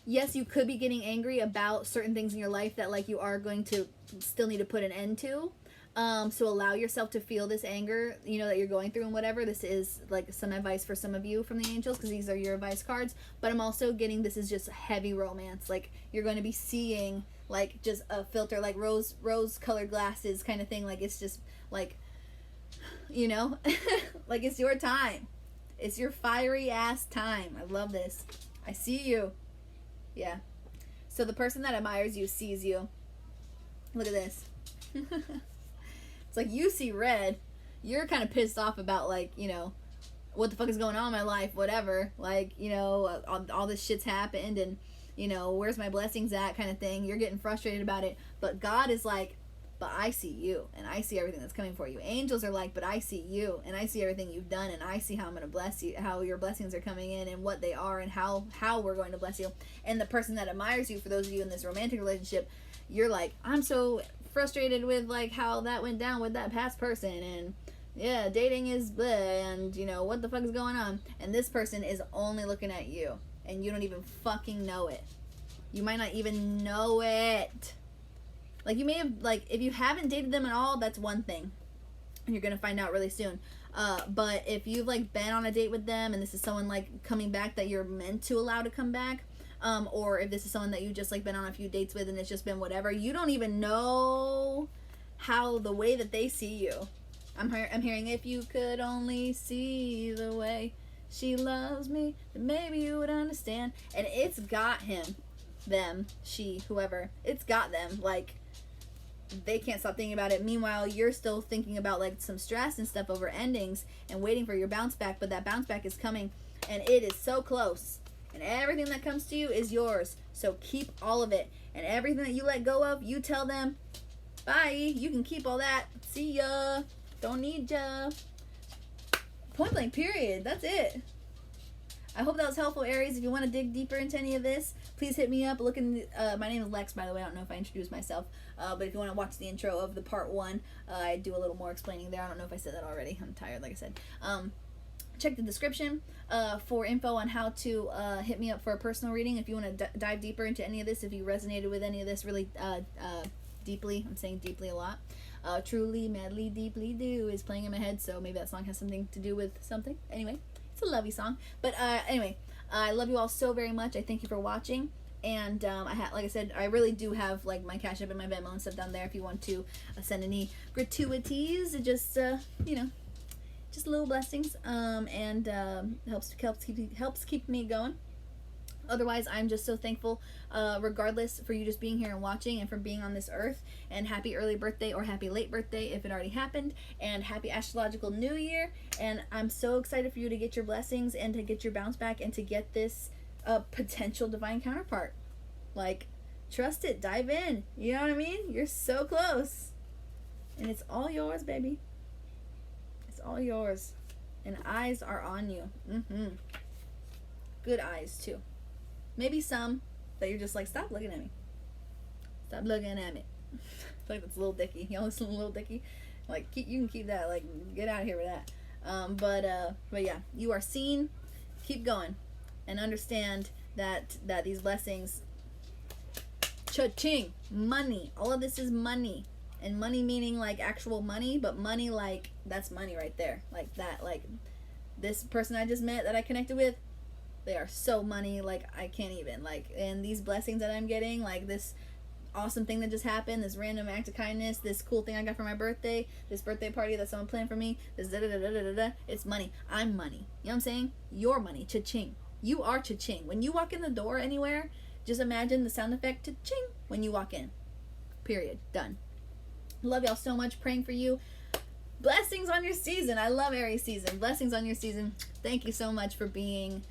yes, you could be getting angry about certain things in your life that like you are going to still need to put an end to. So allow yourself to feel this anger, you know, that you're going through and whatever. This is like some advice for some of you from the angels, because these are your advice cards. But I'm also getting, this is just heavy romance. Like, you're going to be seeing like just a filter, like rose colored glasses kind of thing. Like, it's just like, you know, like it's your time. It's your fiery ass time. I love this. I see you. Yeah. So the person that admires you sees you. Look at this. It's like you see red. You're kind of pissed off about, like, you know, what the fuck is going on in my life, whatever. Like, you know, all this shit's happened and, you know, where's my blessings at kind of thing. You're getting frustrated about it. But God is like, but I see you and I see everything that's coming for you. Angels are like, but I see you and I see everything you've done and I see how I'm going to bless you, how your blessings are coming in and what they are and how we're going to bless you. And the person that admires you, for those of you in this romantic relationship, you're like, I'm so frustrated with, like, how that went down with that past person, and yeah, dating is bleh, and, you know, what the fuck is going on? And this person is only looking at you, and you don't even fucking know it. You might not even know it. Like, you may have, like, if you haven't dated them at all, that's one thing, and you're gonna find out really soon. But if you've, like, been on a date with them, and this is someone, like, coming back that you're meant to allow to come back, or if this is someone that you just, like, been on a few dates with and it's just been whatever, you don't even know how the way that they see you. I'm hearing, if you could only see the way she loves me, then maybe you would understand. And it's got him, them, she, whoever. It's got them. Like, they can't stop thinking about it. Meanwhile, you're still thinking about, like, some stress and stuff over endings and waiting for your bounce back. But that bounce back is coming, and it is so close. And everything that comes to you is yours. So keep all of it. And everything that you let go of, you tell them, bye, you can keep all that. See ya. Don't need ya. Point blank, period. That's it. I hope that was helpful, Aries. If you want to dig deeper into any of this, please hit me up. Look in the, my name is Lex, by the way. I don't know if I introduced myself. But if you want to watch the intro of the part 1, I do a little more explaining there. I don't know if I said that already. I'm tired, like I said. Check the description for info on how to hit me up for a personal reading. If you want to dive deeper into any of this, if you resonated with any of this really deeply. I'm saying deeply a lot. Truly, madly, deeply do is playing in my head, so maybe that song has something to do with something. Anyway, it's a lovey song. But anyway, I love you all so very much. I thank you for watching. And like I said, I really do have, like, my Cashapp and my Venmo and stuff down there if you want to send any gratuities. It just, you know, just little blessings, and helps keep me going. Otherwise, I'm just so thankful, regardless, for you just being here and watching and for being on this earth. And happy early birthday or happy late birthday if it already happened. And happy astrological new year. And I'm so excited for you to get your blessings and to get your bounce back and to get this potential divine counterpart. Like, trust it. Dive in. You know what I mean? You're so close. And it's all yours, baby. It's all yours. And eyes are on you. Good eyes, too. Maybe some that you're just like, stop looking at me. Stop looking at me. I feel like that's Lil Dicky. You know, listen to Lil Dicky? Like, you can keep that. Like, get out of here with that. But yeah, you are seen. Keep going. And understand that these blessings, cha-ching, money. All of this is money. And money meaning, like, actual money. But money, like, that's money right there. Like that. Like, this person I just met that I connected with, they are so money, like, I can't even, like, and these blessings that I'm getting, like, this awesome thing that just happened, this random act of kindness, this cool thing I got for my birthday, this birthday party that someone planned for me, this da-da-da-da-da-da, it's money. I'm money. You know what I'm saying? You're money. Cha-ching. You are cha-ching. When you walk in the door anywhere, just imagine the sound effect cha-ching when you walk in. Period. Done. Love y'all so much. Praying for you. Blessings on your season. I love Aries season. Blessings on your season. Thank you so much for being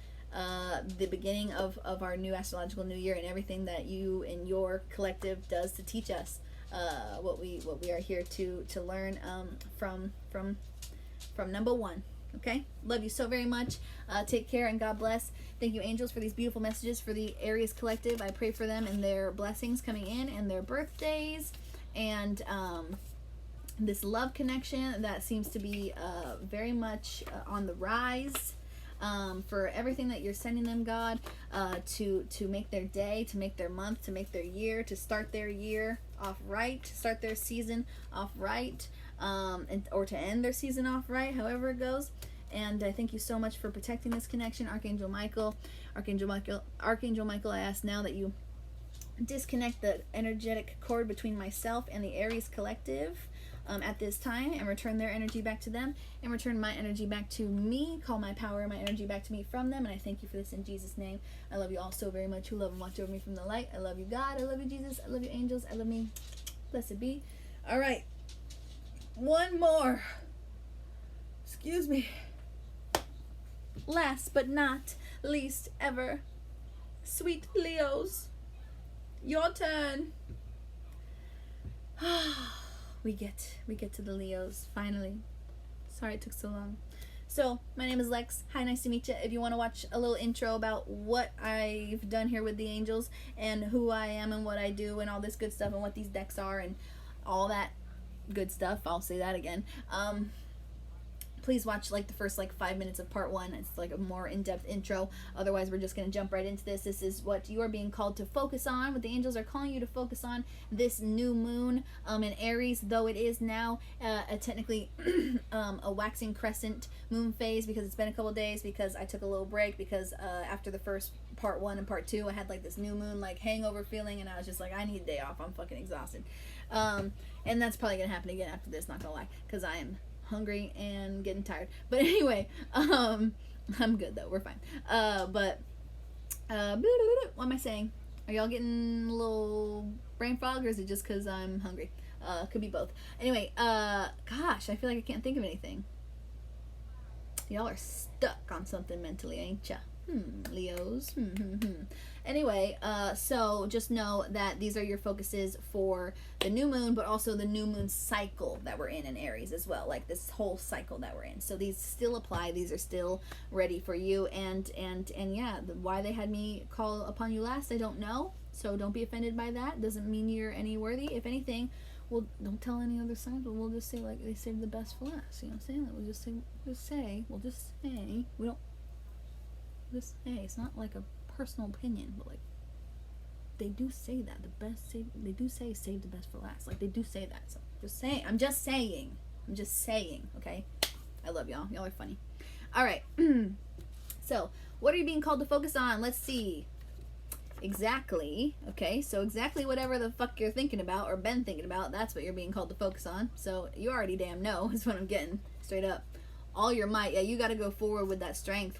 the beginning of our new astrological new year and everything that you and your collective does to teach us what we are here to learn from number 1. Okay, love you so very much. Take care and God bless. Thank you, angels, for these beautiful messages for the Aries collective. I pray for them and their blessings coming in and their birthdays and this love connection that seems to be very much on the rise. For everything that you're sending them, God, to make their day, to make their month, to make their year, to start their year off right, to start their season off right, or to end their season off right, however it goes. And I thank you so much for protecting this connection, Archangel Michael. Archangel Michael, I ask now that you disconnect the energetic cord between myself and the Aries collective at this time, and return their energy back to them, and return my energy back to me. Call my power and my energy back to me from them, and I thank you for this in Jesus' name. I love you all so very much who love and watch over me from the light. I love you, God. I love you, Jesus. I love you, angels. I love me. Blessed be. All right. One more. Excuse me. Last but not least ever, sweet Leos, your turn. we get to the Leos finally. Sorry it took so long. So my name is Lex. Hi, nice to meet you. If you want to watch a little intro about what I've done here with the angels and who I am and what I do and all this good stuff and what these decks are and all that good stuff, I'll say that again. Please watch like the first like 5 minutes of part 1. It's like a more in-depth intro. Otherwise, we're just going to jump right into this. This is what you are being called to focus on, what the angels are calling you to focus on this new moon in Aries, though it is now technically a waxing crescent moon phase, because it's been a couple days, because I took a little break, because after the first part 1 and part 2, I had like this new moon like hangover feeling, and I was just like, I need a day off. I'm fucking exhausted. And that's probably going to happen again after this, not going to lie, because I am hungry and getting tired. But anyway, I'm good though. We're fine. What am I saying? Are y'all getting a little brain fog, or is it just because I'm hungry? Could be both. Anyway, gosh, I feel like I can't think of anything. Y'all are stuck on something mentally, ain't ya? Leos. Anyway, so just know that these are your focuses for the new moon, but also the new moon cycle that we're in Aries as well, like this whole cycle that we're in. So these still apply. These are still ready for you. And yeah, why they had me call upon you last, I don't know. So don't be offended by that. Doesn't mean you're any worthy. If anything, well, don't tell any other signs, but we'll just say like they saved the best for last. You know what I'm saying? Like we'll just say we don't. Just say, it's not like a personal opinion, but like they do say that they do say save the best for last. Like they do say that. So I'm just saying, okay? I love y'all. Y'all are funny. All right. So what are you being called to focus on? Let's see. Exactly. Okay, so exactly whatever the fuck you're thinking about or been thinking about, that's what you're being called to focus on. So you already damn know is what I'm getting straight up. All your might. Yeah, you got to go forward with that strength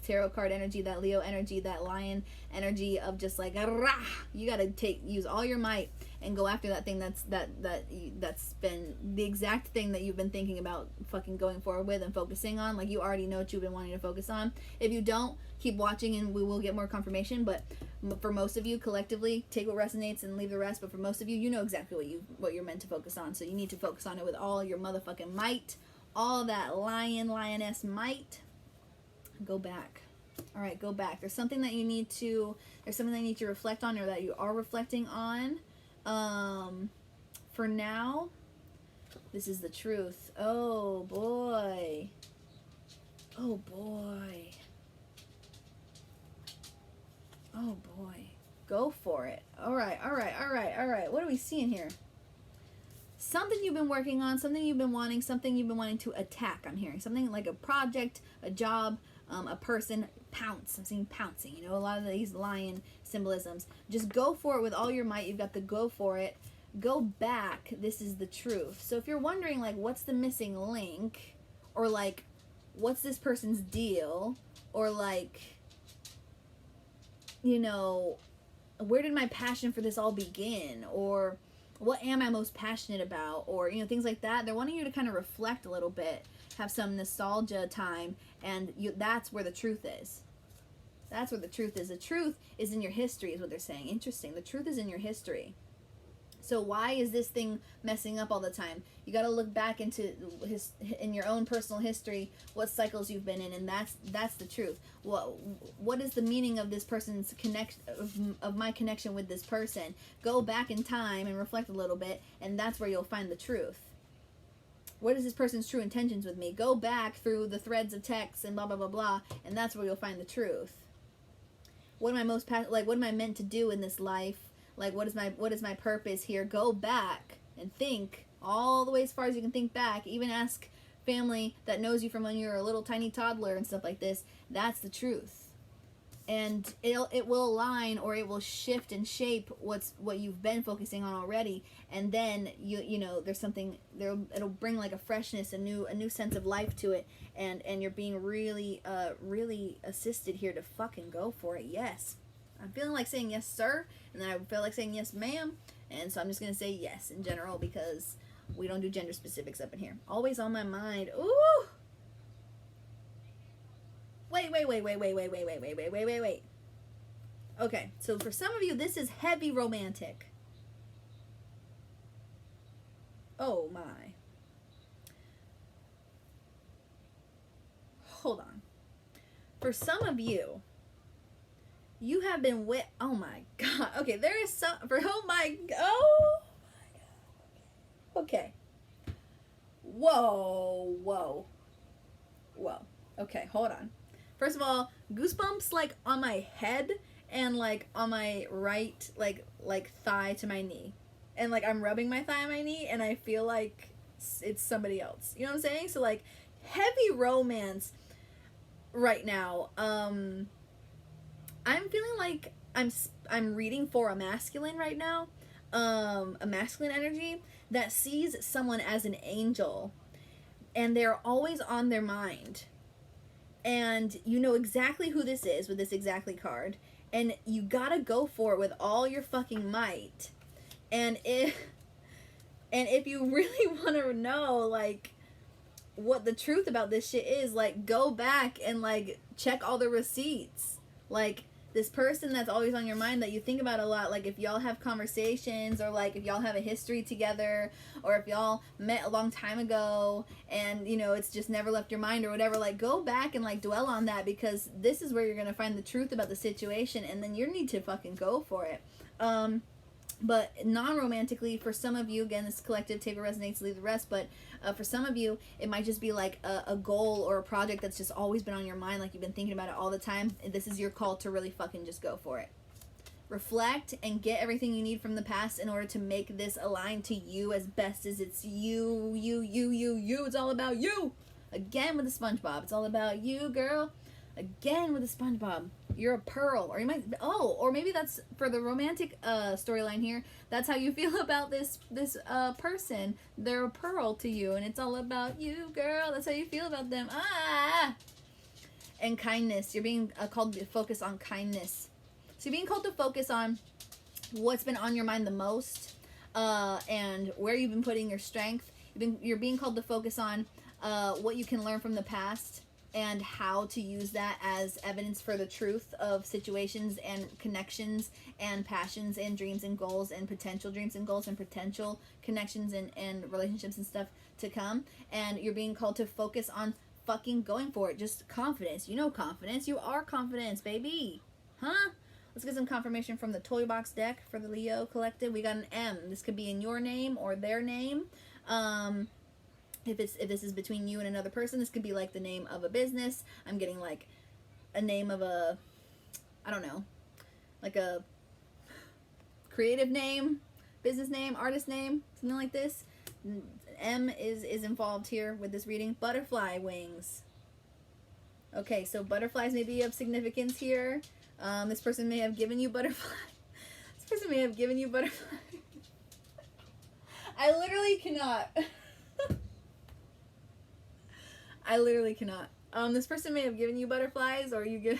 tarot card energy, that Leo energy, that lion energy of just like rah. You got to use all your might and go after that thing that's been the exact thing that you've been thinking about fucking going forward with and focusing on. Like you already know what you've been wanting to focus on. If you don't, keep watching and we will get more confirmation. But for most of you, collectively, take what resonates and leave the rest. But for most of you, you know exactly what you're meant to focus on. So you need to focus on it with all your motherfucking might. All that lioness might. Go back. All right, go back. There's something that you need to reflect on, or that you are reflecting on. For now, this is the truth. Oh boy. Oh boy. Oh boy. Go for it. All right. What are we seeing here? Something you've been working on, something you've been wanting to attack, I'm hearing. Something like a project, a job, a person. Pounce. I'm seeing pouncing. You know, a lot of these lion symbolisms. Just go for it with all your might. You've got to go for it. Go back. This is the truth. So if you're wondering, like, what's the missing link? Or, like, what's this person's deal? Or, like, you know, where did my passion for this all begin? Or what am I most passionate about? Or, you know, things like that. They're wanting you to kind of reflect a little bit, have some nostalgia time, and that's where the truth is. That's where the truth is. The truth is in your history, is what they're saying. Interesting. The truth is in your history. So why is this thing messing up all the time? You got to look back in your own personal history, what cycles you've been in, and that's the truth. What is the meaning of this person's of my connection with this person? Go back in time and reflect a little bit, and that's where you'll find the truth. What is this person's true intentions with me? Go back through the threads of text and blah blah blah blah, and that's where you'll find the truth. What am I what am I meant to do in this life? Like, what is my purpose here? Go back and think all the way as far as you can think back. Even ask family that knows you from when you're a little tiny toddler and stuff like this. That's the truth. And it will align, or it will shift and shape what you've been focusing on already. And then you know there's something there. It'll bring like a freshness, a new sense of life to it. And you're being really assisted here to fucking go for it. Yes. I'm feeling like saying yes, sir, and then I feel like saying yes, ma'am, And so I'm just going to say yes in general because we don't do gender specifics up in here. Always on my mind. Ooh! Wait. Okay, so for some of you, this is heavy romantic. Oh my. Hold on. For some of you, you have been with, oh my god. Okay, there is some, oh my god. Okay. Whoa. Okay, hold on. First of all, goosebumps like on my head and like on my right, like thigh to my knee. And like I'm rubbing my thigh on my knee and I feel like it's somebody else. You know what I'm saying? So like heavy romance right now. I'm feeling like I'm reading for a masculine right now. A masculine energy that sees someone as an angel and they're always on their mind. And you know exactly who this is with this exactly card. And you gotta go for it with all your fucking might. And if you really want to know, like, what the truth about this shit is, like, go back and, like, check all the receipts. Like, this person that's always on your mind that you think about a lot, like, if y'all have conversations, or, like, if y'all have a history together, or if y'all met a long time ago, and, you know, it's just never left your mind or whatever, like, go back and, like, dwell on that, because this is where you're gonna find the truth about the situation, and then you need to fucking go for it. But non-romantically, for some of you, again, this collective, take what resonates, leave the rest, but for some of you, it might just be like a goal or a project that's just always been on your mind, like you've been thinking about it all the time. This is your call to really fucking just go for it. Reflect and get everything you need from the past in order to make this align to you as best as it's you. It's all about you. Again with the SpongeBob. It's all about you, girl. Again with the SpongeBob. You're a pearl, or you might, or maybe that's for the romantic storyline here. That's how you feel about this person. They're a pearl to you, and it's all about you, girl. That's how you feel about them. And kindness. You're being called to focus on kindness. So you're being called to focus on what's been on your mind the most, and where you've been putting your strength. You're being called to focus on what you can learn from the past, and how to use that as evidence for the truth of situations and connections and passions and dreams and goals and potential dreams and goals and potential connections and relationships and stuff to come. And you're being called to focus on fucking going for it. Just confidence. You know confidence. You are confidence, baby. Huh? Let's get some confirmation from the Toy Box deck for the Leo collective. We got an M. This could be in your name or their name. If this is between you and another person, this could be like the name of a business. I'm getting like a name of a, I don't know, like a creative name, business name, artist name, something like this. M is involved here with this reading. Butterfly wings. Okay, so butterflies may be of significance here. This person may have given you butterfly. This person may have given you butterfly. I literally cannot. I literally cannot. This person may have given you butterflies, or you get,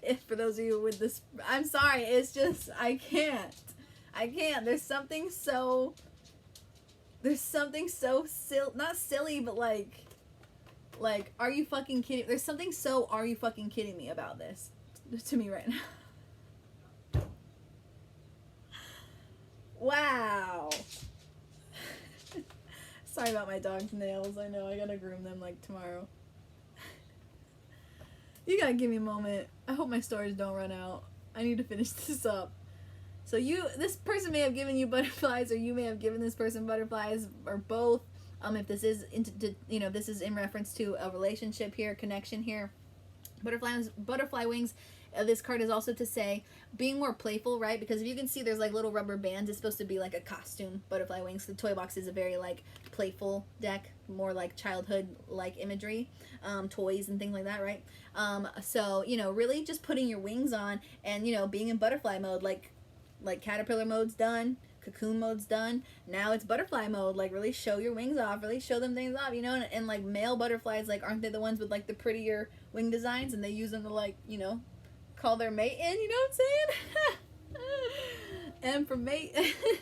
if for those of you with this, I'm sorry, it's just, I can't. There's something so silly, not silly, but like, are you fucking kidding? There's something so, are you fucking kidding me about this to me right now. Wow. Sorry about my dog's nails. I know, I gotta groom them like tomorrow. You gotta give me a moment. I hope my stories don't run out. I need to finish this up. So this person may have given you butterflies, or you may have given this person butterflies, or both. If this is this is in reference to a relationship here, connection here. Butterfly wings. This card is also to say being more playful, right? Because if you can see, there's like little rubber bands. It's supposed to be like a costume. Butterfly wings. The toy box is a very like playful deck, more like childhood like imagery, toys and things like that, right? So really just putting your wings on and being in butterfly mode, like caterpillar mode's done, cocoon mode's done. Now it's butterfly mode. Like really show your wings off, really show them things off, and like male butterflies, like aren't they the ones with like the prettier wing designs, and they use them to like call their mate in, you know what I'm saying? M for mate.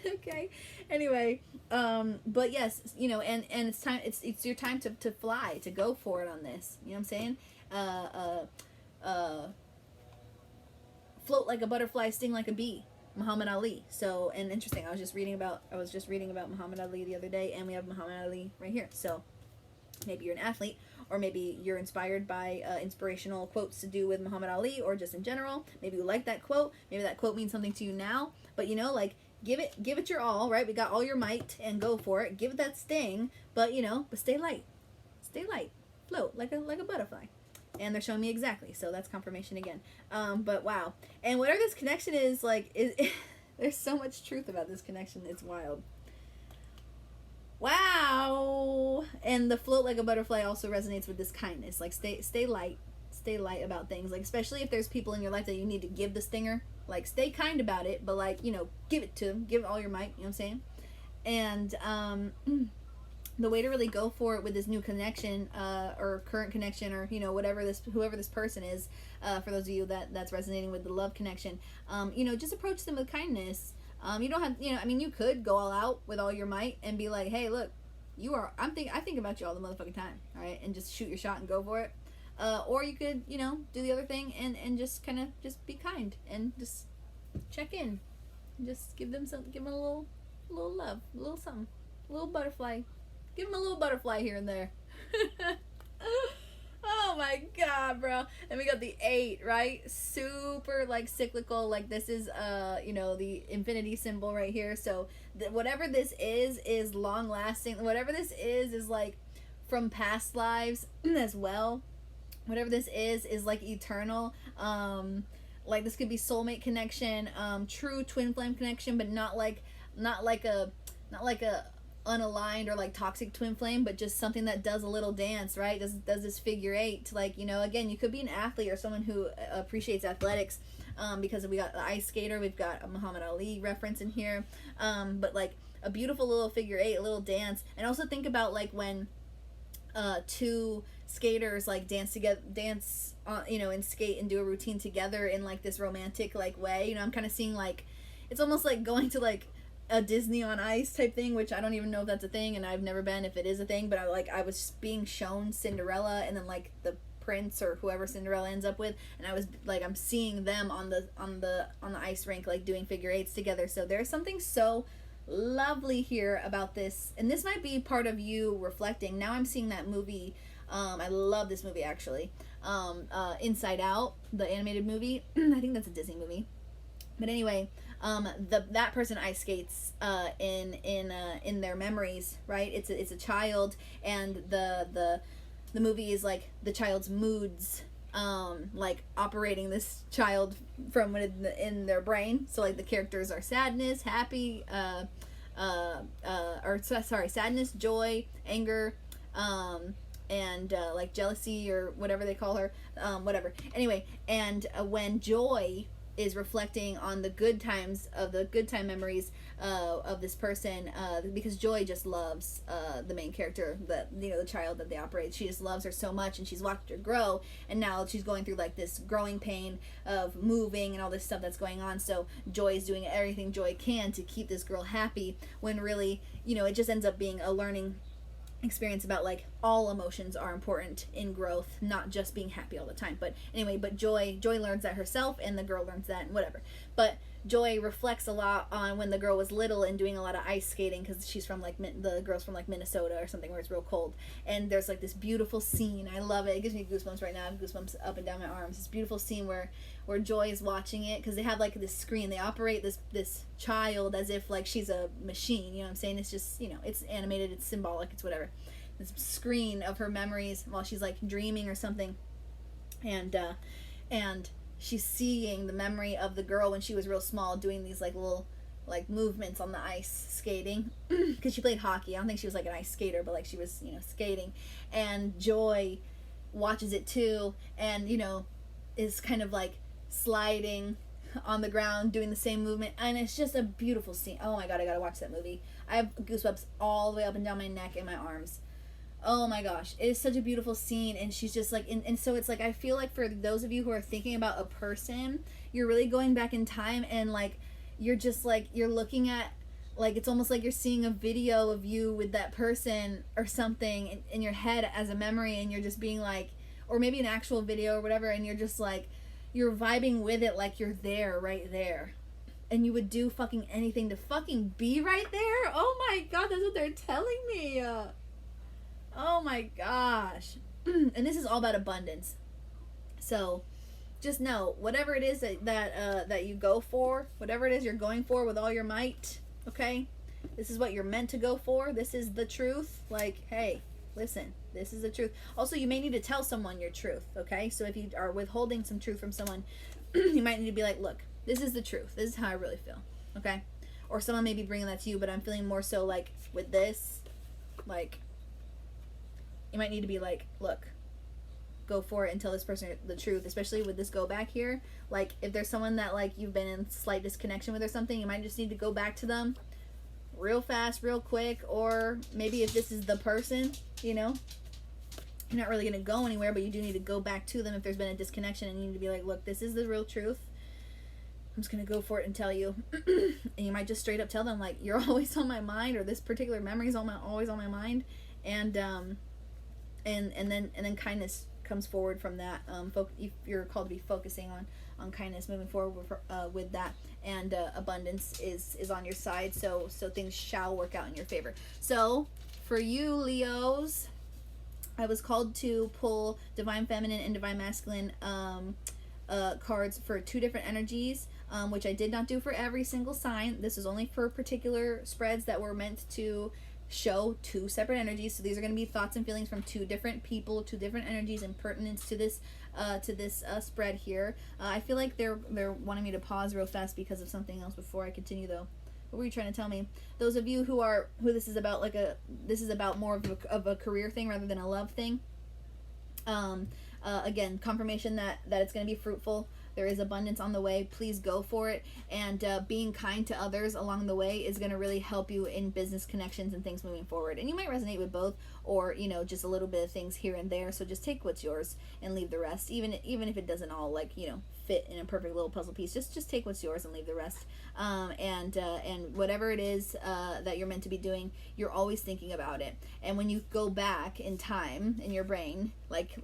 Okay. Anyway, but yes, you know, and it's time. It's your time to fly, to go for it on this. You know what I'm saying? Uh, float like a butterfly, sting like a bee. Muhammad Ali. So, and interesting. I was just reading about Muhammad Ali the other day, and we have Muhammad Ali right here. So, maybe you're an athlete, or maybe you're inspired by inspirational quotes to do with Muhammad Ali, or just in general. Maybe you like that quote. Maybe that quote means something to you now. But you know, like, give it your all, right? We got all your might, and go for it. Give it that sting, but you know, but stay light, float like a butterfly. And they're showing me exactly, so that's confirmation again. But wow, and whatever this connection is, like, there's so much truth about this connection. It's wild. Wow. And the float like a butterfly also resonates with this kindness. Like, stay light about things. Like, especially if there's people in your life that you need to give the stinger. Like, stay kind about it, but like, you know, give it to them. Give it all your might. You know what I'm saying? And the way to really go for it with this new connection, or current connection, or you know, whoever this person is, for those of you that's resonating with the love connection, you know, just approach them with kindness. You don't have, you know, I mean, you could go all out with all your might and be like, hey, look, I think about you all the motherfucking time, all right, and just shoot your shot and go for it. Or you could, you know, do the other thing and just kind of just be kind and just check in, just give them a little love, a little something, a little butterfly. Give them a little butterfly here and there. Oh my god, bro. And we got the 8, right? Super, like, cyclical. Like, this is, you know, the infinity symbol right here. So, whatever this is long lasting. Whatever this is like, from past lives as well. Whatever this is like, eternal. Like, this could be soulmate connection, true twin flame connection, but not like a unaligned or like toxic twin flame, but just something that does a little dance, right? Does this figure 8, like, you know, again, you could be an athlete or someone who appreciates athletics, because we got the ice skater, we've got a Muhammad Ali reference in here, but like a beautiful little figure 8, a little dance. And also think about like when two skaters like dance, you know, and skate and do a routine together in like this romantic like way. You know, I'm kind of seeing like, it's almost like going to like a Disney on Ice type thing, which I don't even know if that's a thing, and I've never been, if it is a thing, but I was being shown Cinderella and then like the prince or whoever Cinderella ends up with, and I was like, I'm seeing them on the ice rink, like doing figure 8s together. So there's something so lovely here about this, and this might be part of you reflecting. Now I'm seeing that movie, I love this movie actually, Inside Out, the animated movie. I think that's a Disney movie, but anyway, that person ice skates in their memories, right? It's a child, and the movie is like the child's moods, like operating this child from in their brain. So like the characters are sadness, happy, sadness, joy, anger, and like jealousy or whatever they call her, whatever. Anyway, and when joy is reflecting on the good times, of the good time memories of this person, because Joy just loves the main character, the child that they operate. She just loves her so much, and she's watched her grow, and now she's going through like this growing pain of moving and all this stuff that's going on. So Joy is doing everything Joy can to keep this girl happy, when really, it just ends up being a learning experience about like all emotions are important in growth, not just being happy all the time. But anyway, Joy learns that herself, and the girl learns that, and whatever. But Joy reflects a lot on when the girl was little and doing a lot of ice skating, because she's from like the girl's from like Minnesota or something, where it's real cold. And there's like this beautiful scene, I love it gives me goosebumps right now. I have goosebumps up and down my arms. This beautiful scene where Joy is watching it, because they have like this screen, they operate this child as if like she's a machine, you know what I'm saying? It's just, it's animated, it's symbolic, it's whatever, this screen of her memories while she's like dreaming or something, and she's seeing the memory of the girl when she was real small, doing these like little like movements on the ice skating, because she played hockey. I don't think she was like an ice skater, but like she was skating, and Joy watches it too, and is kind of like sliding on the ground doing the same movement, and it's just a beautiful scene. Oh my god, I gotta watch that movie. I have goosebumps all the way up and down my neck and my arms. Oh my gosh, it is such a beautiful scene, and she's just like, and so it's like, I feel like for those of you who are thinking about a person, you're really going back in time, and like you're just like, you're looking at, like, it's almost like you're seeing a video of you with that person or something in your head as a memory, and you're just being like, or maybe an actual video or whatever, and you're just like, you're vibing with it like you're there, right there. And you would do fucking anything to fucking be right there. Oh my god, that's what they're telling me. Oh my gosh. And this is all about abundance. So just know, whatever it is that you go for, whatever it is you're going for with all your might, okay? This is what you're meant to go for. This is the truth. Like, hey, listen, this is the truth. Also, you may need to tell someone your truth, okay? So if you are withholding some truth from someone, you might need to be like, look, this is the truth. This is how I really feel, okay? Or someone may be bringing that to you, but I'm feeling more so like with this, like, you might need to be like, look, go for it and tell this person the truth, especially with this go back here. Like, if there's someone that, like, you've been in slight disconnection with or something, you might just need to go back to them real fast, real quick. Or maybe if this is the person, you know, you're not really going to go anywhere, but you do need to go back to them if there's been a disconnection, and you need to be like, look, this is the real truth. I'm just going to go for it and tell you. And you might just straight up tell them, like, you're always on my mind, or this particular memory is always on my mind. And then kindness comes forward from that. If you're called to be focusing on kindness, moving forward with that, and abundance is on your side, so things shall work out in your favor. So for you Leos, I was called to pull divine feminine and divine masculine cards for 2 different energies, which I did not do for every single sign. This is only for particular spreads that were meant to show 2 separate energies. So these are going to be thoughts and feelings from 2 different people, 2 different energies, and pertinence to this spread here. I feel like they're wanting me to pause real fast because of something else before I continue, though. What were you trying to tell me? Those of you who this is about, this is about more of a career thing rather than a love thing. Again, confirmation that it's going to be fruitful. There is abundance on the way. Please go for it. And being kind to others along the way is going to really help you in business connections and things moving forward. And you might resonate with both, or, you know, just a little bit of things here and there. So just take what's yours and leave the rest. Even if it doesn't all, like, you know, fit in a perfect little puzzle piece, just take what's yours and leave the rest. And whatever it is that you're meant to be doing, you're always thinking about it. And when you go back in time in your brain, like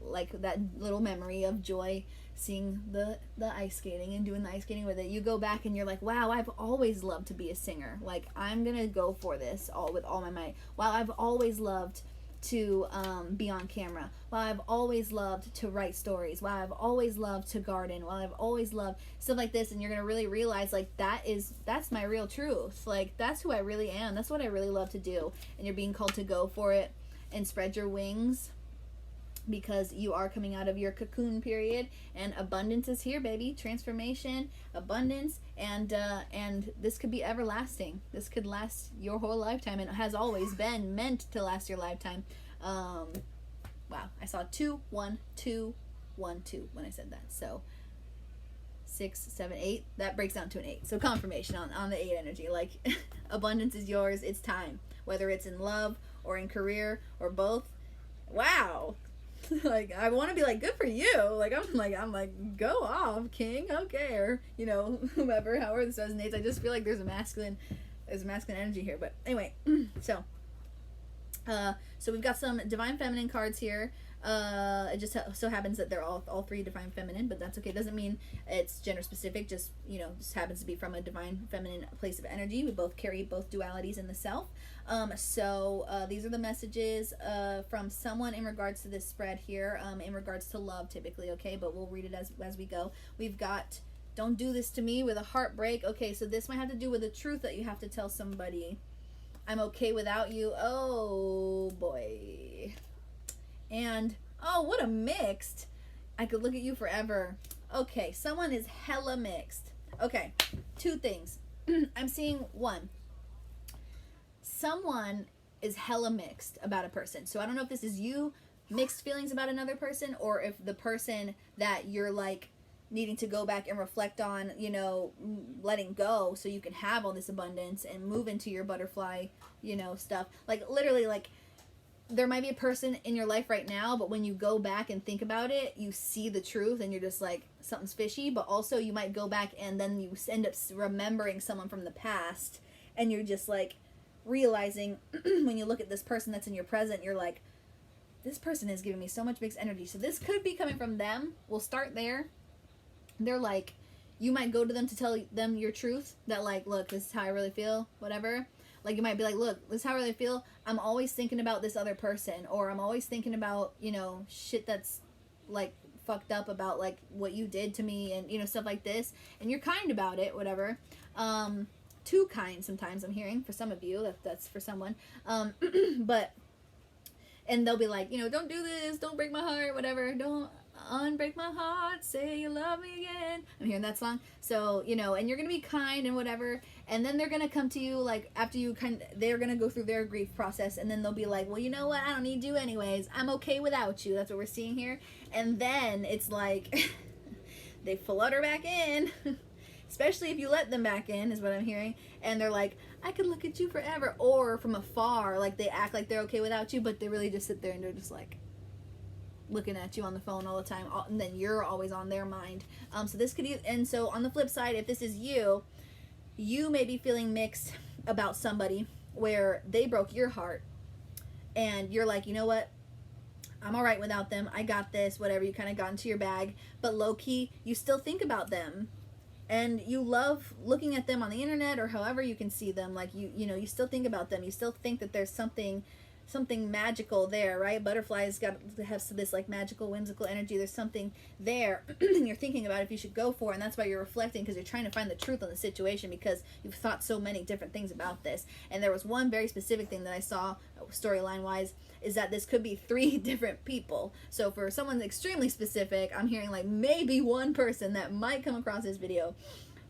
that little memory of joy, seeing the ice skating and doing the ice skating with it, you go back and you're like, wow, I've always loved to be a singer. Like, I'm gonna go for this with all my might. Wow, I've always loved to be on camera. Wow, I've always loved to write stories. Wow, I've always loved to garden. Wow, I've always loved stuff like this. And you're gonna really realize, like, that's my real truth. Like, that's who I really am. That's what I really love to do. And you're being called to go for it and spread your wings, because you are coming out of your cocoon period, and abundance is here, baby. Transformation, abundance, and this could be everlasting. This could last your whole lifetime, and it has always been meant to last your lifetime. Wow, I saw 2 1 2 1 2 when I said that. So 6 7 8, that breaks down to an 8. So confirmation on the 8 energy. Like, abundance is yours. It's time, whether it's in love or in career or both. Wow. Like, I want to be like, good for you. Like, I'm like, go off, king. Okay. Or, you know, whomever, however this resonates. I just feel like there's a masculine energy here. But anyway, so we've got some divine feminine cards here. It just so happens that they're all 3 divine feminine, but that's okay. It doesn't mean it's gender specific. Just, you know, just happens to be from a divine feminine place of energy. We both carry both dualities in the self. These are the messages from someone in regards to this spread here, in regards to love typically, okay? But we'll read it as we go. We've got, don't do this to me, with a heartbreak. Okay, so this might have to do with the truth that you have to tell somebody. I'm okay without you. Oh boy. And, oh, what a mixed. I could look at you forever. Okay, someone is hella mixed. Okay, 2 things. I'm seeing 1. Someone is hella mixed about a person. So I don't know if this is you, mixed feelings about another person, or if the person that you're, like, needing to go back and reflect on, you know, letting go so you can have all this abundance and move into your butterfly, you know, stuff. Like, literally, like, there might be a person in your life right now, but when you go back and think about it, you see the truth and you're just like, something's fishy. But also you might go back and then you end up remembering someone from the past, and you're just like realizing when you look at this person that's in your present, you're like, this person is giving me so much mixed energy. So this could be coming from them. We'll start there. They're like, you might go to them to tell them your truth, that like, look, this is how I really feel, whatever. Like, you might be like, look, this is how I really feel. I'm always thinking about this other person, or I'm always thinking about, you know, shit that's like fucked up about like what you did to me, and, you know, stuff like this. And you're kind about it, whatever. Too kind sometimes, I'm hearing, for some of you. That's for someone. But, and they'll be like, you know, don't do this, don't break my heart, whatever. Don't unbreak my heart, say you love me again. I'm hearing that song. So, you know, and you're gonna be kind and whatever, and then they're gonna come to you like after you they're gonna go through their grief process, and then they'll be like, well, you know what, I don't need you anyways, I'm okay without you. That's what we're seeing here. And then it's like they flutter back in especially if you let them back in, is what I'm hearing, and they're like, I could look at you forever. Or from afar, like they act like they're okay without you, but they really just sit there and they're just like looking at you on the phone all the time, and then you're always on their mind. So this could, and so on the flip side, if this is you, you may be feeling mixed about somebody where they broke your heart, and you're like, you know what, I'm all right without them, I got this, whatever, you kind of got into your bag, but low-key, you still think about them, and you love looking at them on the internet, or however you can see them, like, you know, you still think about them, you still think that there's something magical there, right? Butterflies got to have this like magical, whimsical energy. There's something there and you're thinking about if you should go for, and that's why you're reflecting, because you're trying to find the truth on the situation, because you've thought so many different things about this. And there was one very specific thing that I saw storyline wise, is that this could be 3 different people. So for someone extremely specific, I'm hearing like maybe one person that might come across this video.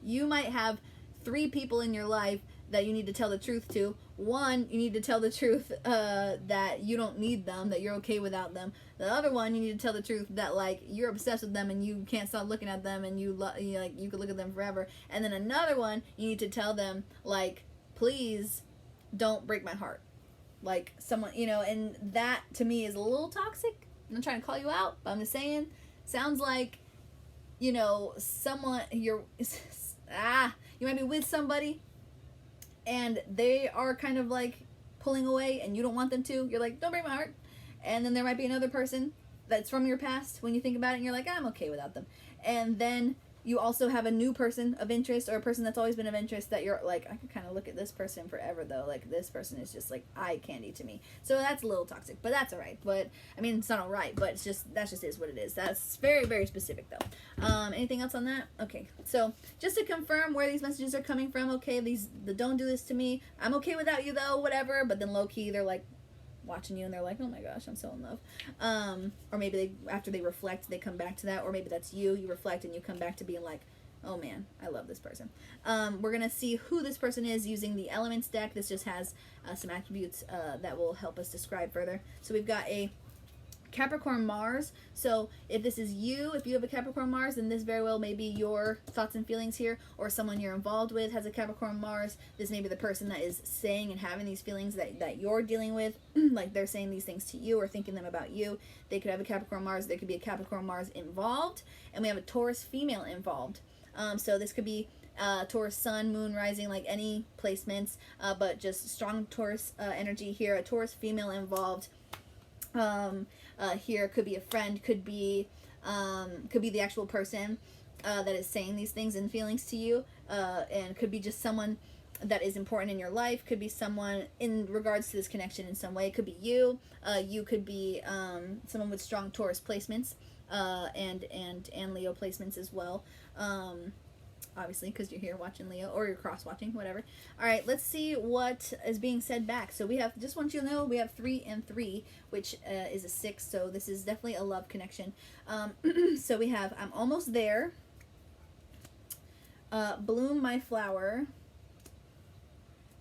You might have 3 people in your life that you need to tell the truth to. One, you need to tell the truth that you don't need them, that you're okay without them. The other one, you need to tell the truth that like you're obsessed with them and you can't stop looking at them, and you like you could look at them forever. And then another one, you need to tell them like, please don't break my heart. Like someone, you know, and that to me is a little toxic. I'm not trying to call you out, but I'm just saying, sounds like, you know, someone you might be with somebody and they are kind of like pulling away and you don't want them to. You're like, don't break my heart. And then there might be another person that's from your past when you think about it and you're like, I'm okay without them. And then you also have a new person of interest, or a person that's always been of interest, that you're like, I could kind of look at this person forever though. Like this person is just like eye candy to me. So that's a little toxic, but that's all right. But I mean, it's not all right, but it's just, that just is what it is. That's very, very specific though. Anything else on that? Okay. So just to confirm where these messages are coming from. Okay. The don't do this to me. I'm okay without you though, whatever. But then low key, they're like watching you and they're like, oh my gosh, I'm so in love. Or maybe they, after they reflect, they come back to that, or maybe that's you reflect and you come back to being like, oh man, I love this person. We're gonna see who this person is using the elements deck. This just has some attributes that will help us describe further. So we've got a Capricorn Mars. So if this is you, if you have a Capricorn Mars, then this very well may be your thoughts and feelings here, or someone you're involved with has a Capricorn Mars. This may be the person that is saying and having these feelings that you're dealing with, like they're saying these things to you or thinking them about you. They could have a Capricorn Mars. There could be a Capricorn Mars involved, and we have a Taurus female involved. So this could be Taurus sun, moon, rising, like any placements, but just strong Taurus energy here. A Taurus female involved. Here could be a friend, could be the actual person that is saying these things and feelings to you, and could be just someone that is important in your life, could be someone in regards to this connection in some way. It could be you, you could be someone with strong Taurus placements, and Leo placements as well. Obviously, because you're here watching Leo, or you're cross-watching, whatever. All right, let's see what is being said back. So we have, just want you to know, we have 3 and 3, which is a 6, so this is definitely a love connection. So we have, I'm almost there, bloom my flower,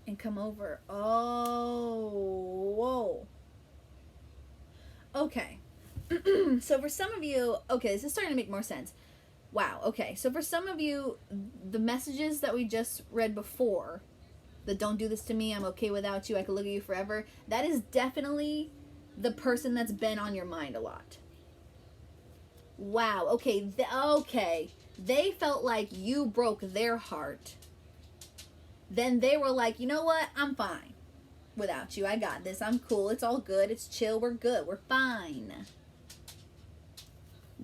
and come over. Oh, whoa. Okay. So for some of you, okay, this is starting to make more sense. Wow, okay, so for some of you, the messages that we just read before, the don't do this to me, I'm okay without you, I could look at you forever, that is definitely the person that's been on your mind a lot. Wow. Okay. Okay. They felt like you broke their heart. Then they were like, you know what? I'm fine without you. I got this. I'm cool. It's all good. It's chill. We're good. We're fine.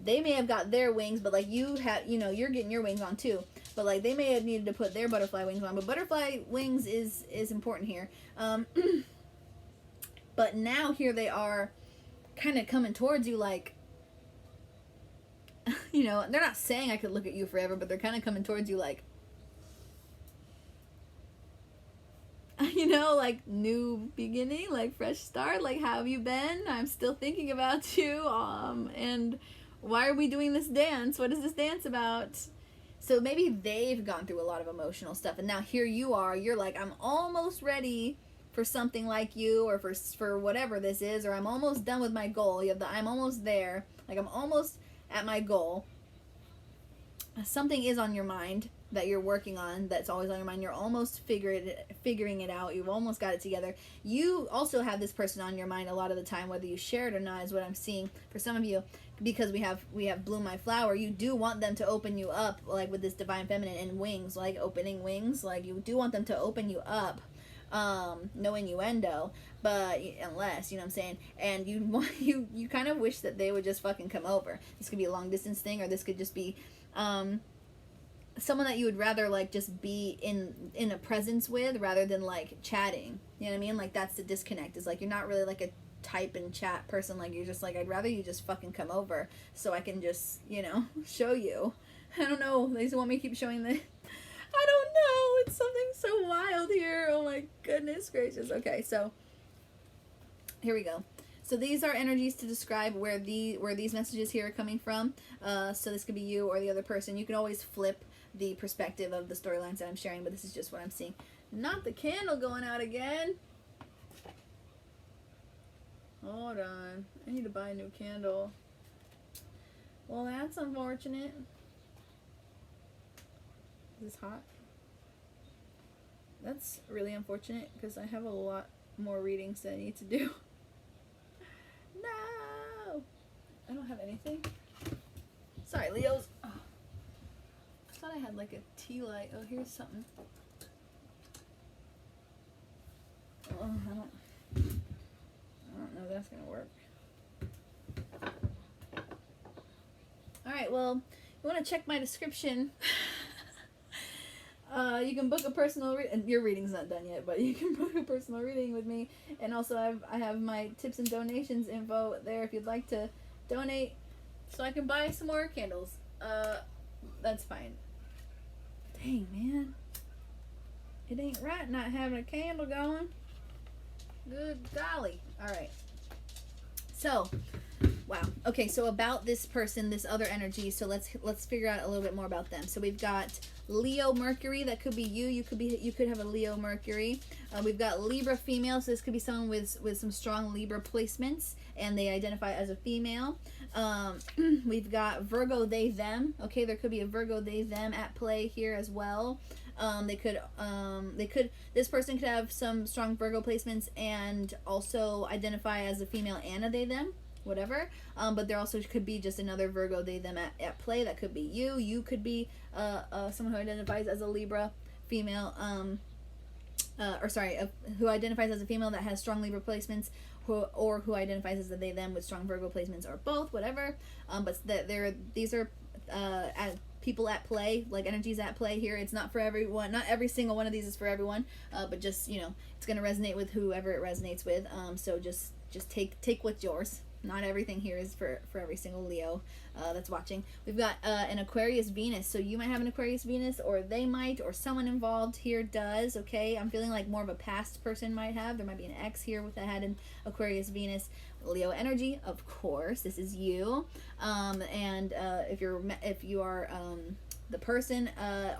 They may have got their wings, but like you have, you know, you're getting your wings on too. But like they may have needed to put their butterfly wings on. But butterfly wings is important here. But now here they are kind of coming towards you like, you know, they're not saying I could look at you forever, but they're kind of coming towards you like, you know, like new beginning, like fresh start, like how have you been? I'm still thinking about you. And why are we doing this dance? What is this dance about? So maybe they've gone through a lot of emotional stuff, and now here you are, you're like, I'm almost ready for something like you, or for whatever this is, or I'm almost done with my goal. You have the I'm almost there, like I'm almost at my goal. Something is on your mind that you're working on, that's always on your mind. You're almost figuring it out. You've almost got it together. You also have this person on your mind a lot of the time, whether you share it or not, is what I'm seeing for some of you. Because we have Bloom My Flower, you do want them to open you up, like with this divine feminine and wings, like opening wings, like you do want them to open you up. No innuendo, but unless, you know what I'm saying, and you kind of wish that they would just fucking come over. This could be a long distance thing, or this could just be someone that you would rather like just be in a presence with rather than like chatting. You know what I mean? Like that's the disconnect, is like you're not really like a type and chat person. Like you're just like, I'd rather you just fucking come over so I can just, you know, show you. I don't know, they just want me to keep showing the I don't know. It's something so wild here. Oh my goodness gracious. Okay, so here we go. So these are energies to describe where these messages here are coming from. So this could be you or the other person. You can always flip the perspective of the storylines that I'm sharing, but this is just what I'm seeing. Not the candle going out again. Hold on. I need to buy a new candle. Well, that's unfortunate. Is this hot? That's really unfortunate because I have a lot more readings that I need to do. No! I don't have anything. Sorry, Leos. Oh. I thought I had like a tea light. Oh, here's something. Oh, I don't know if that's gonna work. Alright, well, you want to check my description. You can book a personal your reading's not done yet, but you can book a personal reading with me, and also I have my tips and donations info there if you'd like to donate so I can buy some more candles. That's fine. Dang, man, it ain't right not having a candle going. Good golly. All right, so wow, okay, so about this person, this other energy, so let's figure out a little bit more about them. So we've got Leo Mercury, that could be you. You could have a Leo Mercury. We've got Libra female, so this could be someone with some strong Libra placements, and they identify as a female. We've got Virgo they them. Okay, there could be a Virgo they them at play here as well. This person could have some strong Virgo placements and also identify as a female and a they them, whatever. But there also could be just another Virgo they them at play. That could be you. You could be someone who identifies as a Libra female, who identifies as a female that has strong Libra placements, or who identifies as a they them with strong Virgo placements, or both, whatever. But these are people at play, like energies at play here. It's not for everyone. Not every single one of these is for everyone, but just, you know, it's going to resonate with whoever it resonates with. So just take what's yours. Not everything here is for every single Leo that's watching. We've got an Aquarius Venus. So you might have an Aquarius Venus, or they might, or someone involved here does. Okay, I'm feeling like more of a past person might have. There might be an ex here with that had an Aquarius Venus. Leo energy, of course. This is you. And if you are the person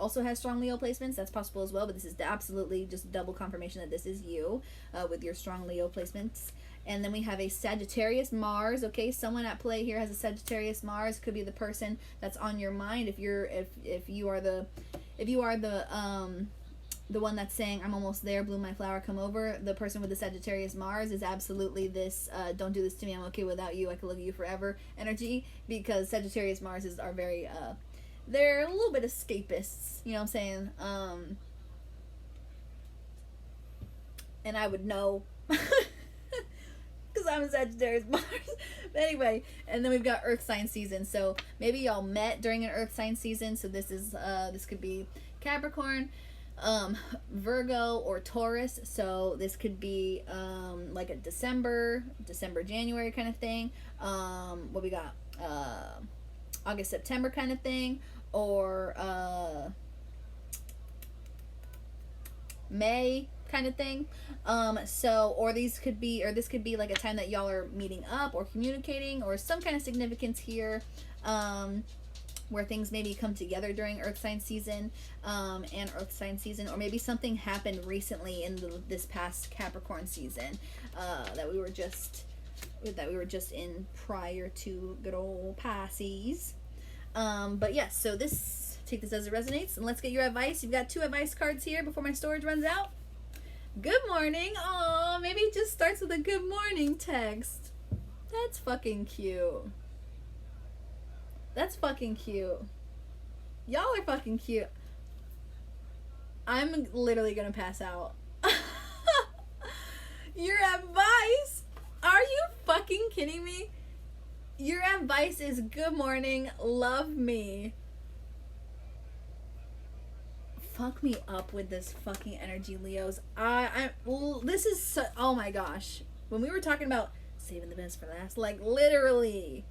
also has strong Leo placements, that's possible as well. But this is absolutely just double confirmation that this is you with your strong Leo placements. And then we have a Sagittarius Mars. Okay, someone at play here has a Sagittarius Mars. Could be the person that's on your mind. If you are the the one that's saying I'm almost there, bloom my flower, come over, the person with the Sagittarius Mars is absolutely this don't do this to me, I'm okay without you, I could look at you forever energy, because Sagittarius Marses are very they're a little bit escapists, you know what I'm saying? And I would know because I'm a Sagittarius Mars. But anyway, and then we've got Earth sign season. So maybe y'all met during an Earth sign season. So this is this could be Capricorn, Virgo, or Taurus. So this could be like a December, January kind of thing. What we got? August, September kind of thing, or May kind of thing. So, or this could be like a time that y'all are meeting up or communicating, or some kind of significance here, where things maybe come together during Earth sign season, and Earth sign season, or maybe something happened recently in this past Capricorn season, that we were just in prior to good old Pisces. But yes, so take this as it resonates, and let's get your advice. You've got 2 advice cards here before my storage runs out. Good morning. Aw, maybe it just starts with a good morning text. That's fucking cute. That's fucking cute. Y'all are fucking cute. I'm literally gonna pass out. Your advice? Are you fucking kidding me? Your advice is good morning, love me. Fuck me up with this fucking energy, Leos. This is so, oh my gosh. When we were talking about saving the best for last, like literally.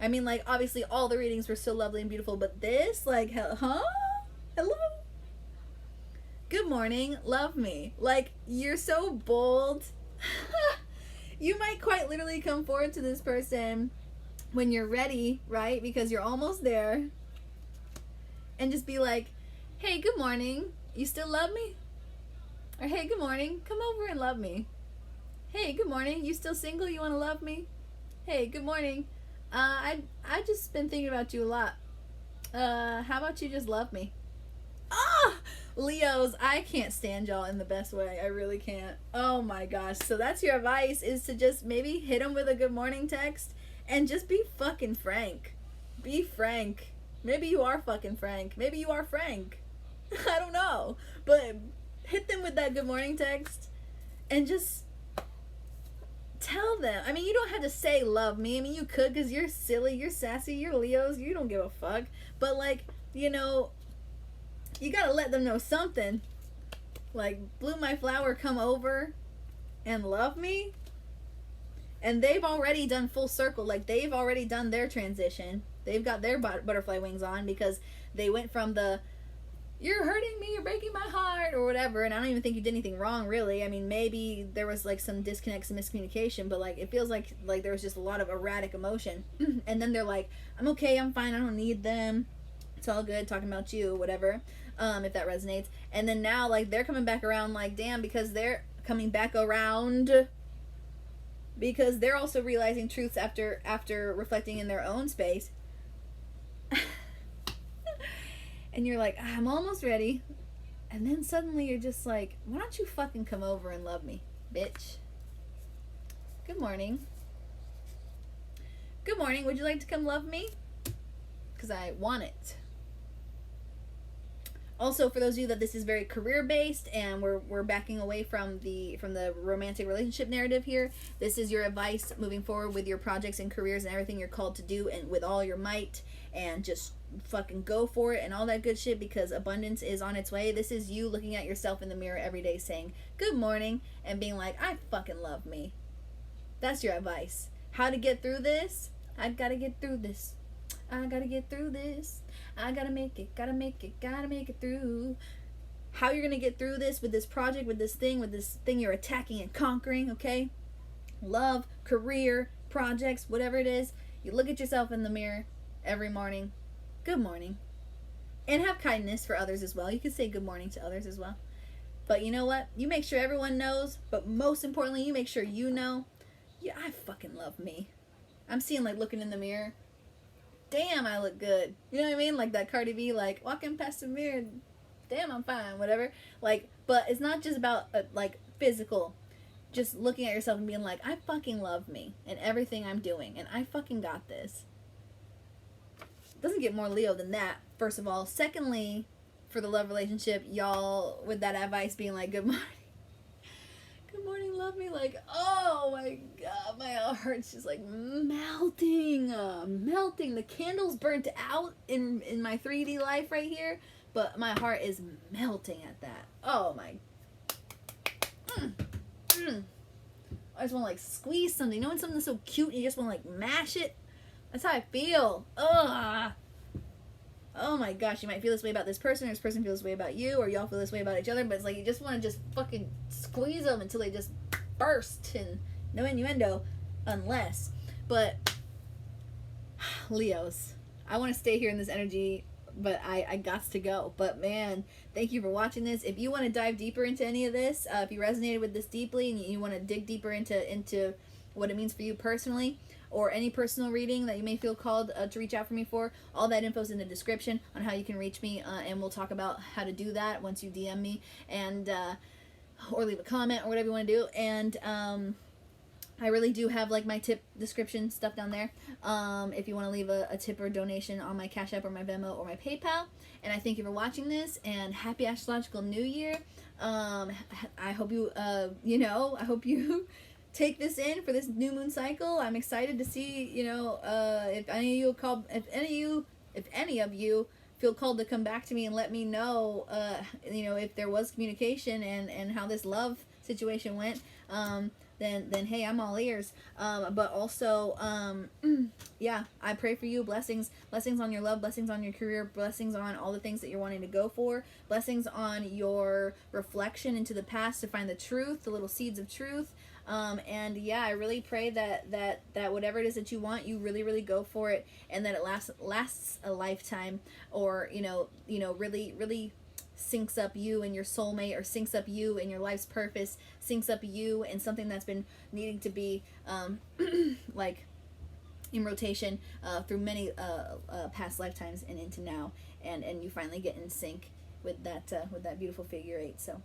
I mean, like, obviously all the readings were so lovely and beautiful, but this, like, huh? Hello? Good morning, love me. Like, you're so bold. You might quite literally come forward to this person when you're ready, right? Because you're almost there. And just be like, hey, good morning. You still love me? Or hey, good morning. Come over and love me. Hey, good morning. You still single? You want to love me? Hey, good morning. I just been thinking about you a lot. How about you just love me? Ah! Leos, I can't stand y'all in the best way. I really can't. Oh my gosh. So that's your advice, is to just maybe hit them with a good morning text and just be fucking frank. Be frank. Maybe you are fucking frank. Maybe you are Frank. I don't know. But hit them with that good morning text and just tell them. I mean, you don't have to say love me. I mean, you could, because you're silly, you're sassy, you're Leos, you don't give a fuck. But, like, you know, you gotta let them know something. Like, bloom my flower, come over and love me. And they've already done full circle. Like, they've already done their transition. They've got their butterfly wings on, because they went from the you're hurting me, you're breaking my heart, or whatever, and I don't even think you did anything wrong, really. I mean, maybe there was, like, some disconnect, some miscommunication, but, like, it feels like there was just a lot of erratic emotion. And then they're like, I'm okay, I'm fine, I don't need them, it's all good, talking about you, whatever, if that resonates. And then now, like, they're coming back around, like, damn, because they're coming back around, because they're also realizing truths after reflecting in their own space. And you're like, I'm almost ready. And then suddenly you're just like, why don't you fucking come over and love me, bitch? Good morning. Good morning. Would you like to come love me? Because I want it. Also, for those of you that this is very career-based and we're backing away from the romantic relationship narrative here, this is your advice moving forward with your projects and careers and everything you're called to do, and with all your might, and just fucking go for it and all that good shit, because abundance is on its way. This is you looking at yourself in the mirror every day saying good morning and being like, I fucking love me. That's your advice. How to get through this? I gotta get through this. I gotta get through this. I gotta make it through. How you're gonna get through this with this project, with this thing you're attacking and conquering, okay? Love, career, projects, whatever it is. You look at yourself in the mirror every morning. Good morning. And have kindness for others as well. You can say good morning to others as well. But you know what? You make sure everyone knows, but most importantly, you make sure you know, yeah, I fucking love me. I'm seeing, like, looking in the mirror. Damn, I look good. You know what I mean? Like that Cardi B, like, walking past the mirror. damn, I'm fine, whatever. Like, but it's not just about like physical. Just looking at yourself and being like, I fucking love me and everything I'm doing, and I fucking got this. Doesn't get more Leo than that, first of all. Secondly, for the love relationship, y'all with that advice being like, good morning. Good morning, love me. Like, oh my god, my heart's just like melting. Melting. The candle's burnt out in my 3D life right here, but my heart is melting at that. Oh my. I just want to like squeeze something. You know when something's so cute and you just want to like mash it? That's how I feel. Ugh. Oh my gosh, you might feel this way about this person, or this person feels this way about you, or y'all feel this way about each other, but it's like you just want to just fucking squeeze them until they just burst, and no innuendo, unless. But, Leos, I want to stay here in this energy, but I got to go. But man, thank you for watching this. If you want to dive deeper into any of this, if you resonated with this deeply, and you want to dig deeper into what it means for you personally, or any personal reading that you may feel called to reach out for me for, all that info's in the description on how you can reach me, and we'll talk about how to do that once you DM me, and or leave a comment or whatever you want to do. And I really do have like my tip description stuff down there, if you want to leave a tip or donation on my Cashapp or my Venmo or my PayPal. And I thank you for watching this, and happy astrological new year. I hope you I hope you take this in for this new moon cycle. I'm excited to see, if any of you feel called to come back to me and let me know, if there was communication and how this love situation went. Then hey, I'm all ears. But also, yeah, I pray for you. Blessings on your love, blessings on your career, blessings on all the things that you're wanting to go for, blessings on your reflection into the past to find the truth, the little seeds of truth. And yeah, I really pray that whatever it is that you want, you really, really go for it, and that it lasts a lifetime, or, really, really syncs up you and your soulmate, or syncs up you and your life's purpose, syncs up you and something that's been needing to be, like in rotation, through many, past lifetimes and into now, and you finally get in sync with that beautiful figure 8. So,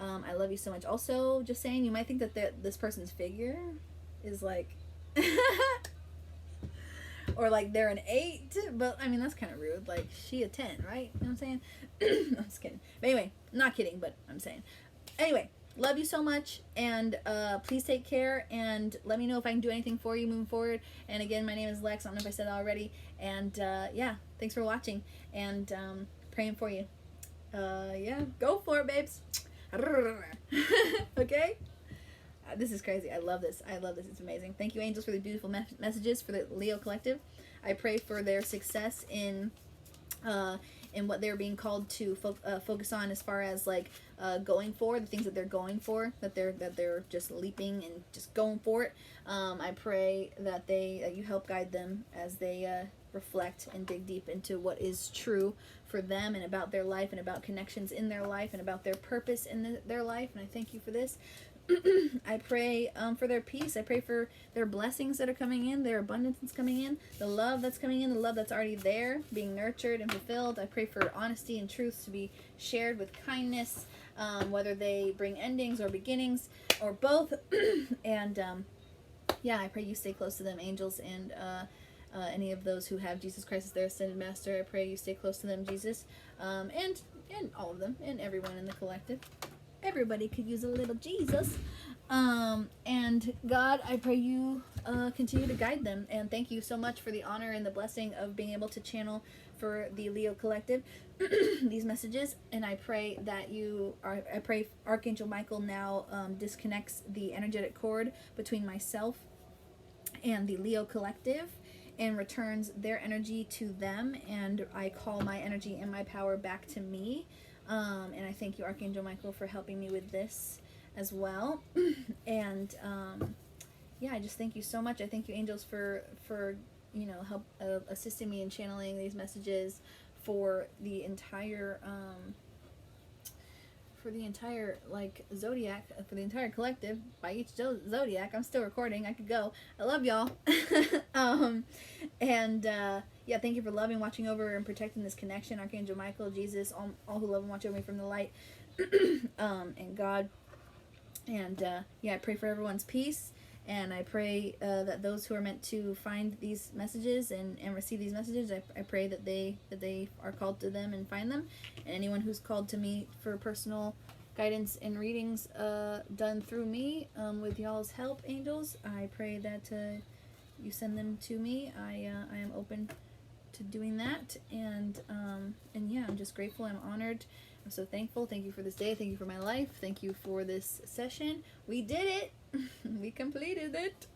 I love you so much. Also, just saying, you might think that this person's figure is like, or like they're an 8, but I mean, that's kind of rude. Like, she a 10, right? You know what I'm saying? I'm just kidding. But anyway, not kidding, but I'm saying. Anyway, love you so much, and please take care, and let me know if I can do anything for you moving forward. And again, my name is Lex. I don't know if I said that already. And yeah, thanks for watching, and praying for you. Yeah, go for it, babes. Okay, this is crazy. I love this. It's amazing. Thank you, angels, for the beautiful messages for the Leo collective. I pray for their success in what they're being called to focus on, as far as like going for the things that they're going for, that they're just leaping and just going for it. I pray that you help guide them as they reflect and dig deep into what is true for them, and about their life, and about connections in their life, and about their purpose in their life. And I thank you for this. I pray for their peace. I pray for their blessings that are coming in, their abundance that's coming in, the love that's coming in, the love that's already there, being nurtured and fulfilled. I pray for honesty and truth to be shared with kindness, whether they bring endings or beginnings, or both. And yeah, I pray you stay close to them, angels, and any of those who have Jesus Christ as their ascended master. I pray you stay close to them, Jesus, and all of them, and everyone in the collective. Everybody could use a little Jesus. And God, I pray you continue to guide them. And thank you so much for the honor and the blessing of being able to channel for the Leo collective these messages. And I pray that I pray Archangel Michael now disconnects the energetic cord between myself and the Leo collective, and returns their energy to them. And I call my energy and my power back to me. And I thank you, Archangel Michael, for helping me with this as well. And yeah, I just thank you so much. I thank you, angels, for help assisting me in channeling these messages for the entire like zodiac, for the entire collective, by each zodiac. I'm still recording. I could go. I love y'all. And yeah, thank you for loving, watching over, and protecting this connection. Archangel Michael, Jesus, all who love and watch over me from the light, and God. And yeah, I pray for everyone's peace. And I pray that those who are meant to find these messages and receive these messages, I pray that they are called to them and find them. And anyone who's called to me for personal guidance and readings done through me with y'all's help, angels, I pray that you send them to me. I am open to doing that. And yeah, I'm just grateful. I'm honored. I'm so thankful. Thank you for this day. Thank you for my life. Thank you for this session. We did it. We completed it.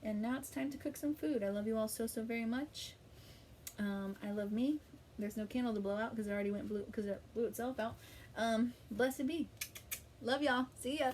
And now it's time to cook some food. I love you all so very much. I love me. There's no candle to blow out because it already went blue because it blew itself out. Blessed be. Love y'all. See ya.